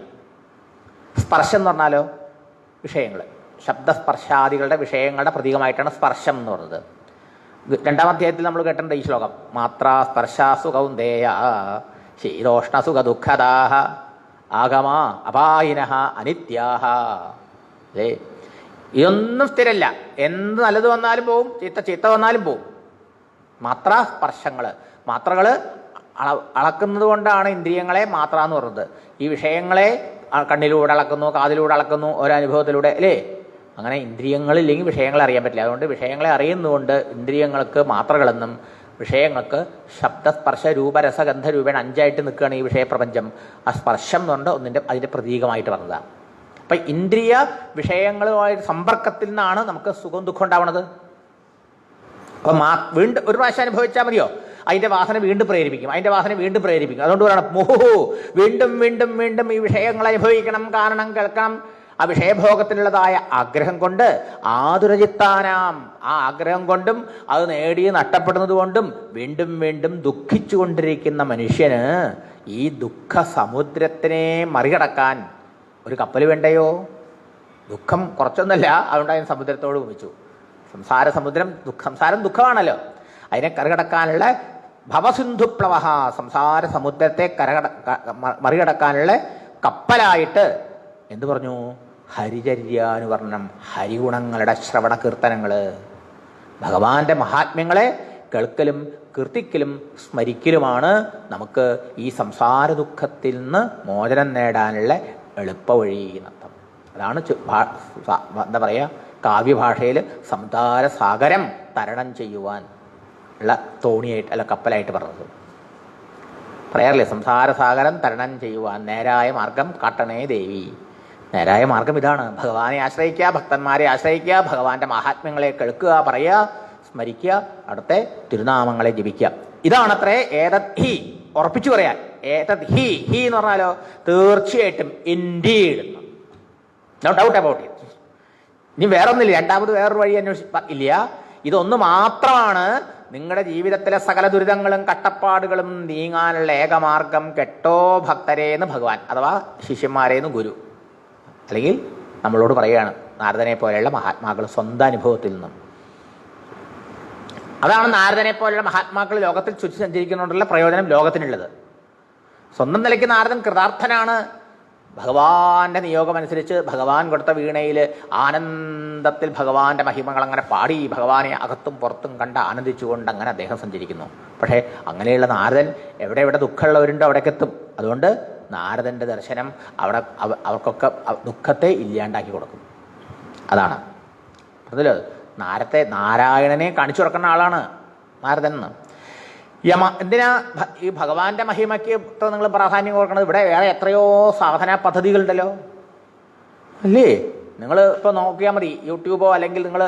സ്പർശം എന്ന് പറഞ്ഞാലോ വിഷയങ്ങൾ, ശബ്ദസ്പർശാദികളുടെ വിഷയങ്ങളുടെ പ്രതീകമായിട്ടാണ് സ്പർശം എന്ന് പറഞ്ഞത്. 2-ാം അധ്യായത്തിൽ നമ്മൾ കേട്ടിട്ടുണ്ട് ഈ ശ്ലോകം. മാത്രാ സ്പർശാസു കൗന്ദേയ ശീതോഷ്ണസുഖ ദുഃഖദാഹ ആഗമാ അപായിനഃ അനിത്യാഹ. അല്ലേ, ഇതൊന്നും സ്ഥിരല്ല. എന്ത് നല്ലത് വന്നാലും പോവും, ചീത്ത വന്നാലും പോവും. മാത്ര സ്പർശങ്ങൾ, മാത്രകൾ അളക്കുന്നത് കൊണ്ടാണ് ഇന്ദ്രിയങ്ങളെ മാത്ര എന്ന് പറയുന്നത്. ഈ വിഷയങ്ങളെ കണ്ണിലൂടെ അളക്കുന്നു, കാതിലൂടെ അളക്കുന്നു, ഒരനുഭവത്തിലൂടെ, അല്ലേ? അങ്ങനെ ഇന്ദ്രിയങ്ങളില്ലെങ്കിൽ വിഷയങ്ങളെ അറിയാൻ പറ്റില്ല. അതുകൊണ്ട് വിഷയങ്ങളെ അറിയുന്നതുകൊണ്ട് ഇന്ദ്രിയങ്ങൾക്ക് മാത്രകളെന്നും വിഷയങ്ങൾക്ക് ശബ്ദസ്പർശ രൂപരസഗന്ധ രൂപേണ 5ആയിട്ട് നിൽക്കുകയാണ് ഈ വിഷയപ്രപഞ്ചം. ആ സ്പർശം എന്നുകൊണ്ട് അതിൻ്റെ പ്രതീകമായിട്ട് പറഞ്ഞതാണ്. അപ്പം ഇന്ദ്രിയ വിഷയങ്ങളുമായിട്ട് സമ്പർക്കത്തിൽ നിന്നാണ് നമുക്ക് സുഖവും ദുഃഖം ഉണ്ടാവുന്നത്. അപ്പം വീണ്ടും ഒരു പ്രാവശ്യം അനുഭവിച്ചാൽ മതിയോ? അതിൻ്റെ വാസന വീണ്ടും പ്രേരിപ്പിക്കും, അതുകൊണ്ട് പറയണം മുഹു, വീണ്ടും വീണ്ടും വീണ്ടും ഈ വിഷയങ്ങൾ അനുഭവിക്കണം, കാണണം, കേൾക്കണം. ആ വിഷയഭോഗത്തിനുള്ളതായ ആഗ്രഹം കൊണ്ട് ആതുരചിത്താനാം, ആ ആഗ്രഹം കൊണ്ടും അത് നേടി നഷ്ടപ്പെടുന്നത് കൊണ്ടും വീണ്ടും വീണ്ടും ദുഃഖിച്ചു കൊണ്ടിരിക്കുന്ന മനുഷ്യന് ഈ ദുഃഖ സമുദ്രത്തിനെ മറികടക്കാൻ ഒരു കപ്പൽ വേണ്ടയോ? ദുഃഖം കുറച്ചൊന്നുമല്ല, അതുകൊണ്ട് അതിന് സമുദ്രത്തോട് ഉപമിച്ചു. സംസാരം ദുഃഖമാണല്ലോ. അതിനെ കരകടക്കാനുള്ള ഭവസിന്ധുപ്ലവ, സംസാര സമുദ്രത്തെ മറികടക്കാനുള്ള കപ്പലായിട്ട് എന്തു പറഞ്ഞു? ഹരിചര്യാനുവർണം, ഹരിഗുണങ്ങളുടെ ശ്രവണ കീർത്തനങ്ങൾ, ഭഗവാന്റെ മഹാത്മ്യങ്ങളെ കേൾക്കലും കീർത്തിക്കലും സ്മരിക്കലുമാണ് നമുക്ക് ഈ സംസാര ദുഃഖത്തിൽ നിന്ന് മോചനം നേടാനുള്ള എളുപ്പവഴി എന്നർത്ഥം. അതാണ് എന്താ പറയുക, കാവ്യഭാഷയിൽ സംസാര സാഗരം തരണം ചെയ്യുവാൻ ഉള്ള തോണിയായിട്ട് അല്ല കപ്പലായിട്ട് പറഞ്ഞത്. പറയാറില്ലേ, സംസാര സാഗരം തരണം ചെയ്യുവാൻ നേരായ മാർഗം കാട്ടണേ ദേവി. നേരായ മാർഗം ഇതാണ്. ഭഗവാനെ ആശ്രയിക്കുക, ഭക്തന്മാരെ ആശ്രയിക്കുക, ഭഗവാന്റെ മഹാത്മ്യങ്ങളെ കേൾക്കുക, പറയുക, സ്മരിക്കുക, അവിടുത്തെ തിരുനാമങ്ങളെ ജപിക്കുക. ഇതാണത്രേ ഏതത് ഹി, ഉറപ്പിച്ചു പറയാൻ. ഏതത് ഹി, ഹി എന്ന് പറഞ്ഞാലോ തീർച്ചയായിട്ടും indeed, no doubt about it. ഇനി വേറൊന്നില്ല, രണ്ടാമത് വേറൊരു വഴി ഇല്ല. ഇതൊന്നു മാത്രമാണ് നിങ്ങളുടെ ജീവിതത്തിലെ സകല ദുരിതങ്ങളും കട്ടപ്പാടുകളും നീങ്ങാനുള്ള ഏകമാർഗം. കെട്ടോ ഭക്തരേന്ന് ഭഗവാൻ, അഥവാ ശിഷ്യന്മാരേന്ന് ഗുരു, അല്ലെങ്കിൽ നമ്മളോട് പറയുകയാണ് നാരദനെ പോലെയുള്ള മഹാത്മാക്കൾ സ്വന്തം അനുഭവത്തിൽ നിന്നും. അതാണ് നാരദനെ പോലെയുള്ള മഹാത്മാക്കൾ ലോകത്തിൽ ചുറ്റി സഞ്ചരിക്കുന്നതുകൊണ്ടുള്ള പ്രയോജനം ലോകത്തിനുള്ളത്. സ്വന്തം നിലയ്ക്ക് നാരദൻ കൃതാർത്ഥനാണ്. ഭഗവാന്റെ നിയോഗമനുസരിച്ച് ഭഗവാൻ കൊടുത്ത വീണയിൽ ആനന്ദത്തിൽ ഭഗവാന്റെ മഹിമകൾ അങ്ങനെ പാടി ഭഗവാനെ അകത്തും പുറത്തും കണ്ട് ആനന്ദിച്ചുകൊണ്ട് അങ്ങനെ അദ്ദേഹം സഞ്ചരിക്കുന്നു. പക്ഷേ അങ്ങനെയുള്ള നാരദൻ എവിടെ ദുഃഖമുള്ളവരുണ്ടോ അവിടേക്ക് എത്തും. അതുകൊണ്ട് നാരദന്റെ ദർശനം അവർക്കൊക്കെ ദുഃഖത്തെ ഇല്ലാണ്ടാക്കി കൊടുക്കും. അതാണ് അതില് നാരായണനെ കാണിച്ചു കൊടുക്കുന്ന ആളാണ് നാരദൻ എന്ന്. എന്തിനാ ഈ ഭഗവാന്റെ മഹിമയ്ക്ക് നിങ്ങൾ പ്രാധാന്യം കൊടുക്കുന്നത്? ഇവിടെ വേറെ എത്രയോ സാധന പദ്ധതികളുണ്ടല്ലോ, അല്ലേ? നിങ്ങൾ ഇപ്പോൾ നോക്കിയാൽ മതി, യൂട്യൂബോ അല്ലെങ്കിൽ നിങ്ങൾ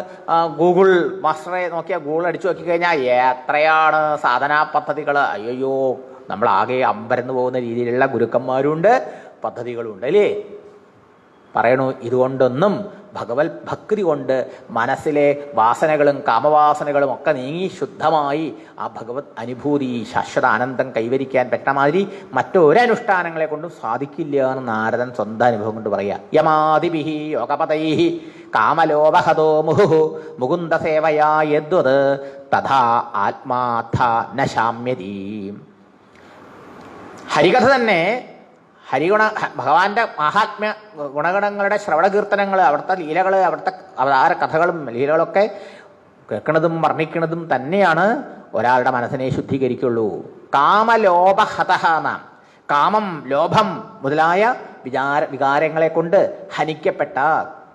ഗൂഗിൾ മാസ്റ്ററെ നോക്കിയാൽ, ഗൂഗിൾ അടിച്ചു നോക്കിക്കഴിഞ്ഞാൽ എത്രയാണ് സാധനാ പദ്ധതികൾ. അയ്യോ, നമ്മളാകെ അമ്പരന്ന് പോകുന്ന രീതിയിലുള്ള ഗുരുക്കന്മാരുണ്ട്, പദ്ധതികളുണ്ട്, അല്ലേ? പറയണു, ഇതുകൊണ്ടൊന്നും ഭഗവത് ഭക്തി കൊണ്ട് മനസ്സിലെ വാസനകളും കാമവാസനകളും ഒക്കെ നീങ്ങി ശുദ്ധമായി ആ ഭഗവത് അനുഭൂതി ശാശ്വത ആനന്ദം കൈവരിക്കാൻ പറ്റുന്ന മാതിരി മറ്റൊരനുഷ്ഠാനങ്ങളെ കൊണ്ടും സാധിക്കില്ല എന്ന് നാരദൻ സ്വന്തം അനുഭവം കൊണ്ട് പറയാ. യമാദിഭിഹി യോഗപതൈഹി കാമലോഭഹതോ മുഹു മുകുന്ദ സേവയാ യദ്വത് തഥാ ആത്മാർത്ഥ ന ശാമ്യതി. ഹരികഥ തന്നെ, ഭഗവാന്റെ മഹാത്മ്യ ഗുണഗണങ്ങളുടെ ശ്രവണകീർത്തനങ്ങൾ, അവിടുത്തെ ലീലകൾ, അവിടുത്തെ അവതാര കഥകളും ലീലകളൊക്കെ കേൾക്കുന്നതും വർണ്ണിക്കുന്നതും തന്നെയാണ് ഒരാളുടെ മനസ്സിനെ ശുദ്ധീകരിക്കുള്ളൂ. കാമലോഭഹതഃ നാം, കാമം ലോഭം മുതലായ വികാരങ്ങളെ കൊണ്ട് ഹനിക്കപ്പെട്ട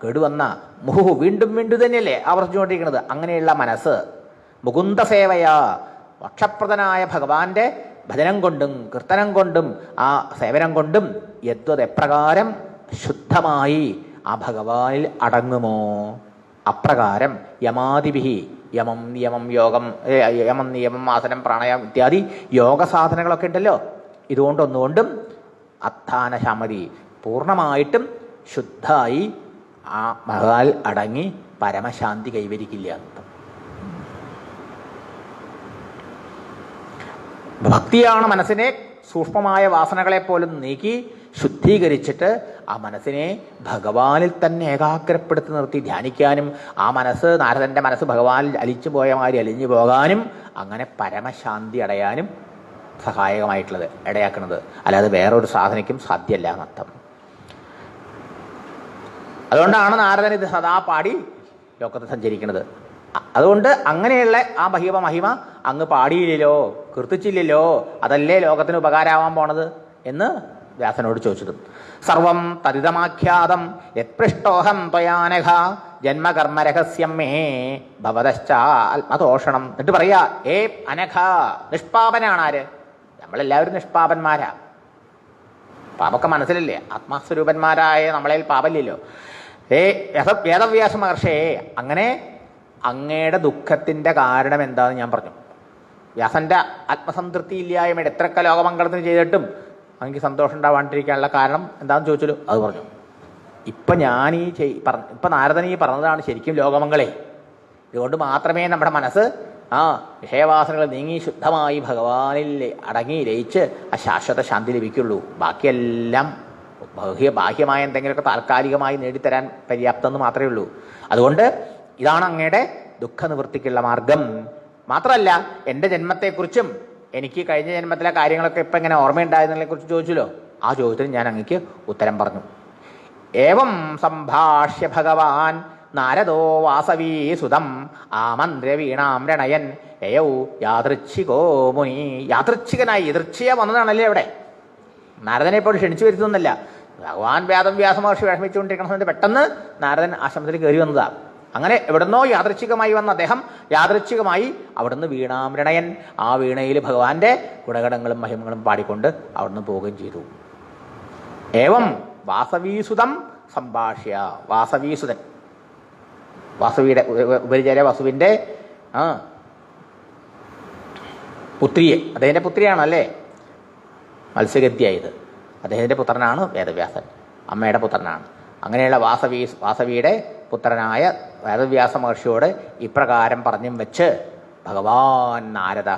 കേടുവന്ന മുഹു, വീണ്ടും വീണ്ടും തന്നെയല്ലേ ആവർത്തിച്ചുകൊണ്ടിരിക്കുന്നത്. അങ്ങനെയുള്ള മനസ്സ് മുകുന്ദ സേവയാ, വക്ഷപ്രദനായ ഭഗവാന്റെ ഭജനം കൊണ്ടും കീർത്തനം കൊണ്ടും ആ സേവനം കൊണ്ടും യദ്വത് എപ്രകാരം ശുദ്ധമായി ആ ഭഗവാനിൽ അടങ്ങുമോ അപ്രകാരം യമാദിഭിഹി യമം നിയമം യോഗം, യമം നിയമം ആസനം പ്രാണായാമം ഇത്യാദി യോഗ സാധനങ്ങളൊക്കെ ഉണ്ടല്ലോ. ഇതുകൊണ്ടൊന്നുകൊണ്ടും അത്ഥാന ശമതി, പൂർണ്ണമായിട്ടും ശുദ്ധായി ആ മഹാൽ അടങ്ങി പരമശാന്തി കൈവരിക്കില്ല. ഭക്തിയാണ് മനസ്സിനെ സൂക്ഷ്മമായ വാസനകളെ പോലും നീക്കി ശുദ്ധീകരിച്ചിട്ട് ആ മനസ്സിനെ ഭഗവാനിൽ തന്നെ ഏകാഗ്രപ്പെടുത്തി നിർത്തി ധ്യാനിക്കാനും, ആ മനസ്സ് നാരദന്റെ മനസ്സ് ഭഗവാനിൽ അലിച്ചു പോയ മാതിരി അലിഞ്ഞു പോകാനും, അങ്ങനെ പരമശാന്തി അടയാനും സഹായകമായിട്ടുള്ളത് ഇടയാക്കുന്നത്. അല്ലാതെ വേറൊരു സാധനയ്ക്കും സാധ്യമല്ല എന്നർത്ഥം. അതുകൊണ്ടാണ് നാരദൻ ഇത് സദാ പാടി ലോകത്ത് സഞ്ചരിക്കുന്നത്. അതുകൊണ്ട് അങ്ങനെയുള്ള ആ മഹിമ അങ്ങ് പാടിയില്ലല്ലോ, കീർത്തിച്ചില്ലല്ലോ, അതല്ലേ ലോകത്തിന് ഉപകാരമാവാൻ പോണത് എന്ന് വ്യാസനോട് ചോദിച്ചത്. സർവം തരിതമാഖ്യാതം യത്പൃഷ്ടോഹം ത്വയാനഘ ജന്മകർമ്മരഹസ്യം മേ ഭവതശ്ച ആത്മതോഷണം. എന്നിട്ട് പറയാ, ഏ അനഘ, നിഷ്പാപനാണ് ആര്? നമ്മളെല്ലാവരും നിഷ്പാപന്മാരാ. പാപമൊക്കെ മനസ്സിലല്ലേ? ആത്മാസ്വരൂപന്മാരായ നമ്മളതിൽ പാപമില്ലല്ലോ. വേദവ്യാസ മഹർഷിയെ, അങ്ങനെ അങ്ങയുടെ ദുഃഖത്തിൻ്റെ കാരണം എന്താണെന്ന് ഞാൻ പറഞ്ഞു. വ്യാസന്റെ ആത്മസംതൃപ്തി ഇല്ലായ്മയുടെ എത്രയൊക്കെ ലോകമംഗളത്തിന് ചെയ്തിട്ടും അങ്ങക്ക് സന്തോഷം ഉണ്ടാവാണ്ടിരിക്കാനുള്ള കാരണം എന്താണെന്ന് ചോദിച്ചല്ലോ, അത് പറഞ്ഞു. ഇപ്പം നാരദൻ ഈ പറഞ്ഞതാണ് ശരിക്കും ലോകമംഗളെ. ഇതുകൊണ്ട് മാത്രമേ നമ്മുടെ മനസ്സ് വിഷയവാസനകൾ നീങ്ങി ശുദ്ധമായി ഭഗവാനിൽ അടങ്ങി ലയിച്ച് ആ ശാശ്വത ശാന്തി ലഭിക്കുള്ളൂ. ബാക്കിയെല്ലാം ബാഹ്യമായ എന്തെങ്കിലുമൊക്കെ താൽക്കാലികമായി നേടിത്തരാൻ പര്യാപ്തമെന്ന് മാത്രമേ ഉള്ളൂ. അതുകൊണ്ട് ഇതാണ് അങ്ങയുടെ ദുഃഖനിവൃത്തിക്കുള്ള മാർഗം. മാത്രമല്ല, എൻ്റെ ജന്മത്തെക്കുറിച്ചും എനിക്ക് കഴിഞ്ഞ ജന്മത്തിലെ കാര്യങ്ങളൊക്കെ ഇപ്പം ഇങ്ങനെ ഓർമ്മയുണ്ടായതിനെ കുറിച്ച് ചോദിച്ചല്ലോ, ആ ചോദ്യത്തിന് ഞാൻ അങ്ങക്ക് ഉത്തരം പറഞ്ഞു. ഏവം സംഭാഷ്യ ഭഗവാൻ നാരദോ വാസവീ സുതം ആമന്ത്ര്യ വീണാം രണയൻ യയൗ യാദൃച്ഛികോ മുനി. യാദൃച്ഛികനായി എതിർച്ചയ വന്നതാണല്ലേ അവിടെ. നാരദനെ ഇപ്പോൾ ക്ഷണിച്ചു വരുത്തുന്നില്ല. ഭഗവാൻ വ്യാസ മഹർഷി വിഷമിച്ചുകൊണ്ടിരിക്കുന്ന സമയത്ത് പെട്ടെന്ന് നാരദൻ ആശ്രമത്തിൽ കയറി വന്നതാണ്. അങ്ങനെ എവിടുന്നോ യാദൃച്ഛികമായി വന്ന അദ്ദേഹം യാദൃച്ഛികമായി അവിടുന്ന് വീണാമരണയൻ, ആ വീണയിൽ ഭഗവാന്റെ ഗുണഗണങ്ങളും മഹിമകളും പാടിക്കൊണ്ട് അവിടുന്ന് പോവുകയും ചെയ്തു. ഏവം വാസവീസുതം സംഭാഷ്യ. വാസവീസുതൻ, വാസവിയുടെ ഉപരിചാര്യ വസുവിൻ്റെ പുത്രിയെ, അദ്ദേഹത്തിൻ്റെ പുത്രിയാണല്ലേ മത്സ്യഗതിയായത്. അദ്ദേഹത്തിൻ്റെ പുത്രനാണ് വേദവ്യാസൻ, അമ്മയുടെ പുത്രനാണ്. അങ്ങനെയുള്ള വാസവിയുടെ പുത്രനായ വേദവ്യാസ മഹർഷിയോട് ഇപ്രകാരം പറഞ്ഞും വെച്ച് ഭഗവാൻ നാരദ,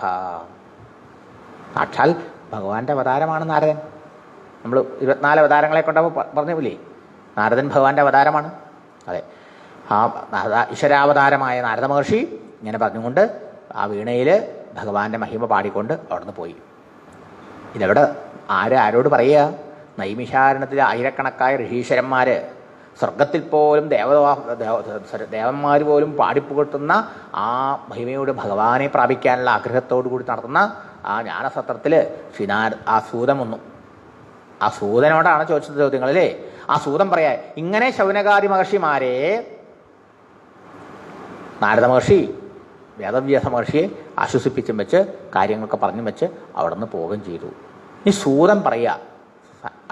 സാക്ഷാൽ ഭഗവാന്റെ അവതാരമാണ് നാരദൻ. നമ്മൾ 24 അവതാരങ്ങളെ കൊണ്ടപ്പോൾ പറഞ്ഞില്ലേ, നാരദൻ ഭഗവാന്റെ അവതാരമാണ്. അതെ, ആ ഈശ്വരാവതാരമായ നാരദ മഹർഷി ഇങ്ങനെ പറഞ്ഞുകൊണ്ട് ആ വീണയിൽ ഭഗവാന്റെ മഹിമ പാടിക്കൊണ്ട് അവിടുന്ന് പോയി. ഇതെവിടെ ആരോട് പറയുക? നൈമിഷാരണത്തിലെ ആയിരക്കണക്കായ ഋഷീശ്വരന്മാർ, സ്വർഗത്തിൽ പോലും ദേവന്മാർ പോലും പാടിപ്പുകട്ടുന്ന ആ മഹിമയോട് ഭഗവാനെ പ്രാപിക്കാനുള്ള ആഗ്രഹത്തോടു കൂടി നടത്തുന്ന ആ ജ്ഞാനസത്രത്തിൽ ആ സൂതൻ വന്നു. ആ സൂതനോടാണ് ചോദിച്ചത് ചോദ്യങ്ങളല്ലേ. ആ സൂതൻ പറയാ, ഇങ്ങനെ ശൗനകാദി മഹർഷിമാരെ നാരദ മഹർഷി വേദവ്യാസ മഹർഷിയെ ആശ്വസിപ്പിച്ചും വെച്ച് കാര്യങ്ങളൊക്കെ പറഞ്ഞും വെച്ച് അവിടെ നിന്ന് പോവുകയും ചെയ്തു. ഈ സൂതൻ പറയുക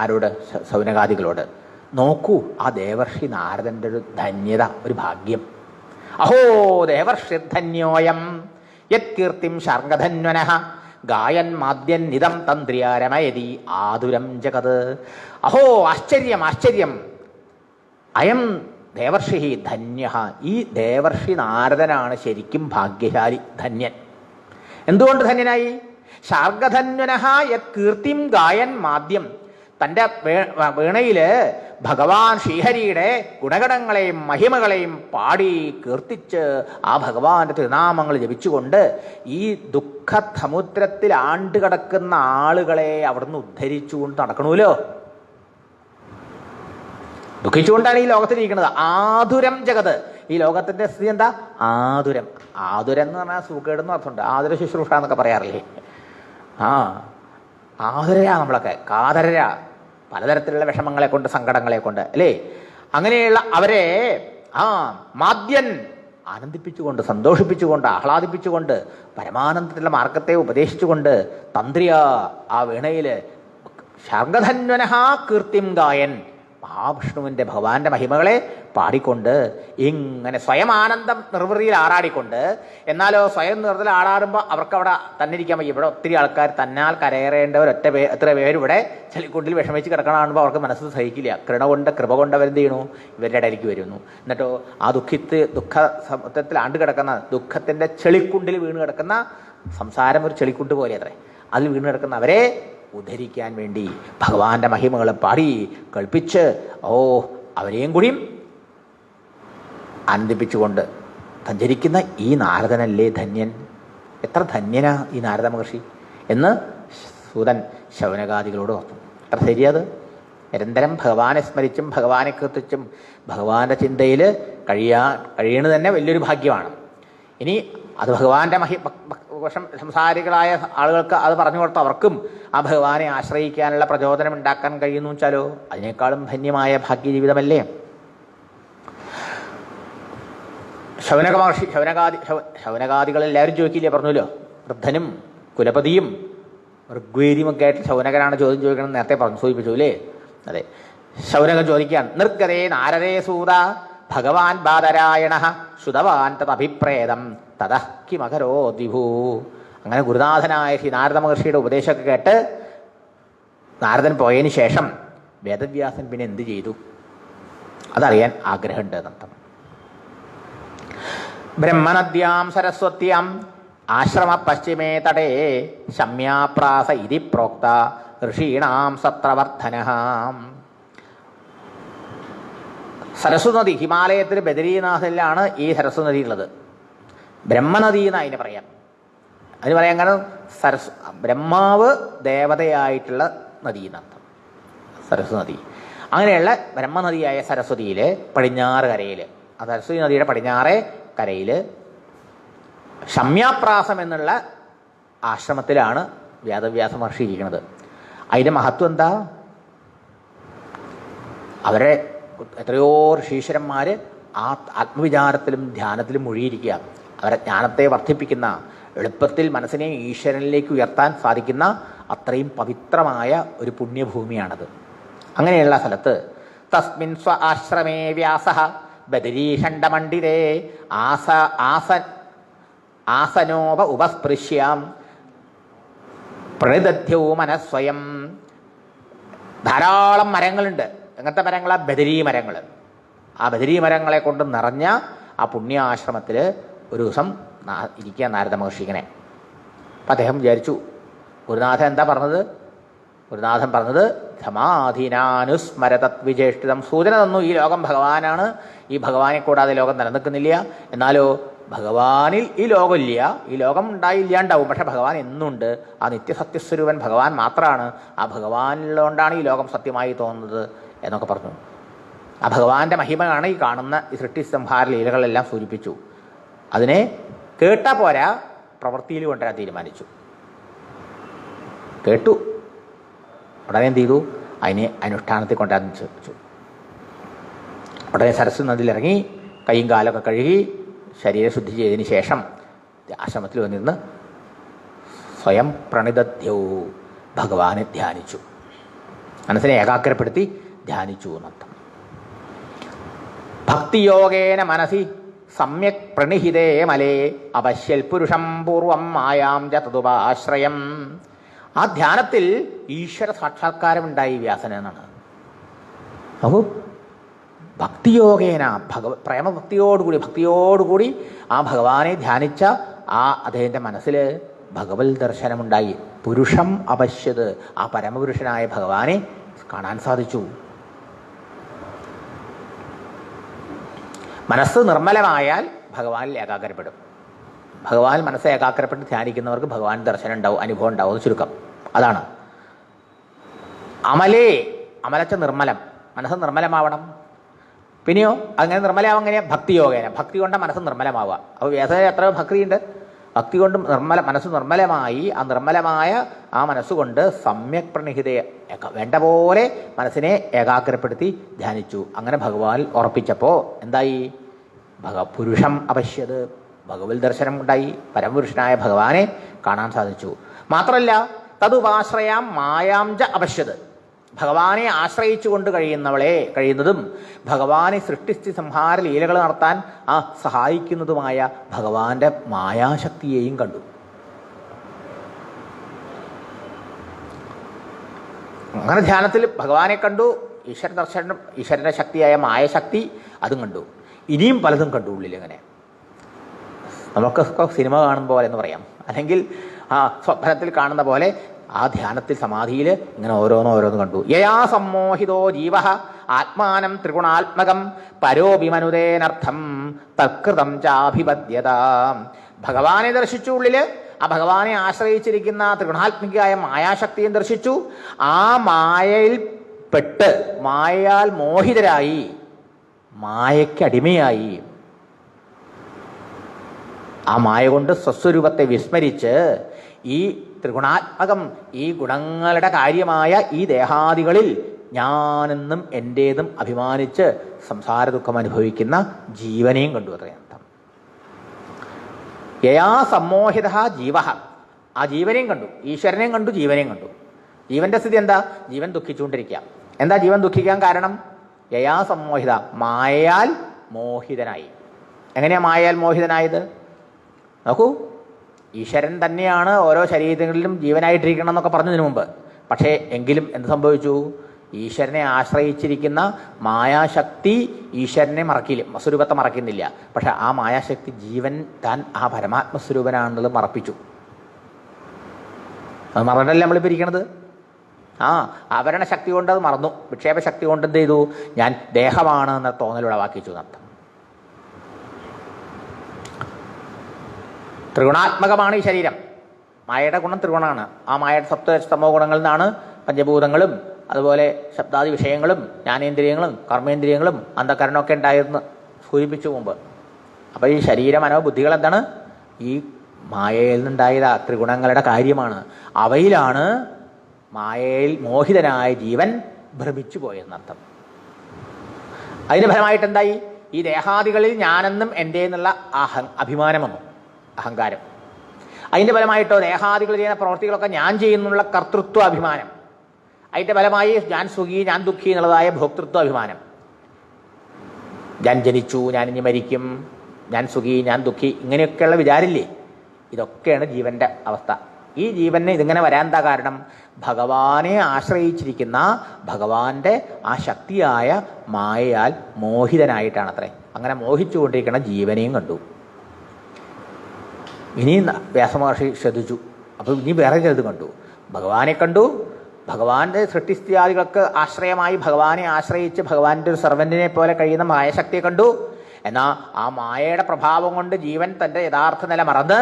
ആരോട്? ശൗനകാദികളോട്, നോക്കൂ ആ ദേവർഷി നാരദൻ്റെ ഒരു ധന്യത, ഒരു ഭാഗ്യം. അഹോ ദേവർഷി ധന്യോയം യത് കീർത്തിം ശർഗധന്വനഃ ഗായൻ മാദ്യൻ നിതം തന്ത്രിയാരമയതി ആതുരം ജഗത്. അഹോ ആശ്ചര്യം, ആശ്ചര്യം. അയം ദേവർഷി ധന്യ. ഈ ദേവർഷി നാരദനാണ് ശരിക്കും ഭാഗ്യശാലി, ധന്യൻ. എന്തുകൊണ്ട് ധന്യനായി? ശാർഗധന്വനഃ യത് കീർത്തിം ഗായൻ മാദ്യം. തൻ്റെ വീണയിൽ ഭഗവാൻ ശ്രീഹരിയുടെ ഗുണഗണങ്ങളെയും മഹിമകളെയും പാടി കീർത്തിച്ച് ആ ഭഗവാന്റെ തിരുനാമങ്ങൾ ജപിച്ചുകൊണ്ട് ഈ ദുഃഖസമുദ്രത്തിൽ ആണ്ടുകിടക്കുന്ന ആളുകളെ അവിടുന്ന് ഉദ്ധരിച്ചുകൊണ്ട് നടക്കണമല്ലോ. ദുഃഖിച്ചുകൊണ്ടാണ് ഈ ലോകത്തിലിരിക്കുന്നത്. ആതുരം ജഗത്. ഈ ലോകത്തിൻ്റെ സ്ഥിതി എന്താ? ആതുരം. ആതുരം എന്ന് പറഞ്ഞാൽ സൂക്കേടെന്ന് അർത്ഥമുണ്ട്. ആതുര ശുശ്രൂഷ എന്നൊക്കെ പറയാറില്ലേ? ആതുരരാ നമ്മളൊക്കെ, കാതരരാ, പലതരത്തിലുള്ള വിഷമങ്ങളെ കൊണ്ട് സങ്കടങ്ങളെ കൊണ്ട് അല്ലേ. അങ്ങനെയുള്ള അവരെ മാദ്യൻ ആനന്ദിപ്പിച്ചുകൊണ്ട്, സന്തോഷിപ്പിച്ചുകൊണ്ട്, ആഹ്ലാദിപ്പിച്ചുകൊണ്ട്, പരമാനന്ദത്തിലുള്ള മാർഗത്തെ ഉപദേശിച്ചുകൊണ്ട് തന്ത്രിയ ആ വീണയിൽ ശർഗധന്വനഃ കീർത്തിം ഗായൻ മഹാവിഷ്ണുവിൻ്റെ ഭഗവാന്റെ മഹിമകളെ പാടിക്കൊണ്ട് ഇങ്ങനെ സ്വയം ആനന്ദം നിർവൃതിയിൽ ആറാടിക്കൊണ്ട്, എന്നാലോ സ്വയം നിർവൃതിയിൽ ആടാടുമ്പോൾ അവർക്ക് അവിടെ തന്നെ ഇരിക്കാൻ വയ്യ. ഇവിടെ ഒത്തിരി ആൾക്കാർ തന്നാൽ കരയേറേണ്ടവർ എത്ര പേരിവിടെ ചളിക്കുണ്ടിൽ വിഷമിച്ച് കിടക്കണം കാണുമ്പോൾ അവർക്ക് മനസ്സ് സഹിക്കില്ല. കൃപ കൊണ്ട് അവരെന്ത് ചെയ്യണു? ഇവരുടെ ഇടയിലേക്ക് വരുന്നു. എന്നിട്ടോ ആ ദുഃഖത്തിൽ ആണ്ട് കിടക്കുന്ന, ദുഃഖത്തിൻ്റെ ചെളിക്കുണ്ടിൽ വീണ് കിടക്കുന്ന, സംസാരം ഒരു ചെളിക്കുണ്ട് പോലെ അത്രേ, അതിൽ വീണ് കിടക്കുന്ന അവരെ ഉദ്ധരിക്കാൻ വേണ്ടി ഭഗവാന്റെ മഹിമകളെ പാടി കൽപ്പിച്ച് അവരെയും കൂടിയും ആനന്ദിപ്പിച്ചുകൊണ്ട് സഞ്ചരിക്കുന്ന ഈ നാരദനല്ലേ ധന്യൻ, എത്ര ധന്യനാ ഈ നാരദ മഹർഷി എന്ന് സൂതൻ ശൗനകാദികളോട് ഓർത്തു. എത്ര ശരിയത്! നിരന്തരം ഭഗവാനെ സ്മരിച്ചും ഭഗവാനെ കീർത്തിച്ചും ഭഗവാന്റെ ചിന്തയിൽ കഴിയണത് തന്നെ വലിയൊരു ഭാഗ്യമാണ്. ഇനി അത് ഭഗവാന്റെ സംസാരികളായ ആളുകൾക്ക് അത് പറഞ്ഞു കൊടുത്ത അവർക്കും ആ ഭഗവാനെ ആശ്രയിക്കാനുള്ള പ്രചോദനം ഉണ്ടാക്കാൻ കഴിയുന്നു വെച്ചാലോ അതിനേക്കാളും ധന്യമായ ഭാഗ്യജീവിതമല്ലേ. ശൗനക മഹർഷി ശൗനകാദികളെല്ലാവരും ചോദിക്കില്ലേ? പറഞ്ഞല്ലോ, വൃദ്ധനും കുലപതിയും ഋഗ്വേദിയും ഒക്കെ ആയിട്ട് ശൗനകനാണ് ചോദ്യം ചോദിക്കണം നേരത്തെ സൂചിപ്പിച്ചു അല്ലേ? അതെ, ശൗനകൻ ചോദിക്കാൻ നിർഗതേ നാരദേ സൂത ഭഗവാൻ ബാദരായണ ശ്രുതവാൻ തദഭിപ്രേതം തതഃ കിമകരോ ദ്വിഭൂ. അങ്ങനെ ഗുരുനാഥനായ ശ്രീ നാരദ മഹർഷിയുടെ ഉപദേശമൊക്കെ കേട്ട് നാരദൻ പോയതിന് ശേഷം വേദവ്യാസൻ പിന്നെ എന്ത് ചെയ്തു അതറിയാൻ ആഗ്രഹമുണ്ട് എന്നർത്ഥം. ബ്രഹ്മനദ്യാം സരസ്വത്യാം ആശ്രമ പശ്ചിമേ തടേ ശമ്യാപ്രാസ ഇതി പ്രോക്ത ഋഷീണാം സത്രവർദ്ധനഃ. സരസ്വ നദി, ഹിമാലയത്തിൽ ബദരീനാഥിലാണ് ഈ സരസ്വ നദി ഉള്ളത്. ബ്രഹ്മനദി എന്ന് അതിന് പറയാം. അതിന് പറയാൻ കാരണം ബ്രഹ്മാവ് ദേവതയായിട്ടുള്ള നദി എന്നർത്ഥം സരസ്വ നദി. അങ്ങനെയുള്ള ബ്രഹ്മനദിയായ സരസ്വതിയിൽ പടിഞ്ഞാറ് കരയിൽ, ആ സരസ്വതി നദിയുടെ പടിഞ്ഞാറേ കരയിൽ ശമ്യാപ്രാസം എന്നുള്ള ആശ്രമത്തിലാണ് വേദവ്യാസ മഹർഷി ഇരിക്കുന്നത്. അതിൻ്റെ മഹത്വം എന്താ? അവരെ എത്രയോ ഋഷീശ്വരന്മാർ ആത്മവിചാരത്തിലും ധ്യാനത്തിലും മുഴുകിയിരിക്കുക. അവരെ ജ്ഞാനത്തെ വർദ്ധിപ്പിക്കുന്ന, എളുപ്പത്തിൽ മനസ്സിനെ ഈശ്വരനിലേക്ക് ഉയർത്താൻ സാധിക്കുന്ന അത്രയും പവിത്രമായ ഒരു പുണ്യഭൂമിയാണത്. അങ്ങനെയുള്ള സ്ഥലത്ത് തസ്മിൻ സ്വ ആശ്രമേ വ്യാസഃ ബദരീഖണ്ഡമണ്ഡിതേ ആസനോപ ഉപസ്പൃശ്യാം പ്രണിദധ്യൗ മനസ്വയം. ധാരാളം മരങ്ങളുണ്ട്. എങ്ങനത്തെ മരങ്ങളാ? ബദരീ മരങ്ങൾ. ആ ബദരീ മരങ്ങളെ കൊണ്ട് നിറഞ്ഞ ആ പുണ്യാശ്രമത്തിൽ ഒരു ദിവസം ഇരിക്കുക നാരദ മഹർഷി ഇങ്ങനെ. അപ്പം അദ്ദേഹം വിചാരിച്ചു, ഗുരുനാഥൻ എന്താ പറഞ്ഞത്? ഗുരുനാഥൻ പറഞ്ഞത് സമാധിനാനുസ്മരതത് വിജേഷ്ഠിതം. സൂചന തന്നു, ഈ ലോകം ഭഗവാനാണ്, ഈ ഭഗവാനെ കൂടാതെ ലോകം നിലനിൽക്കുന്നില്ല. എന്നാലോ ഭഗവാനിൽ ഈ ലോകമില്ല, ഈ ലോകം ഇല്ലാണ്ടാവും, പക്ഷെ ഭഗവാൻ എന്നുണ്ട്. ആ നിത്യസത്യസ്വരൂപൻ ഭഗവാൻ മാത്രമാണ്. ആ ഭഗവാനിലുകൊണ്ടാണ് ഈ ലോകം സത്യമായി തോന്നുന്നത് എന്നൊക്കെ പറഞ്ഞു. ആ ഭഗവാന്റെ മഹിമയാണ് ഈ കാണുന്ന ഈ സൃഷ്ടി സംഹാര ലീലകളെല്ലാം സൂചിപ്പിച്ചു. അതിനെ കേട്ടാൽ പോരാ, പ്രവൃത്തിയിൽ കൊണ്ടുവരാൻ തീരുമാനിച്ചു. കേട്ടു, ഉടനെ എന്ത് ചെയ്തു? അതിനെ അനുഷ്ഠാനത്തിൽ കൊണ്ടുവരാൻ വെച്ചു. ഉടനെ സരസ്വതി നദിയിലിറങ്ങി കൈയും കാലൊക്കെ കഴുകി ശരീരശുദ്ധി ചെയ്തതിന് ശേഷം ആശ്രമത്തിൽ വന്നിരുന്ന് സ്വയം പ്രണിതധ്യവും ഭഗവാനെ ധ്യാനിച്ചു. മനസ്സിനെ ഏകാഗ്രപ്പെടുത്തി ധ്യാനിച്ചു എന്നർത്ഥം. ഭക്തിയോഗേന മനസി സമ്യക് പ്രണിഹിതേ മലേ അപശ്യൽ പുരുഷം പൂർവം മായാം ച തതുപാശ്രയം. ആ ധ്യാനത്തിൽ ഈശ്വര സാക്ഷാത്കാരമുണ്ടായി വ്യാസന എന്നാണ്. അപ്പോൾ ഭക്തിയോഗേന ഭക്തിയോടുകൂടി ആ ഭഗവാനെ ധ്യാനിച്ച ആ അദ്ദേഹത്തിൻ്റെ മനസ്സിൽ ഭഗവത് ദർശനമുണ്ടായി. പുരുഷം അപശ്യത്, ആ പരമപുരുഷനായ ഭഗവാനെ കാണാൻ സാധിച്ചു. മനസ്സ് നിർമ്മലമായാൽ ഭഗവാനിൽ ഏകാഗ്രപ്പെടും. ഭഗവാൻ മനസ്സ് ഏകാഗ്രപ്പെട്ട് ധ്യാനിക്കുന്നവർക്ക് ഭഗവാൻ ദർശനം ഉണ്ടാവും, അനുഭവം ഉണ്ടാവും. അത് ചുരുക്കം അതാണ്. അമലച്ച നിർമ്മലം, മനസ്സ് നിർമ്മലമാവണം. പിന്നെയോ അങ്ങനെ നിർമ്മലമാവും എങ്ങനെയാ? ഭക്തിയോഗേന. ഭക്തി കൊണ്ട് മനസ്സ് നിർമ്മലമാവുക. അപ്പോൾ വ്യാസന് എത്ര ഭക്തിയുണ്ട്? ഭക്തി കൊണ്ട് മനസ്സ് നിർമ്മലമായി, ആ നിർമ്മലമായ ആ മനസ്സുകൊണ്ട് സമ്യക് പ്രണിഹിതയെ വേണ്ട പോലെ മനസ്സിനെ ഏകാഗ്രപ്പെടുത്തി ധ്യാനിച്ചു. അങ്ങനെ ഭഗവാൻ ഉറപ്പിച്ചപ്പോൾ എന്തായി? പുരുഷം അപശ്യത്, ഭഗവത് ദർശനം ഉണ്ടായി. പരമപുരുഷനായ ഭഗവാനെ കാണാൻ സാധിച്ചു. മാത്രമല്ല തതുപാശ്രയാം മായാം ച അപശ്യത്, ഭഗവാനെ ആശ്രയിച്ചുകൊണ്ട് കഴിയുന്നതും ഭഗവാനെ സൃഷ്ടിസ്ഥിതി സംഹാര ലീലകൾ നടത്താൻ സഹായിക്കുന്നതുമായ ഭഗവാന്റെ മായാശക്തിയെയും കണ്ടു. അങ്ങനെ ധ്യാനത്തിൽ ഭഗവാനെ കണ്ടു, ഈശ്വര ദർശനം, ഈശ്വരൻ്റെ ശക്തിയായ മായശക്തി അതും കണ്ടു. ഇനിയും പലതും കണ്ടു ഉള്ളിൽ. അങ്ങനെ നമുക്കൊക്കെ സിനിമ കാണുന്ന പോലെ എന്ന് പറയാം, അല്ലെങ്കിൽ സ്വപ്നത്തിൽ കാണുന്ന പോലെ ആ ധ്യാനത്തിൽ സമാധിയിൽ ഇങ്ങനെ ഓരോന്ന് കണ്ടു. യയാ സമ്മോഹിതോ ജീവ ആത്മാനം ത്രിഗുണാത്മകം പരോഭിമനുദേനർത്ഥം തത്കൃതം ചാഭിപദ്യത. ഭഗവാനെ ദർശിച്ചു ഉള്ളില്. ആ ഭഗവാനെ ആശ്രയിച്ചിരിക്കുന്ന ത്രിഗുണാത്മികയായ മായാശക്തിയും ദർശിച്ചു. ആ മായയിൽ പെട്ട് മായയാൽ മോഹിതരായി, മായയ്ക്കടിമയായി, ആ മായ കൊണ്ട് സ്വസ്വരൂപത്തെ വിസ്മരിച്ച് ഈ ത്രിഗുണാത്മകം, ഈ ഗുണങ്ങളുടെ കാര്യമായ ഈ ദേഹാദികളിൽ ഞാനെന്നും എൻ്റേതും അഭിമാനിച്ച് സംസാര ദുഃഖം അനുഭവിക്കുന്ന ജീവനെയും കണ്ടു. അത്രയർത്ഥം. യയാ സമ്മോഹിത ജീവ, ആ ജീവനെയും കണ്ടു, ഈശ്വരനെയും കണ്ടു, ജീവനെയും കണ്ടു. ജീവന്റെ സ്ഥിതി എന്താ? ജീവൻ ദുഃഖിച്ചുകൊണ്ടിരിക്കുക. എന്താ ജീവൻ ദുഃഖിക്കാൻ കാരണം? യയാ സമ്മോഹിത, മായയാൽ മോഹിതനായി. എങ്ങനെയാ മായയാൽ മോഹിതനായത്? നോക്കൂ, ഈശ്വരൻ തന്നെയാണ് ഓരോ ശരീരങ്ങളിലും ജീവനായിട്ടിരിക്കണം എന്നൊക്കെ പറഞ്ഞതിന് മുമ്പ്. പക്ഷേ എങ്കിലും എന്ത് സംഭവിച്ചു? ഈശ്വരനെ ആശ്രയിച്ചിരിക്കുന്ന മായാശക്തി ഈശ്വരനെ സ്വരൂപത്തെ മറക്കുന്നില്ല. പക്ഷെ ആ മായാശക്തി ജീവൻ താൻ ആ പരമാത്മസ്വരൂപനാണെന്നുള്ളത് മറപ്പിച്ചു. അത് മറന്നല്ലേ നമ്മളിപ്പോൾ ഇരിക്കണത്. ആവരണ ശക്തി കൊണ്ട് അത് മറന്നു. വിക്ഷേപ ശക്തി കൊണ്ട് എന്ത് ചെയ്തു? ഞാൻ ദേഹമാണ് എന്ന തോന്നലുളവാക്കിച്ചു എന്നർത്ഥം. ത്രിഗുണാത്മകമാണ് ഈ ശരീരം. മായയുടെ ഗുണം ത്രിഗുണമാണ്. ആ മായയുടെ സപ്തമോ ഗുണങ്ങളിൽ നിന്നാണ് പഞ്ചഭൂതങ്ങളും അതുപോലെ ശബ്ദാദി വിഷയങ്ങളും ജ്ഞാനേന്ദ്രിയങ്ങളും കർമ്മേന്ദ്രിയങ്ങളും അന്ധകരണമൊക്കെ ഉണ്ടായിരുന്നു സൂചിപ്പിച്ചു മുമ്പ്. അപ്പോൾ ഈ ശരീര മനോബുദ്ധികൾ എന്താണ്? ഈ മായയിൽ നിന്നുണ്ടായത് ത്രിഗുണങ്ങളുടെ കാര്യമാണ്. അവയിലാണ് മായയിൽ മോഹിതനായ ജീവൻ ഭ്രമിച്ചു പോയെന്നർത്ഥം. അതിന് ഫലമായിട്ട് എന്തായി? ഈ ദേഹാദികളിൽ ഞാനെന്നും എൻ്റെ എന്നുള്ള അഭിമാനം വന്നു, അഹങ്കാരം. അതിൻ്റെ ഫലമായിട്ടോ ദേഹാദികൾ ചെയ്യുന്ന പ്രവൃത്തികളൊക്കെ ഞാൻ ചെയ്യുന്നുള്ള കർത്തൃത്വ അഭിമാനം. അതിൻ്റെ ഫലമായി ഞാൻ സുഖി ഞാൻ ദുഃഖി എന്നുള്ളതായ ഭോക്തൃത്വ അഭിമാനം. ഞാൻ ജനിച്ചു, ഞാൻ ഇനി മരിക്കും, ഞാൻ സുഖി ഞാൻ ദുഃഖി, ഇങ്ങനെയൊക്കെയുള്ള വിചാരില്ലേ? ഇതൊക്കെയാണ് ജീവൻ്റെ അവസ്ഥ. ഈ ജീവന് ഇതിങ്ങനെ വരാൻ എന്താ കാരണം? ഭഗവാനെ ആശ്രയിച്ചിരിക്കുന്ന ഭഗവാന്റെ ആ ശക്തിയായ മായയാൽ മോഹിതനായിട്ടാണ് അത്രേ. അങ്ങനെ മോഹിച്ചുകൊണ്ടിരിക്കുന്ന ജീവനെയും കണ്ടു. ഇനി വ്യാസമഹർഷി ശ്രദ്ധിച്ചു. അപ്പോൾ ഇനി വേറെ ചിലത് കണ്ടു. ഭഗവാനെ കണ്ടു. ഭഗവാന്റെ സൃഷ്ടിസ്ഥിതികൾക്ക് ആശ്രയമായി ഭഗവാനെ ആശ്രയിച്ച് ഭഗവാന്റെ ഒരു സർവന്റിനെ പോലെ കഴിയുന്ന മായശക്തിയെ കണ്ടു. എന്നാൽ ആ മായയുടെ പ്രഭാവം കൊണ്ട് ജീവൻ തൻ്റെ യഥാർത്ഥ നില മറന്ന്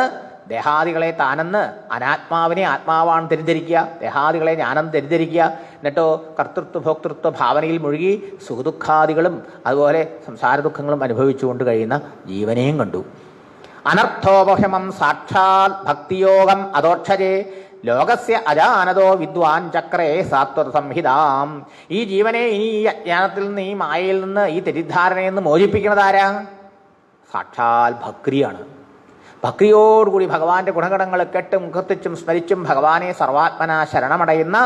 ദേഹാദികളെ താനെന്ന്, അനാത്മാവിനെ ആത്മാവാണ് തെറ്റിദ്ധരിക്കുക, ദേഹാദികളെ ഞാനെന്ന് തെറ്റിദ്ധരിക്കുക. എന്നിട്ടോ കർത്തൃത്വ ഭോക്തൃത്വ ഭാവനയിൽ മുഴുകി സുഖദുഃഖാദികളും അതുപോലെ സംസാര ദുഃഖങ്ങളും അനുഭവിച്ചുകൊണ്ട് കഴിയുന്ന ജീവനെയും കണ്ടു. അനർത്ഥോപശമം സാക്ഷാൽ ഭക്തിയോഗം അദോക്ഷജേ ലോകസ്യ അജാനതോ വിദ്വാൻ ചക്രേ സാത്വത സംഹിതാം. ഈ ജീവനെ ഇനി ഈ അജ്ഞാനത്തിൽ നിന്ന്, ഈ മായയിൽ നിന്ന്, ഈ തെറ്റിദ്ധാരണയിൽ നിന്ന് മോചിപ്പിക്കുന്നതാരാ? സാക്ഷാൽ ഭക്തിയാണ്. ഭക്തിയോടുകൂടി ഭഗവാന്റെ ഗുണഗണങ്ങൾ കേട്ടും കീർത്തിച്ചും സ്മരിച്ചും ഭഗവാനെ സർവാത്മന ശരണമടയുന്ന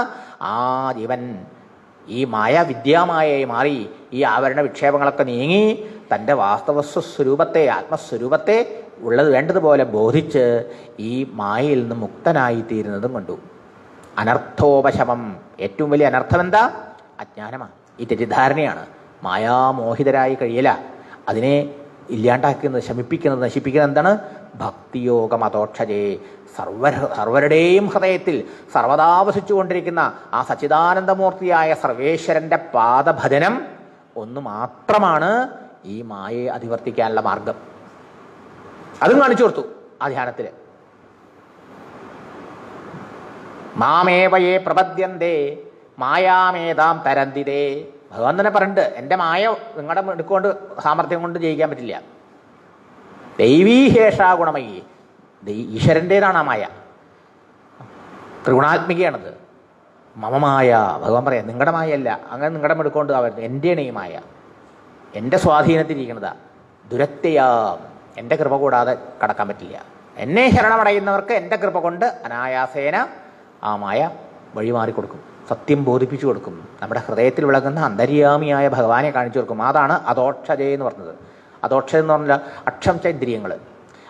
ആ ജീവൻ ഈ മായാവിദ്യാമായയായി മാറി ഈ ആവരണ വിക്ഷേപങ്ങളൊക്കെ നീങ്ങി തൻ്റെ വാസ്തവസ്വസ്വരൂപത്തെ, ആത്മസ്വരൂപത്തെ ഉള്ളത് വേണ്ടതുപോലെ ബോധിച്ച് ഈ മായയിൽ നിന്ന് മുക്തനായിത്തീരുന്നതും കണ്ടു. അനർത്ഥോപശമം. ഏറ്റവും വലിയ അനർത്ഥം എന്താ? അജ്ഞാനമാണ്, ഈ തെറ്റിദ്ധാരണയാണ്. മായാമോഹിതരായി കഴിയല. അതിനെ ഇല്ലാണ്ടാക്കുന്നത്, ശമിപ്പിക്കുന്നത്, നശിപ്പിക്കുന്നത് എന്താണ്? ഭക്തിയോഗം അതോക്ഷജേ. സർവരുടെയും ഹൃദയത്തിൽ സർവദാ വസിച്ചുകൊണ്ടിരിക്കുന്ന ആ സച്ചിദാനന്ദമൂർത്തിയായ സർവേശ്വരൻ്റെ പാദഭജനം ഒന്ന് മാത്രമാണ് ഈ മായയെ അതിവർത്തിക്കാനുള്ള മാർഗം. അതും കാണിച്ചു കൊടുത്തു ആ ധ്യാനത്തിൽ. മാമേവയെ പ്രപദ്യന്തേ മായാമേതാം തരന്തിതേ. ഭഗവാൻ തന്നെ പറഞ്ഞിട്ട്, എൻ്റെ മായ നിങ്ങളുടെ എടുക്കൊണ്ട് സാമർഥ്യം കൊണ്ട് ജയിക്കാൻ പറ്റില്ല. ദൈവീഹേഷാ ഗുണമയി. ഈശ്വരൻ്റേതാണ് ആ മായ, ത്രിഗുണാത്മികയാണത്. മമമായ ഭഗവാൻ പറയാം, നിങ്ങളുടെ മായയല്ല, അങ്ങനെ നിങ്ങളുടെ എടുക്കൊണ്ട് ആവരുത്, എൻ്റെയാണ് ഈ മായ, എൻ്റെ സ്വാധീനത്തിലിരിക്കുന്നതാ. ദുരത്തെയാ, എൻ്റെ കൃപ കൂടാതെ കടക്കാൻ പറ്റില്ല. എന്നെ ശരണമടയുന്നവർക്ക് എൻ്റെ കൃപ കൊണ്ട് അനായാസേന ആ മായ വഴിമാറി കൊടുക്കും, സത്യം ബോധിപ്പിച്ചു കൊടുക്കും. നമ്മുടെ ഹൃദയത്തിൽ വിളങ്ങുന്ന അന്തര്യാമിയായ ഭഗവാനെ കാണിച്ചു കൊടുക്കും. അതാണ് അധോക്ഷജ എന്ന് പറഞ്ഞത്. അധോക്ഷ എന്ന് പറഞ്ഞാൽ അക്ഷംശ ഇന്ദ്രിയങ്ങൾ.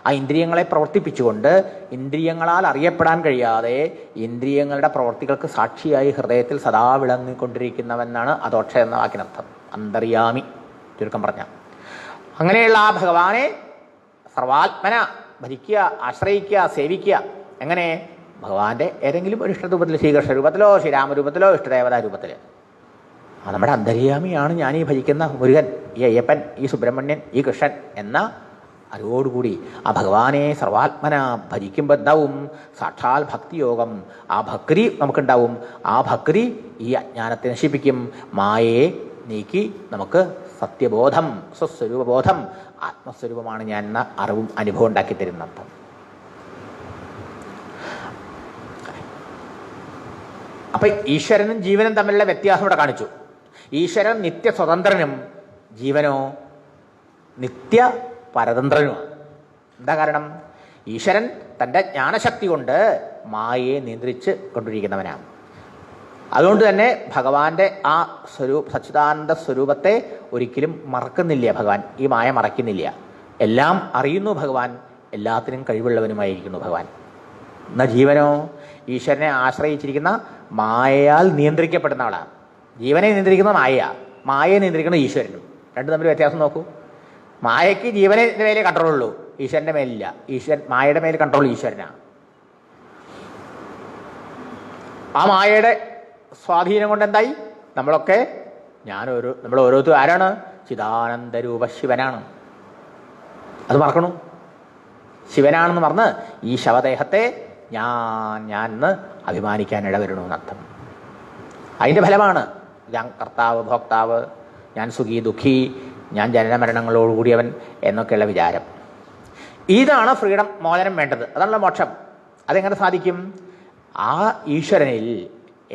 ആ ഇന്ദ്രിയങ്ങളെ പ്രവർത്തിപ്പിച്ചുകൊണ്ട് ഇന്ദ്രിയങ്ങളാൽ അറിയപ്പെടാൻ കഴിയാതെ ഇന്ദ്രിയങ്ങളുടെ പ്രവർത്തികൾക്ക് സാക്ഷിയായി ഹൃദയത്തിൽ സദാ വിളങ്ങിക്കൊണ്ടിരിക്കുന്നവനാണ് അധോക്ഷ എന്ന വാക്കിനർത്ഥം. അന്തര്യാമി ചുരുക്കം പറഞ്ഞ. അങ്ങനെയുള്ള ആ ഭഗവാനെ സർവാത്മന ഭജിക്കുക, ആശ്രയിക്കുക, സേവിക്കുക. എങ്ങനെ? ഭഗവാന്റെ ഏതെങ്കിലും ഒരു ഇഷ്ടരൂപത്തിൽ, ശ്രീകൃഷ്ണ രൂപത്തിലോ ശ്രീരാമരൂപത്തിലോ ഇഷ്ടദേവതാ രൂപത്തിൽ. നമ്മുടെ അന്തര്യാമിയാണ് ഞാൻ ഈ ഭജിക്കുന്ന മുരുകൻ, ഈ അയ്യപ്പൻ, ഈ സുബ്രഹ്മണ്യൻ, ഈ കൃഷ്ണൻ എന്ന അറിവോടുകൂടി ആ ഭഗവാനെ സർവാത്മന ഭജിക്കുമ്പോൾ എന്താവും? സാക്ഷാൽ ഭക്തിയോഗം. ആ ഭക്തി നമുക്കുണ്ടാവും. ആ ഭക്തി ഈ അജ്ഞാനത്തെ നശിപ്പിക്കും, മായയെ നീക്കി നമുക്ക് സത്യബോധം, സ്വസ്വരൂപബോധം, ആത്മസ്വരൂപമാണ് ഞാൻ എന്ന അറിവും അനുഭവം ഉണ്ടാക്കി തരുന്നർത്ഥം. അപ്പൊ ഈശ്വരനും ജീവനും തമ്മിലുള്ള വ്യത്യാസം ഇവിടെ കാണിച്ചു. ഈശ്വരൻ നിത്യ സ്വതന്ത്രനും ജീവനോ നിത്യ പരതന്ത്രനുമാണ്. എന്താ കാരണം? ഈശ്വരൻ തൻ്റെ ജ്ഞാനശക്തി കൊണ്ട് മായയെ നിയന്ത്രിച്ച് കൊണ്ടിരിക്കുന്നവനാണ്. അതുകൊണ്ട് തന്നെ ഭഗവാന്റെ ആ സച്ചിദാനന്ദ സ്വരൂപത്തെ ഒരിക്കലും മറക്കുന്നില്ല ഭഗവാൻ. ഈ മായ മറക്കുന്നില്ല. എല്ലാം അറിയുന്നു ഭഗവാൻ, എല്ലാത്തിനും കഴിവുള്ളവനുമായിരിക്കുന്നു ഭഗവാൻ. എന്നാൽ ജീവനോ ഈശ്വരനെ ആശ്രയിച്ചിരിക്കുന്ന മായയാൽ നിയന്ത്രിക്കപ്പെടുന്ന ആളാണ്. ജീവനെ നിയന്ത്രിക്കുന്ന മായയെ നിയന്ത്രിക്കുന്ന ഈശ്വരനും. രണ്ടും തമ്മിൽ വ്യത്യാസം നോക്കൂ. മായയ്ക്ക് ജീവനെ മേലെ കൺട്രോളുള്ളൂ, ഈശ്വരൻ്റെ മേലില്ല. മായയുടെ മേൽ കൺട്രോൾ ഈശ്വരനാണ്. ആ മായയുടെ സ്വാധീനം കൊണ്ട് എന്തായി? നമ്മൾ ഓരോരുത്തരും ആരാണ്? ചിദാനന്ദരൂപ ശിവനാണ്. അത് മറക്കണു. ശിവനാണെന്ന് പറഞ്ഞ് ഈ ശവദേഹത്തെ ഞാൻ എന്ന് അഭിമാനിക്കാൻ ഇടവരണമെന്നർത്ഥം. അതിൻ്റെ ഫലമാണ് ഞാൻ കർത്താവ്, ഭോക്താവ്, ഞാൻ സുഖി, ദുഃഖി, ഞാൻ ജനനമരണങ്ങളോടുകൂടിയവൻ എന്നൊക്കെയുള്ള വിചാരം. ഇതാണ് ഫ്രീഡം, മോചനം വേണ്ടത്. അതാണല്ലോ മോക്ഷം. അതെങ്ങനെ സാധിക്കും? ആ ഈശ്വരനിൽ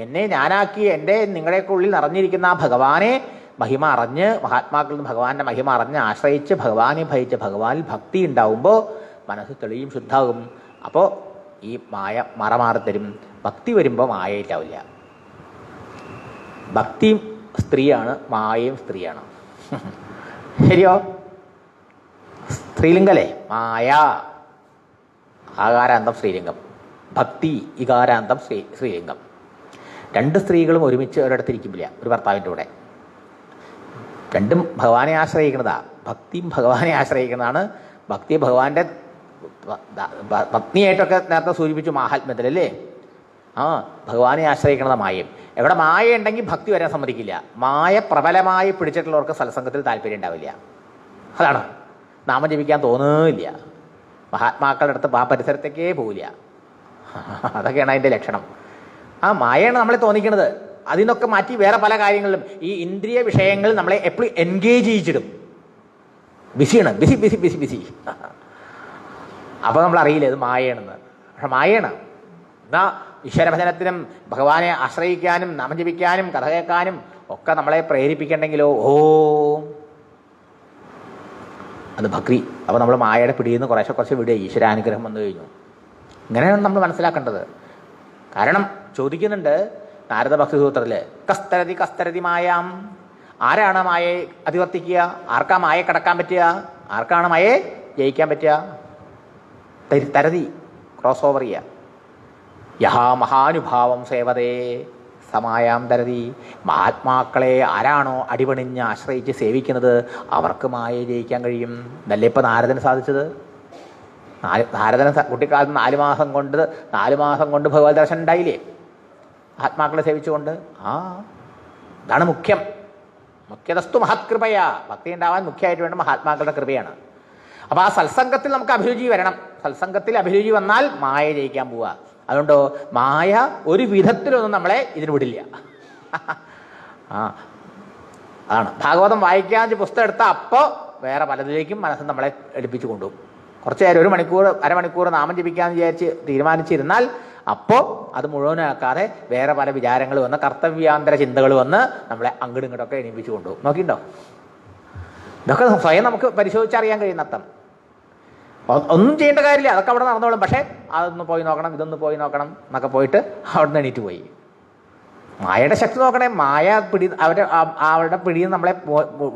എന്നെ ഞാനാക്കി എൻ്റെ നിങ്ങളുടെയൊക്കെ ഉള്ളിൽ നിറഞ്ഞിരിക്കുന്ന ആ ഭഗവാനെ മഹിമ അറിഞ്ഞ്, മഹാത്മാക്കളിൽ നിന്ന് ഭഗവാന്റെ മഹിമ അറിഞ്ഞ് ആശ്രയിച്ച് ഭഗവാനെ ഭജിച്ച് ഭഗവാനിൽ ഭക്തി ഉണ്ടാവുമ്പോൾ മനസ്സ് തെളിയും, ശുദ്ധാകും. അപ്പോൾ ഈ മായ മറമാറിത്തരും. ഭക്തി വരുമ്പോൾ മായയിട്ടാവില്ല. ഭക്തിയും സ്ത്രീയാണ്, മായയും സ്ത്രീയാണ്. ശരിയോ? സ്ത്രീലിംഗല്ലേ? മായ ആകാരാന്തം സ്ത്രീലിംഗം, ഭക്തി ഇകാരാന്തം സ്ത്രീലിംഗം. രണ്ട് സ്ത്രീകളും ഒരുമിച്ച് ഒരിടത്തിരിക്കില്ല ഒരു ഭർത്താവിൻ്റെ കൂടെ. രണ്ടും ഭഗവാനെ ആശ്രയിക്കുന്നതാ. ഭക്തിയും ഭഗവാനെ ആശ്രയിക്കുന്നതാണ്. ഭക്തി ഭഗവാന്റെ പത്നിയായിട്ടൊക്കെ നേരത്തെ സൂചിപ്പിച്ചു മാഹാത്മ്യത്തിലല്ലേ. ഭഗവാനെ ആശ്രയിക്കുന്നതാ മായയും. എവിടെ മായ ഉണ്ടെങ്കിൽ ഭക്തി വരാൻ സമ്മതിക്കില്ല. മായ പ്രബലമായി പിടിച്ചിട്ടുള്ളവർക്ക് സത്സംഗത്തിൽ താല്പര്യം ഉണ്ടാവില്ല. അതാണ്, നാമം ജപിക്കാൻ തോന്നുന്നില്ല, മഹാത്മാക്കളുടെ അടുത്ത് ആ പരിസരത്തേക്കേ പോവില്ല. അതൊക്കെയാണ് അതിൻ്റെ ലക്ഷണം. ആ മായയാണ് നമ്മളെ തോന്നിക്കുന്നത്. അതിനൊക്കെ മാറ്റി വേറെ പല കാര്യങ്ങളിലും ഈ ഇന്ദ്രിയ വിഷയങ്ങൾ നമ്മളെ എപ്പോഴും എൻഗേജ് ചെയ്യിച്ചിടും. ബിസിയാണ്, ബിസി ബിസി ബിസി ബിസി. അപ്പോൾ നമ്മൾ അറിയില്ല ഇത് മായയാണെന്ന്. പക്ഷെ മായയാണ്. എന്നാ ഈശ്വരഭജനത്തിനും ഭഗവാനെ ആശ്രയിക്കാനും നാമം ജപിക്കാനും കഥ കേൾക്കാനും ഒക്കെ നമ്മളെ പ്രേരിപ്പിക്കണ്ടെങ്കിലോ അത് ഭക്തി. അപ്പോൾ നമ്മൾ മായയുടെ പിടിയിൽ നിന്ന് കുറച്ച് വിടുക. ഈശ്വരാനുഗ്രഹം വന്നു കഴിഞ്ഞു. ഇങ്ങനെയാണ് നമ്മൾ മനസ്സിലാക്കേണ്ടത്. കാരണം ചോദിക്കുന്നുണ്ട് നാരദ ഭക്തി സൂത്രത്തിൽ, കസ്തരതി മായാം. ആരാണ് മായയെ അതിവർത്തിക്കുക? ആർക്കാ മായയെ കടക്കാൻ പറ്റുക? ആർക്കാണ് മായയെ ജയിക്കാൻ പറ്റുക? തരതി, ക്രോസ് ഓവർ ചെയ്യുക. യഹാ മഹാനുഭാവം സേവതേ സമായാം തരതി. മഹാത്മാക്കളെ ആരാണോ അടിപണിഞ്ഞ് ആശ്രയിച്ച് സേവിക്കുന്നത് അവർക്ക് മായയെ ജയിക്കാൻ കഴിയും. ഇതല്ലേ ഇപ്പം നാരദന് സാധിച്ചത്. നാരദന് കുട്ടിക്കാലത്ത് 4 മാസം കൊണ്ട് ഭഗവത് ദർശനം ഉണ്ടായില്ലേ ആത്മാക്കളെ സേവിച്ചുകൊണ്ട്. ഇതാണ് മുഖ്യം. മുഖ്യതസ്തു മഹത്കൃപയാ. ഭക്തി ഉണ്ടാവാൻ മുഖ്യമായിട്ട് വേണ്ട മഹാത്മാക്കളുടെ കൃപയാണ്. അപ്പോൾ ആ സത്സംഗത്തിൽ നമുക്ക് അഭിരുചി വരണം. സത്സംഗത്തിൽ അഭിരുചി വന്നാൽ മായ ജയിക്കാൻ പോവുക. അതുകൊണ്ടോ മായ ഒരു വിധത്തിലൊന്നും നമ്മളെ ഇതിന് വിടില്ല. അതാണ് ഭാഗവതം വായിക്കാൻ പുസ്തകം എടുത്താൽ അപ്പോൾ വേറെ പലതിലേക്കും മനസ്സ് നമ്മളെ എടുപ്പിച്ചു കൊണ്ടുപോകും. കുറച്ച് നേരം 1 മണിക്കൂർ അരമണിക്കൂർ നാമം ജപിക്കാമെന്ന് വിചാരിച്ച് തീരുമാനിച്ചിരുന്നാൽ അപ്പോൾ അത് മുഴുവനാക്കാതെ വേറെ പല വിചാരങ്ങൾ വന്ന് കർത്തവ്യാന്തര ചിന്തകൾ വന്ന് നമ്മളെ അങ്ങോട്ടും ഇങ്ങോട്ടൊക്കെ എണീപ്പിച്ചു കൊണ്ടുപോകും. നോക്കിയിട്ടുണ്ടോ? ഇതൊക്കെ സ്വയം നമുക്ക് പരിശോധിച്ചറിയാൻ കഴിയുന്ന അർത്ഥം. ഒന്നും ചെയ്യേണ്ട കാര്യമില്ല, അതൊക്കെ അവിടെ നടന്നോളും. പക്ഷേ അതൊന്ന് പോയി നോക്കണം, ഇതൊന്ന് പോയി നോക്കണം എന്നൊക്കെ പോയിട്ട് അവിടെ നിന്ന് എണീറ്റ് പോയി. മായയുടെ ശക്തി നോക്കണേ. മായ അവരുടെ പിടിയിൽ നമ്മളെ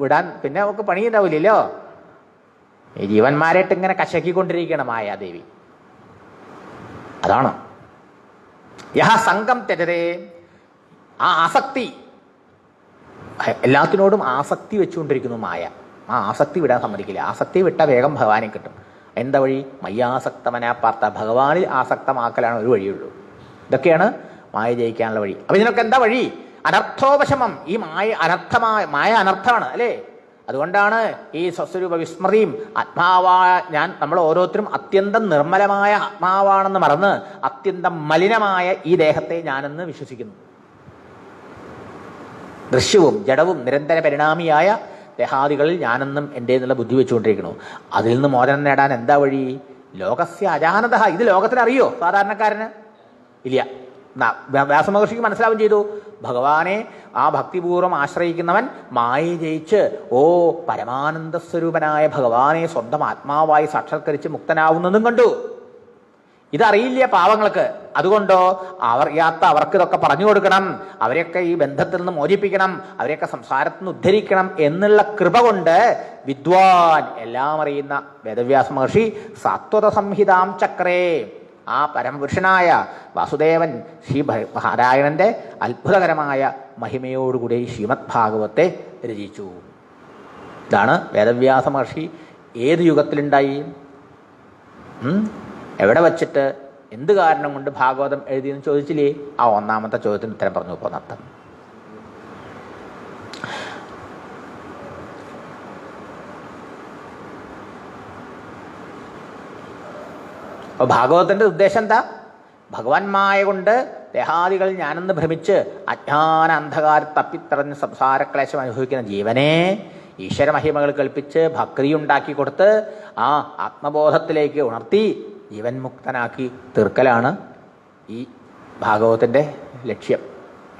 വിടാൻ പിന്നെ നമുക്ക് പണിയുണ്ടാവില്ലല്ലോ. ഈ ജീവന്മാരായിട്ട് ഇങ്ങനെ കശക്കിക്കൊണ്ടിരിക്കുകയാണ് മായാദേവി. അതാണ് യഹ സംഘം ത്യജതേ. ആ ആസക്തി, എല്ലാത്തിനോടും ആസക്തി വെച്ചുകൊണ്ടിരിക്കുന്നു മായ. ആ ആസക്തി വിടാൻ സമ്മതിക്കില്ല. ആസക്തി വിട്ട വേഗം ഭഗവാനെ കിട്ടും. എന്താ വഴി? മയ്യാസക്തമനാ പാർത്ത, ഭഗവാനിൽ ആസക്തമാക്കലാണ് ഒരു വഴിയുള്ളൂ. ഇതൊക്കെയാണ് മായ ജയിക്കാനുള്ള വഴി. അപ്പൊ ഇതിനൊക്കെ എന്താ വഴി? അനർത്ഥോപശമം. ഈ മായ അനർത്ഥമാണ് അല്ലേ? അതുകൊണ്ടാണ് ഈ സ്വസ്വരൂപ വിസ്മൃതിയും ഞാൻ നമ്മൾ ഓരോരുത്തരും അത്യന്തം നിർമ്മലമായ ആത്മാവാണെന്ന് മറന്ന് അത്യന്തം മലിനമായ ഈ ദേഹത്തെ ഞാനെന്ന് വിശ്വസിക്കുന്നു. ദൃശ്യവും ജഡവും നിരന്തര പരിണാമിയായ ദേഹാദികളിൽ ഞാനെന്നും എൻ്റെ എന്നുള്ള ബുദ്ധി വെച്ചുകൊണ്ടിരിക്കുന്നു. അതിൽ നിന്ന് മോചനം നേടാൻ എന്താ വഴി? ലോകസ്യ അജാനത. ഇത് ലോകത്തിനറിയോ സാധാരണക്കാരന്? ഇല്ല. വ്യാസമഹർഷിക്ക് മനസ്സിലാവും ചെയ്തു. ഭഗവാനെ ആ ഭക്തിപൂർവ്വം ആശ്രയിക്കുന്നവൻ മായ ജയിച്ച് പരമാനന്ദ സ്വരൂപനായ ഭഗവാനെ സ്വന്തം ആത്മാവായി സാക്ഷാത്കരിച്ച് മുക്തനാവുന്നതും കണ്ടു. ഇതറിയില്ല പാവങ്ങൾക്ക്. അതുകൊണ്ടോ അറിയാത്ത അവർക്ക് ഇതൊക്കെ പറഞ്ഞു കൊടുക്കണം, അവരെയൊക്കെ ഈ ബന്ധത്തിൽ നിന്ന് മോചിപ്പിക്കണം, അവരെയൊക്കെ സംസാരത്തിൽ നിന്ന് ഉദ്ധരിക്കണം എന്നുള്ള കൃപ കൊണ്ട് വിദ്വാൻ, എല്ലാം അറിയുന്ന വേദവ്യാസ മഹർഷി സാത്വത സംഹിതാം ചക്രേ, ആ പരമപുരുഷനായ വാസുദേവൻ ശ്രീ നാരായണന്റെ അത്ഭുതകരമായ മഹിമയോടുകൂടി ശ്രീമദ് ഭാഗവത്തെ രചിച്ചു. ഇതാണ് വേദവ്യാസ മഹർഷി ഏത് യുഗത്തിലുണ്ടായി, എവിടെ വച്ചിട്ട്, എന്ത് കാരണം കൊണ്ട് ഭാഗവതം എഴുതിയെന്ന് ചോദിച്ചില്ലേ? ആ ഒന്നാമത്തെ ചോദ്യത്തിന് ഉത്തരം പറഞ്ഞു പോന്നർത്ഥം. അപ്പൊ ഭാഗവതത്തിന്റെ ഉദ്ദേശം എന്താ? ഭഗവാൻ മായ കൊണ്ട് ദേഹാദികൾ ഞാനെന്ന് ഭ്രമിച്ച് അജ്ഞാന അന്ധകാര തപ്പിത്തറഞ്ഞ് സംസാരക്ലേശം അനുഭവിക്കുന്ന ജീവനെ ഈശ്വരമഹിമകൾ കൽപ്പിച്ച് ഭക്തി ഉണ്ടാക്കി കൊടുത്ത് ആ ആത്മബോധത്തിലേക്ക് ഉണർത്തി ജീവൻ മുക്തനാക്കി തീർക്കലാണ് ഈ ഭാഗവതത്തിൻ്റെ ലക്ഷ്യം.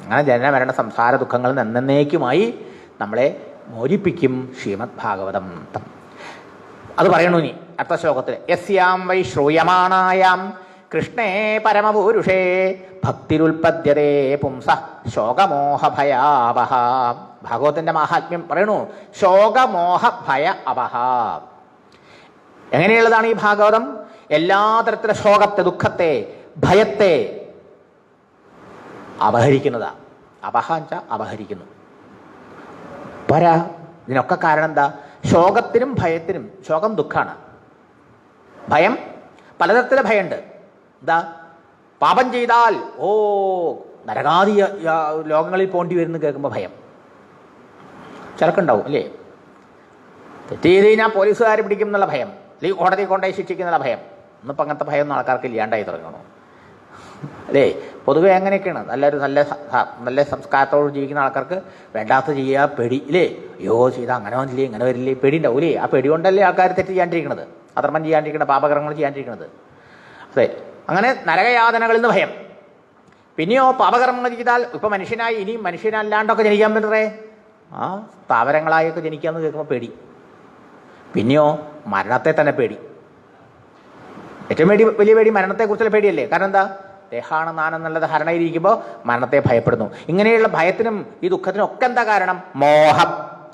അങ്ങനെ ജനന സംസാര ദുഃഖങ്ങളിൽ എന്നേക്കുമായി നമ്മളെ മോചിപ്പിക്കും ശ്രീമദ് ഭാഗവതം. അത് പറയണു ഇനി അടുത്ത ശ്ലോകത്തിൽ. യസ്യാം വൈ ശ്രൂയമാണായാം കൃഷ്ണേ പരമപുരുഷേ ഭക്തിരുൽപദ്യതേ പുംസ ശോകമോഹഭയാവഹ. ഭാഗവതത്തിന്റെ മാഹാത്മ്യം പറയണു. ശോകമോഹ ഭയ അപഹ. എങ്ങനെയുള്ളതാണ് ഈ ഭാഗവതം? എല്ലാ തരത്തിലെ ശോകത്തെ, ദുഃഖത്തെ, ഭയത്തെ അപഹരിക്കുന്നതാ. അപഹാഞ്ച അപഹരിക്കുന്നു. പോരാ, ഇതിനൊക്കെ കാരണം എന്താ? ശോകത്തിനും ഭയത്തിനും. ശോകം ദുഃഖാണ്. ഭയം പലതരത്തിലെ ഭയമുണ്ട്. എന്താ? പാപം ചെയ്താൽ നരകാദി ലോകങ്ങളിൽ പോണ്ടി വരുന്നു കേൾക്കുമ്പോൾ ഭയം ചിലക്കുണ്ടാവും അല്ലേ? തെറ്റ് ചെയ്ത് കഴിഞ്ഞാൽ പോലീസുകാർ പിടിക്കും എന്നുള്ള ഭയം, അല്ലെങ്കിൽ കോടതി കൊണ്ടുപോയി ശിക്ഷിക്കുന്നുള്ള ഭയം. ഇന്നിപ്പോൾ അങ്ങനത്തെ ഭയമൊന്നും ആൾക്കാർക്ക് ഇല്ലാണ്ടായി തുടങ്ങണോ അല്ലേ? പൊതുവെ അങ്ങനെയൊക്കെയാണ്. നല്ല സംസ്കാരത്തോട് ജീവിക്കുന്ന ആൾക്കാർക്ക് വേണ്ടാത്ത ചെയ്യുക പേടി ഇല്ലേ? അയ്യോ ചെയ്താൽ അങ്ങനെ വന്നില്ലേ, ഇങ്ങനെ വരില്ലേ, പേടി ഉണ്ടാവൂലേ? ആ പേടി കൊണ്ടല്ലേ ആൾക്കാർ തെറ്റ് ചെയ്യാണ്ടിരിക്കുന്നത്, അധർമ്മം ചെയ്യാണ്ടിരിക്കുന്നത്, പാപകർമ്മങ്ങൾ ചെയ്യാണ്ടിരിക്കുന്നത്. അതെ, അങ്ങനെ നരകയാതനകളിൽ നിന്ന് ഭയം. പിന്നെയോ പാപകർമ്മങ്ങൾ ചെയ്താൽ ഇപ്പം മനുഷ്യനായി ഇനി മനുഷ്യനല്ലാണ്ടൊക്കെ ജനിക്കാൻ പറ്റേ, സ്ഥാവരങ്ങളായൊക്കെ ജനിക്കാമെന്ന് കേൾക്കുമ്പോൾ പേടി. പിന്നെയോ മരണത്തെ തന്നെ പേടി. ഏറ്റവും വലിയ പേടി മരണത്തെക്കുറിച്ചുള്ള പേടിയല്ലേ? കാരണം എന്താ? ദേഹാണ് നാനെന്നുള്ള ധാരണയിരിക്കുമ്പോൾ മരണത്തെ ഭയപ്പെടുന്നു. ഇങ്ങനെയുള്ള ഭയത്തിനും ഈ ദുഃഖത്തിനും ഒക്കെ എന്താ കാരണം? മോഹം.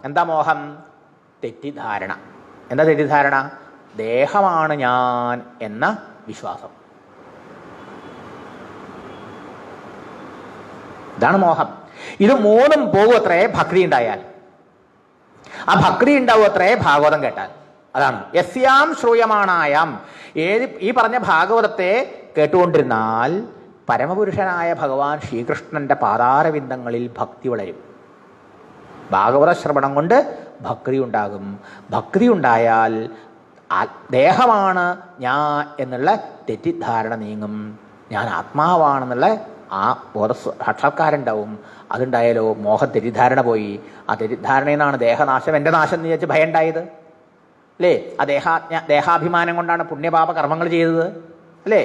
എന്താ മോഹം? തെറ്റിദ്ധാരണ. എന്താ തെറ്റിദ്ധാരണ? ദേഹമാണ് ഞാൻ എന്ന വിശ്വാസം. ഇതാണ് മോഹം. ഇത് മൂന്നും പോകുമത്രേ ഭക്തി ഉണ്ടായാൽ. ആ ഭക്തി ഉണ്ടാവുമത്രേ ഭാഗവതം കേട്ടാൽ. അതാണ് യസ്യാം ശ്രൂയമാണായാം. ഈ പറഞ്ഞ ഭാഗവതത്തെ കേട്ടുകൊണ്ടിരുന്നാൽ പരമപുരുഷനായ ഭഗവാൻ ശ്രീകൃഷ്ണന്റെ പാതാരവിന്ദങ്ങളിൽ ഭക്തി വളരും. ഭാഗവത ശ്രവണം കൊണ്ട് ഭക്തി ഉണ്ടാകും. ഭക്തി ഉണ്ടായാൽ ദേഹമാണ് ഞാൻ എന്നുള്ള തെറ്റിദ്ധാരണ നീങ്ങും. ഞാൻ ആത്മാവാണെന്നുള്ള ആ ബോധ സാക്ഷാത്കാരമുണ്ടാവും. അതുണ്ടായാലോ മോഹ തെറ്റിദ്ധാരണ പോയി. ആ തെറ്റിദ്ധാരണയിൽ നിന്നാണ് ദേഹനാശം, എൻ്റെ നാശം എന്ന് വിചാരിച്ച് ഭയം ഉണ്ടായത് അല്ലേ? ആ ദേഹാഭിമാനം കൊണ്ടാണ് പുണ്യപാപ കർമ്മങ്ങൾ ചെയ്തത് അല്ലേ?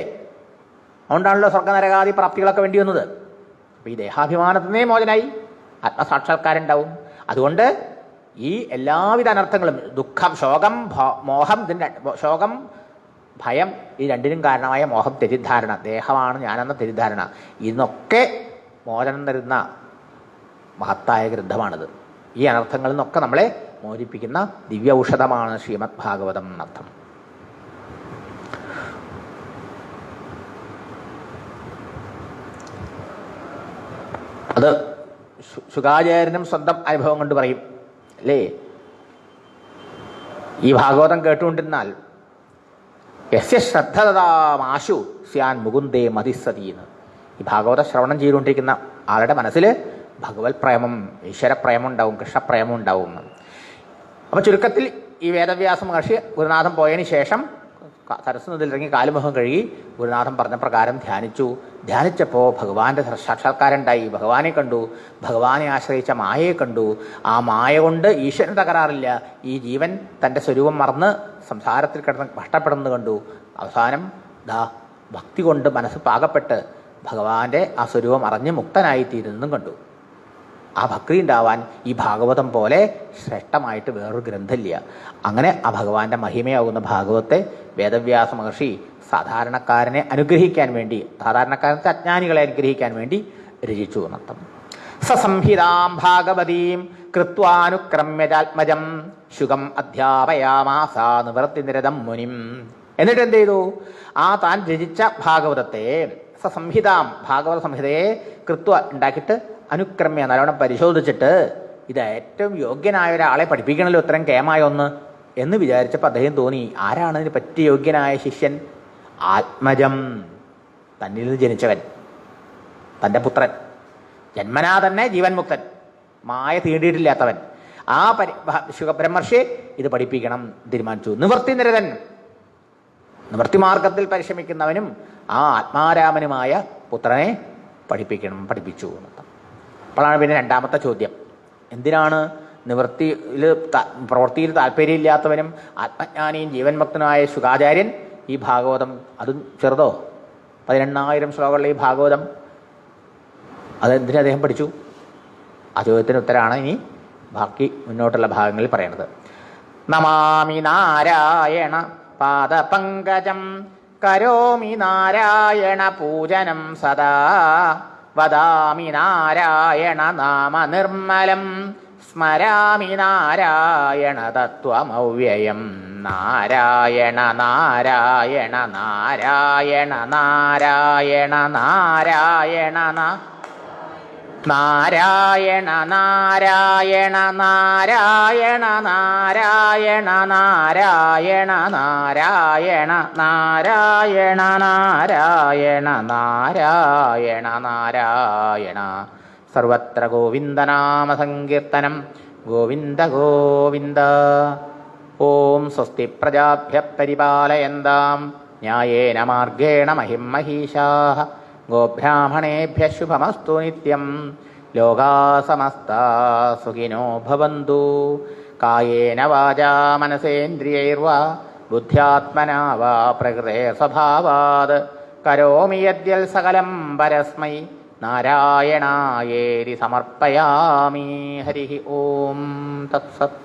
അതുകൊണ്ടാണല്ലോ സ്വർഗനരകാദി പ്രാപ്തികളൊക്കെ വേണ്ടി വന്നത്. അപ്പം ഈ ദേഹാഭിമാനത്തിനേ മോചനായി ആത്മസാക്ഷാത്കാരം ഉണ്ടാവും. അതുകൊണ്ട് ഈ എല്ലാവിധ അനർത്ഥങ്ങളും, ദുഃഖം, ശോകം, മോഹം, ശോകം, ഭയം, ഈ രണ്ടിനും കാരണമായ മോഹം തെറ്റിദ്ധാരണ, ദേഹമാണ് ഞാനെന്ന തെറ്റിദ്ധാരണ, ഇന്നൊക്കെ മോചനം തരുന്ന മഹത്തായ ഗ്രന്ഥമാണിത്. ഈ അനർത്ഥങ്ങളിൽ നിന്നൊക്കെ നമ്മളെ മോചിപ്പിക്കുന്ന ദിവ്യ ഔഷധമാണ് ശ്രീമദ് ഭാഗവതം എന്നർത്ഥം. അത് ശുകാചാര്യനും സ്വന്തം അനുഭവം കൊണ്ട് പറയും അല്ലേ. ഈ ഭാഗവതം കേട്ടുകൊണ്ടിരുന്നാൽ യസ്യ ശ്രദ്ധതാമാശു സ്യാൻ മുകുന്ദേ മതിസതീന്ന്. ഈ ഭാഗവത ശ്രവണം ചെയ്തുകൊണ്ടിരിക്കുന്ന ആളുടെ മനസ്സിൽ ഭഗവത് പ്രേമം, ഈശ്വരപ്രേമം ഉണ്ടാവും, കൃഷ്ണപ്രേമം ഉണ്ടാവും. അപ്പം ചുരുക്കത്തിൽ ഈ വേദവ്യാസ മഹർഷി ഗുരുനാഥൻ പോയതിന് ശേഷം സരസ്വ നദിയിലിറങ്ങി കാലുമുഖം കഴുകി ഗുരുനാഥൻ പറഞ്ഞ പ്രകാരം ധ്യാനിച്ചപ്പോൾ ഭഗവാന്റെ സാക്ഷാത്കാരമുണ്ടായി. ഭഗവാനെ കണ്ടു, ഭഗവാനെ ആശ്രയിച്ച മായയെ കണ്ടു. ആ മായ കൊണ്ട് ഈശ്വരൻ തകരാറില്ല. ഈ ജീവൻ തൻ്റെ സ്വരൂപം മറന്ന് സംസാരത്തിൽ കിടന്ന് കഷ്ടപ്പെടുന്നത് കണ്ടു. അവസാനം ഭക്തി കൊണ്ട് മനസ്സ് പാകപ്പെട്ട് ഭഗവാന്റെ ആ സ്വരൂപം അറിഞ്ഞ് മുക്തനായിത്തീരുന്നതും കണ്ടു. ആ ഭക്തി ഉണ്ടാവാൻ ഈ ഭാഗവതം പോലെ ശ്രേഷ്ഠമായിട്ട് വേറൊരു ഗ്രന്ഥമില്ല. അങ്ങനെ ആ ഭഗവാന്റെ മഹിമയാകുന്ന ഭാഗവത്തെ വേദവ്യാസ മഹർഷി സാധാരണക്കാരനെ അനുഗ്രഹിക്കാൻ വേണ്ടി, സാധാരണക്കാരത്തെ അജ്ഞാനികളെ അനുഗ്രഹിക്കാൻ വേണ്ടി രചിച്ചു എന്നർത്ഥം. സസംഹിതാം ഭാഗവതീം കൃത്വാനുക്രമ്യജാത്മജം ശുകം അധ്യാപയാമാസ നിവൃത്തിനിരതം മുനിം. എന്നിട്ട് എന്ത് ചെയ്തു? ആ താൻ രചിച്ച ഭാഗവതത്തെ, സസംഹിതാം ഭാഗവത സംഹിതയെ കൃത്വ ഉണ്ടാക്കിയിട്ട് അനുക്രമ്യ നല്ലോണം പരിശോധിച്ചിട്ട് ഇത് ഏറ്റവും യോഗ്യനായ ഒരാളെ പഠിപ്പിക്കണമല്ലോ ഇത്രയും കേമായ ഒന്ന് എന്ന് വിചാരിച്ചപ്പോൾ അദ്ദേഹം തോന്നി, ആരാണ് ഇതിന് പറ്റിയ യോഗ്യനായ ശിഷ്യൻ? ആത്മജം, തന്നിൽ നിന്ന് ജനിച്ചവൻ, തൻ്റെ പുത്രൻ, ജന്മനാ തന്നെ ജീവൻ മുക്തൻ, മായ തീണ്ടിയിട്ടില്ലാത്തവൻ. ആ ശുഖബ്രഹ്മർഷി ഇത് പഠിപ്പിക്കണം തീരുമാനിച്ചു. നിവൃത്തി നിരതൻ, നിവൃത്തിമാർഗത്തിൽ പരിശ്രമിക്കുന്നവനും ആ ആത്മാരാമനുമായ പുത്രനെ പഠിപ്പിച്ചു എന്നർത്ഥം. അപ്പോഴാണ് പിന്നെ രണ്ടാമത്തെ ചോദ്യം, എന്തിനാണ് നിവൃത്തിയിൽ പ്രവൃത്തിയിൽ താല്പര്യമില്ലാത്തവനും ആത്മജ്ഞാനിയും ജീവൻ ഭക്തനുമായ ശുകാചാര്യൻ ഈ ഭാഗവതം, അതും ചെറുതോ 18,000 ശ്ലോകമുള്ള ഈ ഭാഗവതം അതെന്തിനു അദ്ദേഹം പഠിച്ചു? ആ ചോദ്യത്തിന് ഉത്തരമാണ് ഇനി ബാക്കി മുന്നോട്ടുള്ള ഭാഗങ്ങളിൽ പറയുന്നത്. നമാമി നാരായണ പാദപങ്കജം കരോമി നാരായണ പൂജനം സദാ വദാമി നാരായണ നാമ നിർമ്മലം സ്മരാമി നാരായണ തത്വമവ്യയം. നാരായണ നാരായണ നാരായണ നാരായണ നാരായണ നാരായണ നാരായണ നാരായണ നാരായണ നാരായണ നാരായണ നാരായണ നാരായണ നാരായണ നാരായണ. സർവത്ര ഗോവിന്ദനാമ സങ്കീർത്തനം. ഗോവിന്ദ ഗോവിന്ദ. ഓം സ്വസ്തി പ്രജാഭ്യഃ പരിപാലയന്താം ന്യായേന മാർഗേണ മഹിം മഹീഷാഃ. ഗോബ്രാഹ്മണേഭ്യഃ ശുഭമസ്തു നിത്യം. ലോകാ സമസ്താ സുഖിനോ ഭവന്തു. കായേന വാചാ മനസേന്ദ്രിയൈർവാ ബുദ്ധ്യാത്മനാ വാ പ്രകൃതേ സ്വഭാവാത് കരോമി യദ്യൽ സകലം പരസ്മൈ നാരായണായേതി സമർപ്പയാമി. ഹരി ഓം തത്സത്.